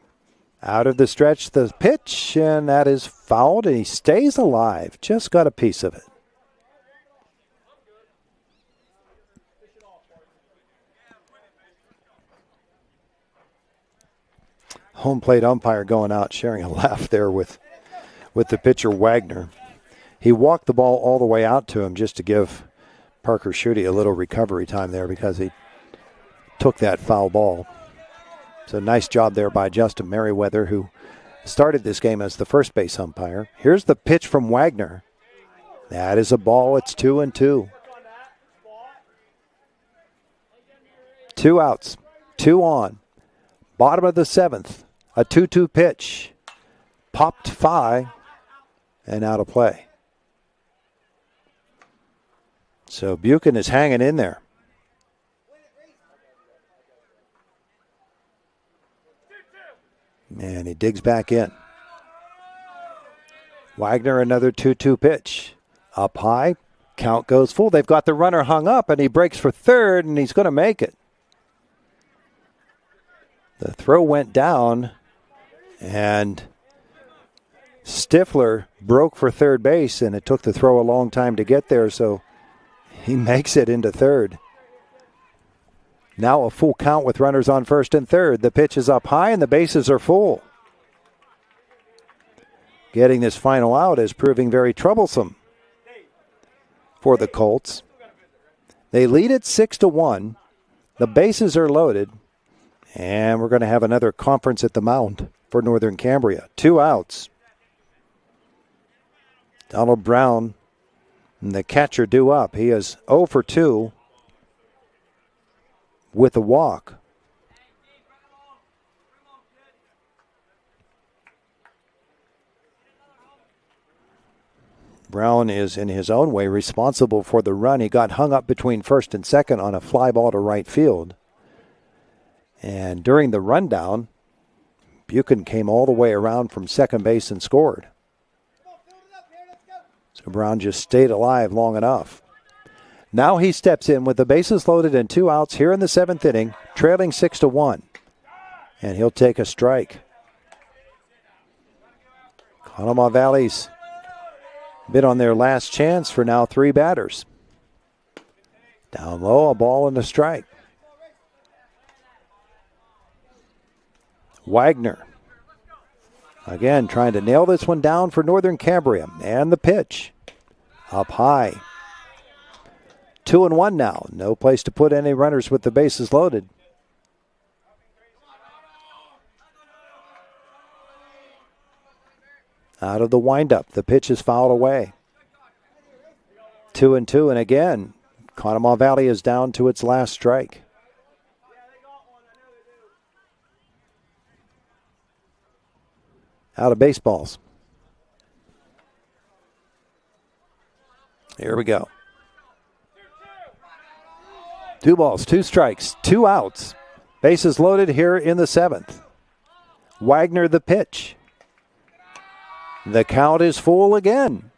Out of the stretch, the pitch, and that is fouled, and he stays alive. Just got a piece of it. Home plate umpire going out, sharing a laugh there with the pitcher Wagner. He walked the ball all the way out to him just to give Parker Schutte a little recovery time there because he took that foul ball. So nice job there by Justin Merriweather, who started this game as the first base umpire. Here's the pitch from Wagner. That is a ball. It's 2-2. 2 outs, 2 on. Bottom of the 7th. A 2-2 pitch. Popped high and out of play. So Buchan is hanging in there. And he digs back in. Wagner, another 2-2 pitch. Up high. Count goes full. They've got the runner hung up, and he breaks for third, and he's going to make it. The throw went down, and Stifler broke for third base, and it took the throw a long time to get there, so he makes it into third. Now a full count with runners on first and third. The pitch is up high and the bases are full. Getting this final out is proving very troublesome for the Colts. They lead it 6-1. The bases are loaded. And we're going to have another conference at the mound for Northern Cambria. 2 outs. Donald Brown, the catcher, due up. He is 0 for 2 with a walk. Brown is, in his own way, responsible for the run. He got hung up between first and second on a fly ball to right field. And during the rundown, Buchan came all the way around from second base and scored. So Brown just stayed alive long enough. Now he steps in with the bases loaded and 2 outs here in the 7th inning, trailing 6-1. And he'll take a strike. Conemaugh Valley's been on their last chance for now 3 batters. Down low, a ball and a strike. Wagner. Again, trying to nail this one down for Northern Cambria. And the pitch. Up high. 2-1 now. No place to put any runners with the bases loaded. Out of the windup. The pitch is fouled away. 2-2. And again, Conemaugh Valley is down to its last strike. Out of baseballs. Here we go. 2 balls, 2 strikes, 2 outs. Bases loaded here in the 7th. Wagner the pitch. The count is full again.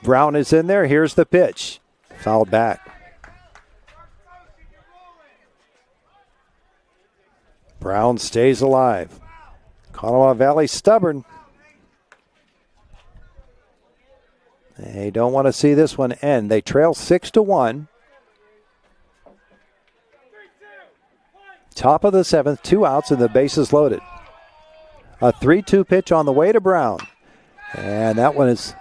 Brown is in there. Here's the pitch. Fouled back. Brown stays alive. Conemaugh Valley stubborn. They don't want to see this one end. They trail 6-1. Top of the 7th, 2 outs and the bases loaded. A 3-2 pitch on the way to Brown. And that one is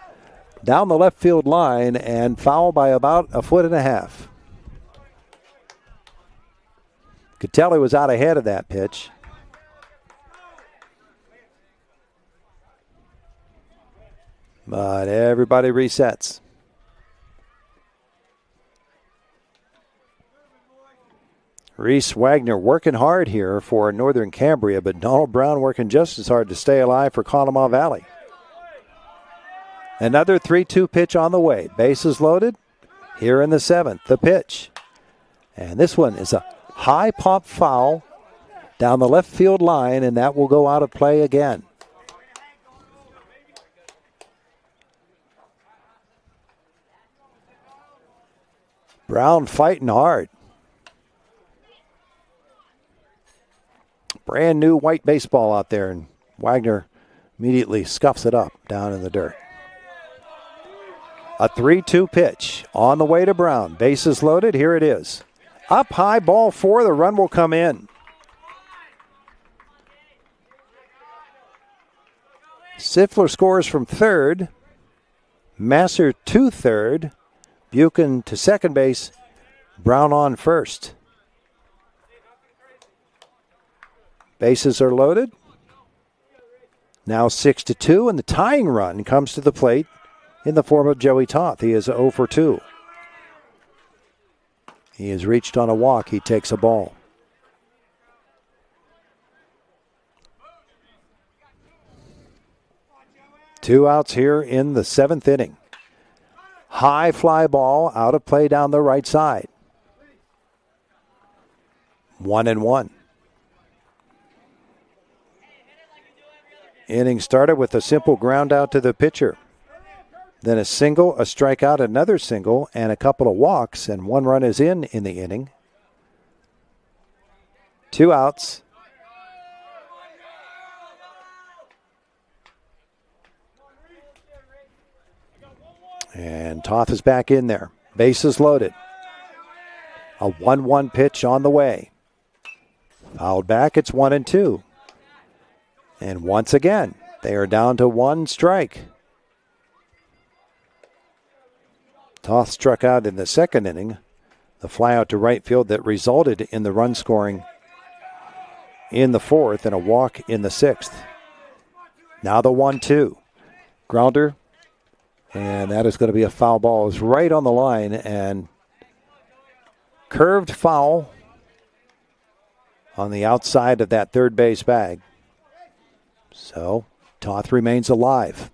down the left field line and foul by about 1.5 feet. Could tell he was out ahead of that pitch. But everybody resets. Reese Wagner working hard here for Northern Cambria, but Donald Brown working just as hard to stay alive for Conemaugh Valley. Another 3-2 pitch on the way. Bases loaded here in the 7th. The pitch. And this one is a high pop foul down the left field line, and that will go out of play again. Brown fighting hard. Brand new white baseball out there, and Wagner immediately scuffs it up down in the dirt. A 3-2 pitch on the way to Brown. Bases loaded. Here it is. Up high, ball 4. The run will come in. Siffler scores from third. Masser to third. Buchan to second base. Brown on first. Bases are loaded. Now 6-2, and the tying run comes to the plate in the form of Joey Toth. He is 0 for 2. He has reached on a walk. He takes a ball. Two outs here in the 7th inning. High fly ball out of play down the right side. 1-1. Inning started with a simple ground out to the pitcher. Then a single, a strikeout, another single, and a couple of walks, and 1 run is in the inning. 2 outs. And Toth is back in there. Bases loaded. A 1-1 pitch on the way. Fouled back, it's 1-2. And once again, they are down to one strike. Toth struck out in the second inning. The fly out to right field that resulted in the run scoring in the fourth and a walk in the sixth. Now the 1-2. Grounder. And that is going to be a foul ball. It's right on the line and curved foul on the outside of that third base bag. So Toth remains alive.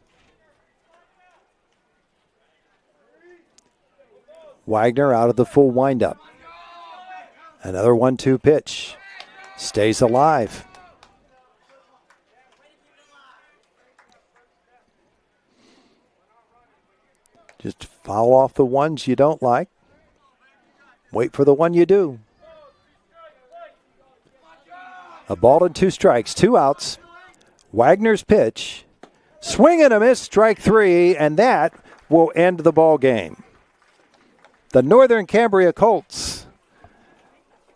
Wagner out of the full windup. Another 1-2 pitch. Stays alive. Just foul off the ones you don't like. Wait for the one you do. A ball and 2 strikes, 2 outs. Wagner's pitch. Swing and a miss, strike 3, and that will end the ball game. The Northern Cambria Colts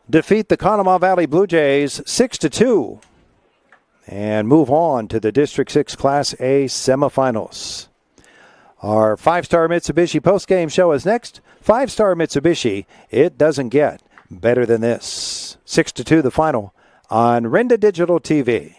defeat the Conemaugh Valley Blue Jays 6-2 and move on to the District 6 Class A semifinals. Our 5-star Mitsubishi postgame show is next. 5-star Mitsubishi, it doesn't get better than this. 6-2 the final on Renda Digital TV.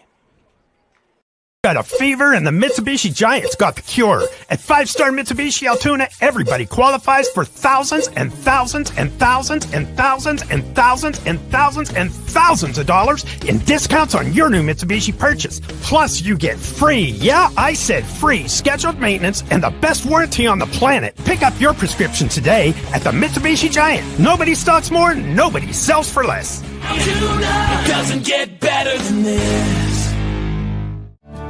Got a fever and the Mitsubishi Giants got the cure. At 5-star Mitsubishi Altoona, everybody qualifies for thousands and thousands and thousands and thousands and thousands and thousands and thousands of dollars in discounts on your new Mitsubishi purchase. Plus, you get free, yeah, I said free, scheduled maintenance and the best warranty on the planet. Pick up your prescription today at the Mitsubishi Giant. Nobody stocks more, nobody sells for less. It doesn't get better than this.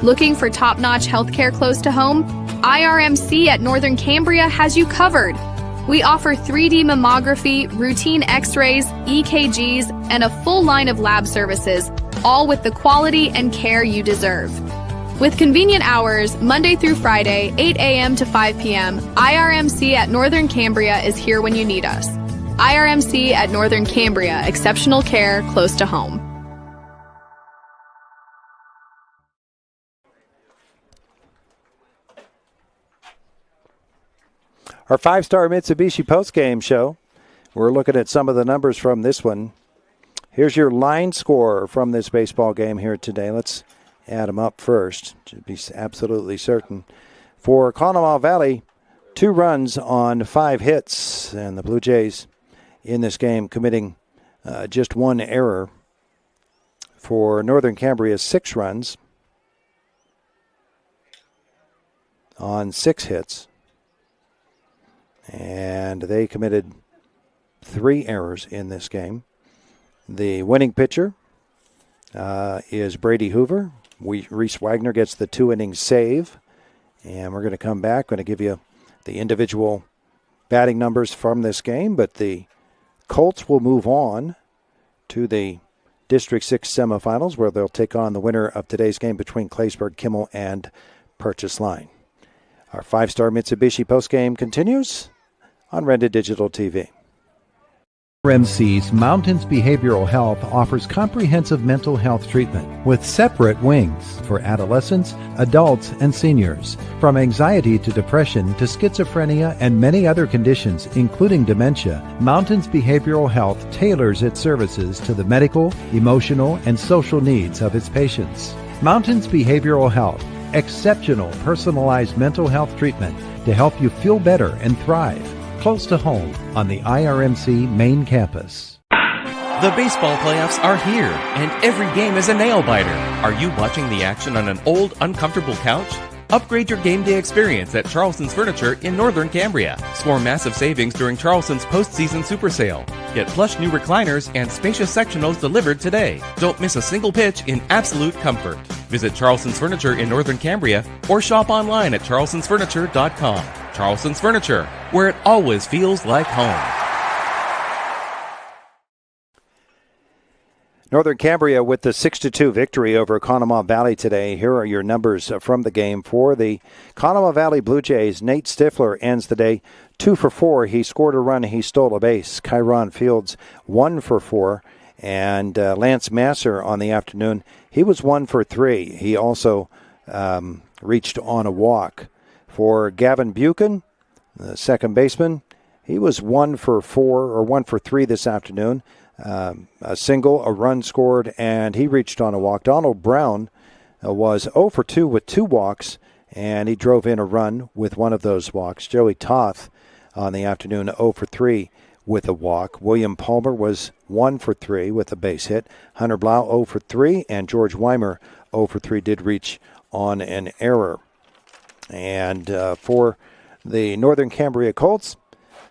Looking for top-notch healthcare close to home? IRMC at Northern Cambria has you covered. We offer 3D mammography, routine x-rays, EKGs, and a full line of lab services, all with the quality and care you deserve. With convenient hours, Monday through Friday, 8 a.m. to 5 p.m., IRMC at Northern Cambria is here when you need us. IRMC at Northern Cambria, exceptional care close to home. Our 5-star Mitsubishi postgame show. We're looking at some of the numbers from this one. Here's your line score from this baseball game here today. Let's add them up first to be absolutely certain. For Conemaugh Valley, 2 runs on 5 hits, and the Blue Jays in this game committing just 1 error. For Northern Cambria, 6 runs on 6 hits. And they committed 3 errors in this game. The winning pitcher is Brady Hoover. Reese Wagner gets the 2-inning save. And we're going to come back. Going to give you the individual batting numbers from this game. But the Colts will move on to the District 6 semifinals, where they'll take on the winner of today's game between Claysburg, Kimmel, and Purchase Line. Our 5-star Mitsubishi postgame continues on Renda Digital TV. RMC's Mountains Behavioral Health offers comprehensive mental health treatment with separate wings for adolescents, adults, and seniors. From anxiety to depression to schizophrenia and many other conditions, including dementia, Mountains Behavioral Health tailors its services to the medical, emotional, and social needs of its patients. Mountains Behavioral Health, exceptional personalized mental health treatment to help you feel better and thrive. Close to home on the IRMC main campus. The baseball playoffs are here, and every game is a nail-biter. Are you watching the action on an old, uncomfortable couch? Upgrade your game day experience at Charleston's Furniture in Northern Cambria. Score massive savings during Charleston's postseason super sale. Get plush new recliners and spacious sectionals delivered today. Don't miss a single pitch in absolute comfort. Visit Charleston's Furniture in Northern Cambria or shop online at charlestonsfurniture.com. Charleston's Furniture, where it always feels like home. Northern Cambria with the 6-2 victory over Conemaugh Valley today. Here are your numbers from the game for the Conemaugh Valley Blue Jays. Nate Stifler ends the day 2 for 4. He scored a run. He stole a base. Kyron Fields 1 for 4. And Lance Masser on the afternoon, he was 1 for 3. He also reached on a walk. For Gavin Buchan, the second baseman, he was 1 for 4 or 1 for 3 this afternoon. A single, a run scored, and he reached on a walk. Donald Brown was 0 for 2 with 2 walks, and he drove in a run with one of those walks. Joey Toth on the afternoon, 0 for 3 with a walk. William Palmer was 1 for 3 with a base hit. Hunter Blau 0 for 3, and George Weimer 0 for 3 did reach on an error. And for the Northern Cambria Colts,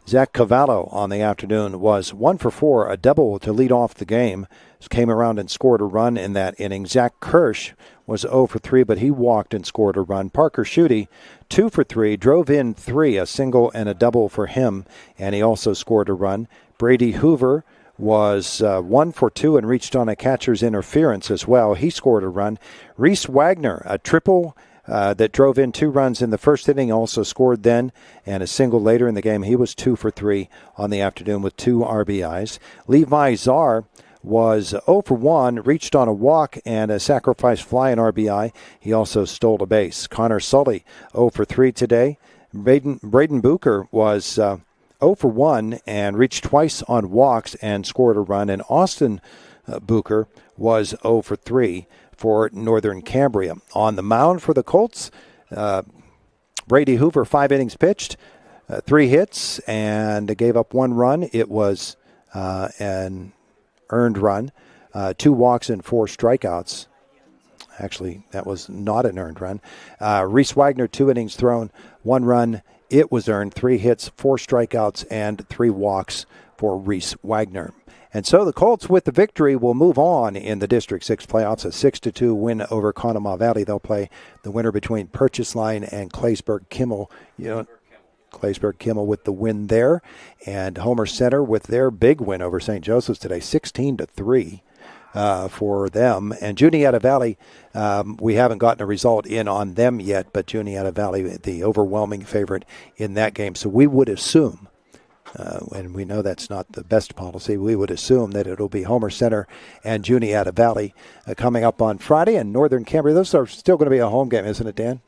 Zach Cavallo on the afternoon was 1 for 4, a double to lead off the game. Came around and scored a run in that inning. Zach Kirsch was 0 for 3, but he walked and scored a run. Parker Schutte, 2 for 3, drove in 3, a single and a double for him, and he also scored a run. Brady Hoover was 1 for 2 and reached on a catcher's interference as well. He scored a run. Reese Wagner, a triple that drove in 2 runs in the first inning, also scored then, and a single later in the game. He was 2 for 3 on the afternoon with 2 RBIs. Levi Czar was 0 for 1, reached on a walk and a sacrifice fly and RBI. He also stole a base. Connor Sully, 0 for 3 today. Braden Booker was 0 for 1 and reached twice on walks and scored a run. And Austin Booker was 0 for 3 for Northern Cambria. On the mound for the Colts, Brady Hoover, 5 innings pitched, 3 hits, and gave up 1 run. It was an earned run, 2 walks and 4 strikeouts. Actually, that was not an earned run. Reese Wagner, 2 innings thrown, 1 run. It was earned, 3 hits, 4 strikeouts, and 3 walks for Reese Wagner. And so the Colts, with the victory, will move on in the District 6 playoffs. A 6-2 win over Conemaugh Valley. They'll play the winner between Purchase Line and Claysburg-Kimmel. Claysburg-Kimmel with the win there. And Homer Center with their big win over St. Joseph's today, 16-3 for them. And Juniata Valley, we haven't gotten a result in on them yet, but Juniata Valley, the overwhelming favorite in that game. So we would assume, and we know that's not the best policy, we would assume that it'll be Homer Center and Juniata Valley coming up on Friday, and Northern Cambria. Those are still going to be a home game, isn't it, Dan?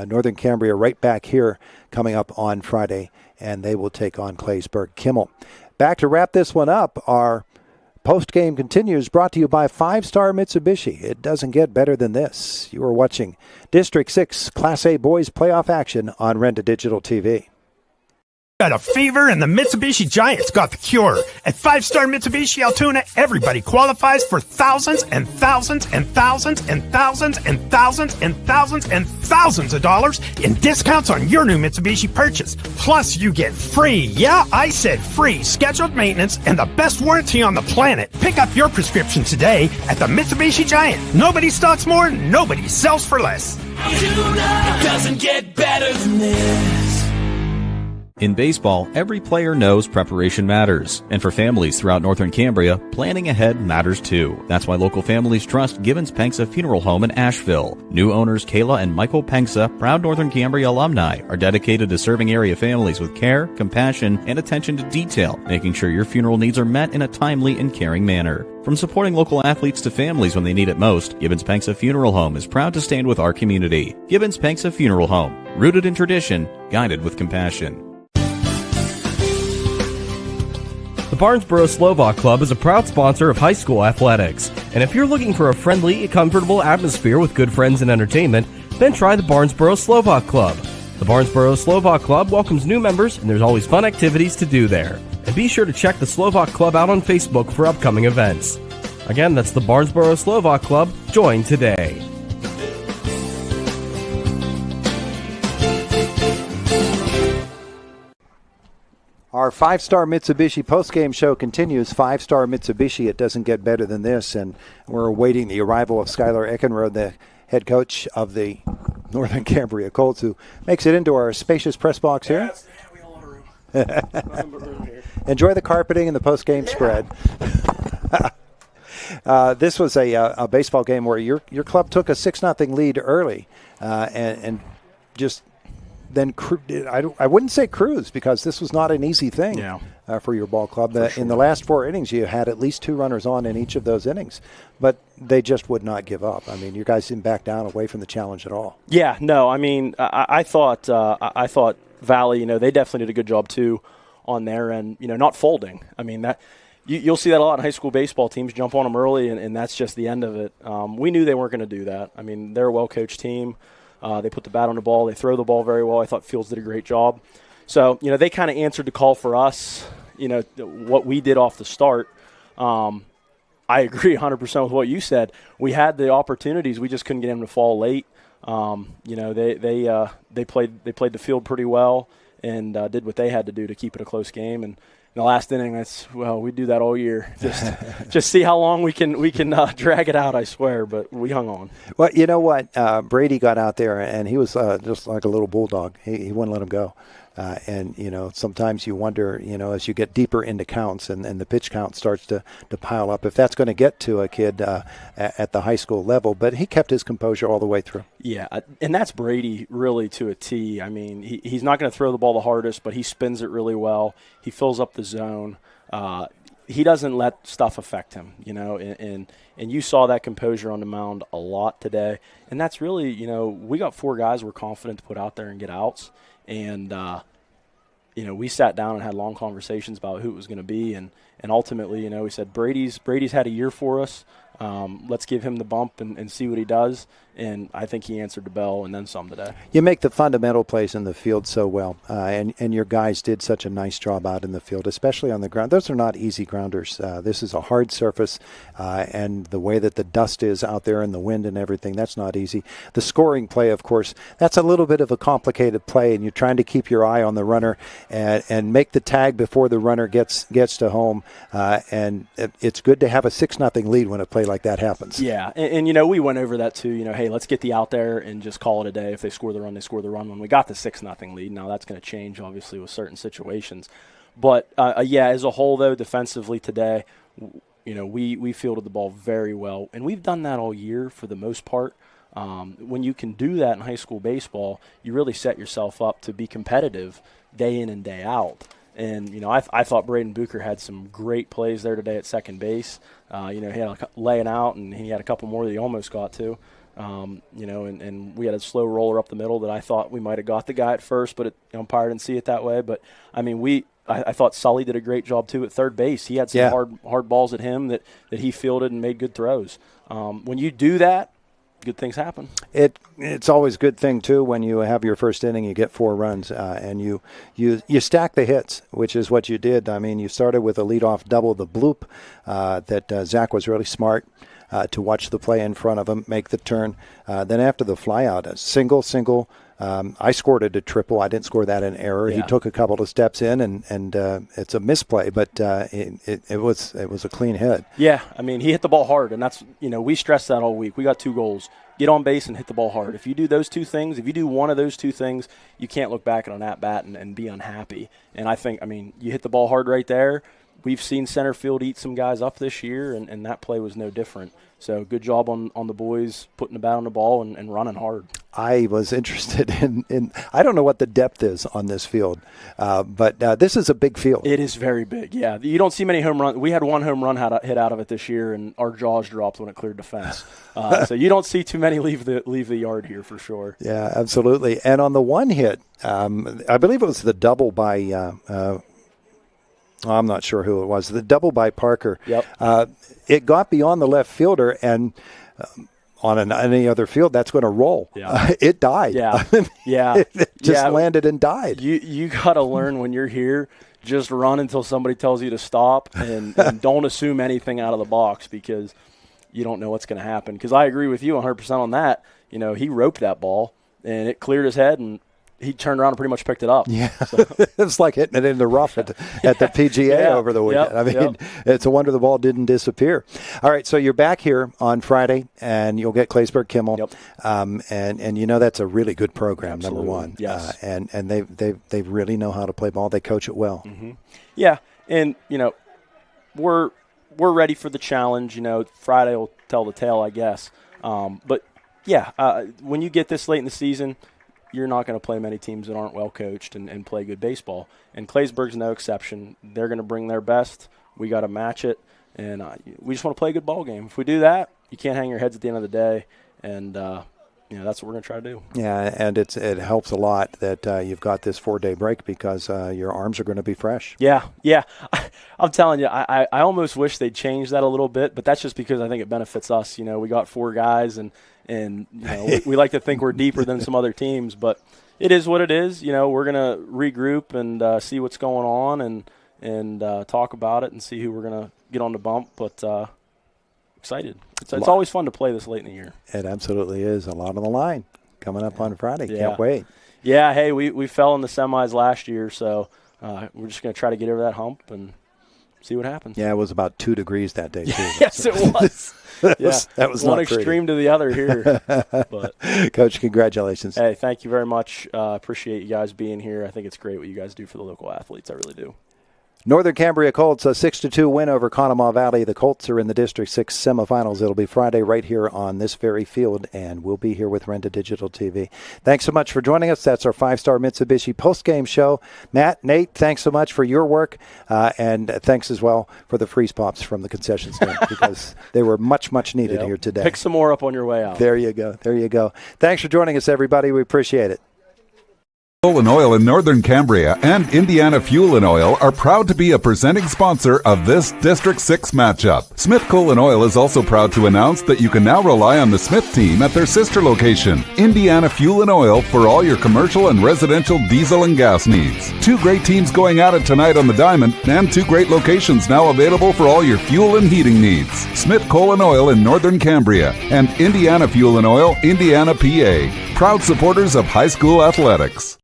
Northern Cambria right back here coming up on Friday, and they will take on Claysburg-Kimmel. Back to wrap this one up, our post-game continues, brought to you by 5-Star Mitsubishi. It doesn't get better than this. You are watching District 6 Class A Boys playoff action on Renda Digital TV. Got a fever and the Mitsubishi Giants got the cure. At 5-Star Mitsubishi Altoona, everybody qualifies for thousands and thousands and thousands and thousands and thousands and thousands and thousands of dollars in discounts on your new Mitsubishi purchase. Plus, you get free, yeah, I said free, scheduled maintenance and the best warranty on the planet. Pick up your prescription today at the Mitsubishi Giant. Nobody stocks more, nobody sells for less. It doesn't get better than this. In baseball, every player knows preparation matters. And for families throughout Northern Cambria, planning ahead matters too. That's why local families trust Gibbons Pengsa Funeral Home in Asheville. New owners Kayla and Michael Pengsa, proud Northern Cambria alumni, are dedicated to serving area families with care, compassion, and attention to detail, making sure your funeral needs are met in a timely and caring manner. From supporting local athletes to families when they need it most, Gibbons Pengsa Funeral Home is proud to stand with our community. Gibbons Pengsa Funeral Home, rooted in tradition, guided with compassion. The Barnesboro Slovak Club is a proud sponsor of high school athletics. And if you're looking for a friendly, comfortable atmosphere with good friends and entertainment, then try the Barnesboro Slovak Club. The Barnesboro Slovak Club welcomes new members, and there's always fun activities to do there. And be sure to check the Slovak Club out on Facebook for upcoming events. Again, that's the Barnesboro Slovak Club. Join today. Our 5-Star Mitsubishi postgame show continues. 5-Star Mitsubishi, it doesn't get better than this. And we're awaiting the arrival of Skylar Eckenrode, the head coach of the Northern Cambria Colts, who makes it into our spacious press box here. We all want a room. Enjoy the carpeting and the postgame spread. This was a baseball game where your club took a 6-0 lead early, and just then I wouldn't say cruise, because this was not an easy thing for your ball club. In the last 4 innings, you had at least 2 runners on in each of those innings, but they just would not give up. I mean, you guys didn't back down away from the challenge at all. Yeah, no, I mean, I thought Valley, they definitely did a good job too on their end, not folding. I mean, that you'll see that a lot in high school baseball. Teams jump on them early, and that's just the end of it. We knew they weren't going to do that. I mean, they're a well-coached team. They put the bat on the ball. They throw the ball very well. I thought Fields did a great job. So, they kind of answered the call for us, what we did off the start. I agree 100% with what you said. We had the opportunities. We just couldn't get them to fall late. They played the field pretty well and did what they had to do to keep it a close game. And in the last inning, we do that all year. Just see how long we can drag it out, I swear. But we hung on. Well, you know what? Brady got out there, and he was just like a little bulldog. He wouldn't let him go. And sometimes you wonder, as you get deeper into counts and the pitch count starts to pile up, if that's going to get to a kid at the high school level. But he kept his composure all the way through. Yeah, and that's Brady really to a T. I mean, he's not going to throw the ball the hardest, but he spins it really well. He fills up the zone. He doesn't let stuff affect him, and you saw that composure on the mound a lot today. And that's really, we got 4 guys we're confident to put out there and get outs. And, we sat down and had long conversations about who it was going to be. And ultimately, we said, Brady's had a year for us. Let's give him the bump and see what he does. And I think he answered the bell and then some today. You make the fundamental plays in the field so well, and your guys did such a nice job out in the field, especially on the ground. Those are not easy grounders. This is a hard surface, and the way that the dust is out there and the wind and everything, that's not easy. The scoring play, of course, that's a little bit of a complicated play, and you're trying to keep your eye on the runner and make the tag before the runner gets to home. And it's good to have a 6-0 lead when a play like that happens. Yeah, and we went over that too. Hey, let's get the out there and just call it a day. If they score the run, they score the run. When we got the 6-0 lead, now that's going to change obviously with certain situations. But as a whole though, defensively today, we fielded the ball very well, and we've done that all year for the most part. When you can do that in high school baseball, you really set yourself up to be competitive day in and day out. And, I thought Braden Bucher had some great plays there today at second base. He had laying out, and he had a couple more that he almost got to. And we had a slow roller up the middle that I thought we might have got the guy at first, but umpire didn't see it that way. But, I mean, I thought Sully did a great job, too, at third base. He had some hard balls at him that he fielded and made good throws. When you do that, good things happen. It's always a good thing too when you have your first inning, you get 4 runs, and you stack the hits, which is what you did. I mean, you started with a leadoff double, the bloop that Zach was really smart to watch the play in front of him, make the turn. Then after the flyout, a single. I scored it a triple. I didn't score that in error. Yeah. He took a couple of steps in, and it's a misplay, but it was a clean hit. Yeah, I mean, he hit the ball hard, and that's, we stressed that all week. We got 2 goals. Get on base and hit the ball hard. If you do those 2 things, if you do one of those 2 things, you can't look back at an at-bat and be unhappy. And I think, you hit the ball hard right there. We've seen center field eat some guys up this year, and that play was no different. So good job on the boys putting the bat on the ball and running hard. I was interested in I don't know what the depth is on this field, but this is a big field. It is very big, yeah. You don't see many home runs. We had 1 home run hit out of it this year, and our jaws dropped when it cleared the fence. So you don't see too many leave the yard here for sure. Yeah, absolutely. And on the one hit, I believe it was the double by I'm not sure who it was. The double by Parker. Yep. It got beyond the left fielder, and on any other field, that's going to roll. Yeah. It died. Yeah. Yeah. It just landed and died. You got to learn when you're here, just run until somebody tells you to stop, and don't assume anything out of the box because you don't know what's going to happen. Because I agree with you 100% on that. He roped that ball, and it cleared his head, and he turned around and pretty much picked it up. Yeah, so. It's like hitting it in the rough at the PGA over the weekend. It's a wonder the ball didn't disappear. All right, so you're back here on Friday, and you'll get Claysburg Kimmel. Yep. And that's a really good program. Absolutely. Number one. Yes. And they really know how to play ball. They coach it well. Mm-hmm. Yeah, and we're we're ready for the challenge. Friday will tell the tale, I guess. But yeah, when you get this late in the season, you're not going to play many teams that aren't well coached and play good baseball. And Claysburg's no exception. They're going to bring their best. We got to match it, and we just want to play a good ball game. If we do that, you can't hang your heads at the end of the day, and that's what we're going to try to do. Yeah, and it helps a lot that you've got this 4-day break because your arms are going to be fresh. Yeah. I'm telling you, I almost wish they'd change that a little bit, but that's just because I think it benefits us. We got 4 guys, and we like to think we're deeper than some other teams, but it is what it is. We're going to regroup and see what's going on and talk about it and see who we're going to get on the bump, but excited. It's always fun to play this late in the year. It absolutely is. A lot on the line coming up on Friday. Yeah. Can't wait. Yeah, hey, we fell in the semis last year, so we're just going to try to get over that hump and see what happens. Yeah, it was about 2 degrees that day, too. Yes, it was. That was one not extreme to the other here. But Coach, congratulations. Hey, thank you very much. Appreciate you guys being here. I think it's great what you guys do for the local athletes. I really do. Northern Cambria Colts, a 6-2 win over Conemaugh Valley. The Colts are in the District 6 semifinals. It'll be Friday right here on this very field, and we'll be here with Renda Digital TV. Thanks so much for joining us. That's our 5-star Mitsubishi postgame show. Matt, Nate, thanks so much for your work, and thanks as well for the freeze pops from the concession stand because they were much, much needed here today. Pick some more up on your way out. There you go. Thanks for joining us, everybody. We appreciate it. And Oil in Northern Cambria and Indiana Fuel and Oil are proud to be a presenting sponsor of this District 6 matchup. Smith Coal and Oil is also proud to announce that you can now rely on the Smith team at their sister location, Indiana Fuel and Oil, for all your commercial and residential diesel and gas needs. 2 great teams going at it tonight on the Diamond, and 2 great locations now available for all your fuel and heating needs. Smith Coal and Oil in Northern Cambria and Indiana Fuel and Oil, Indiana, PA. Proud supporters of high school athletics.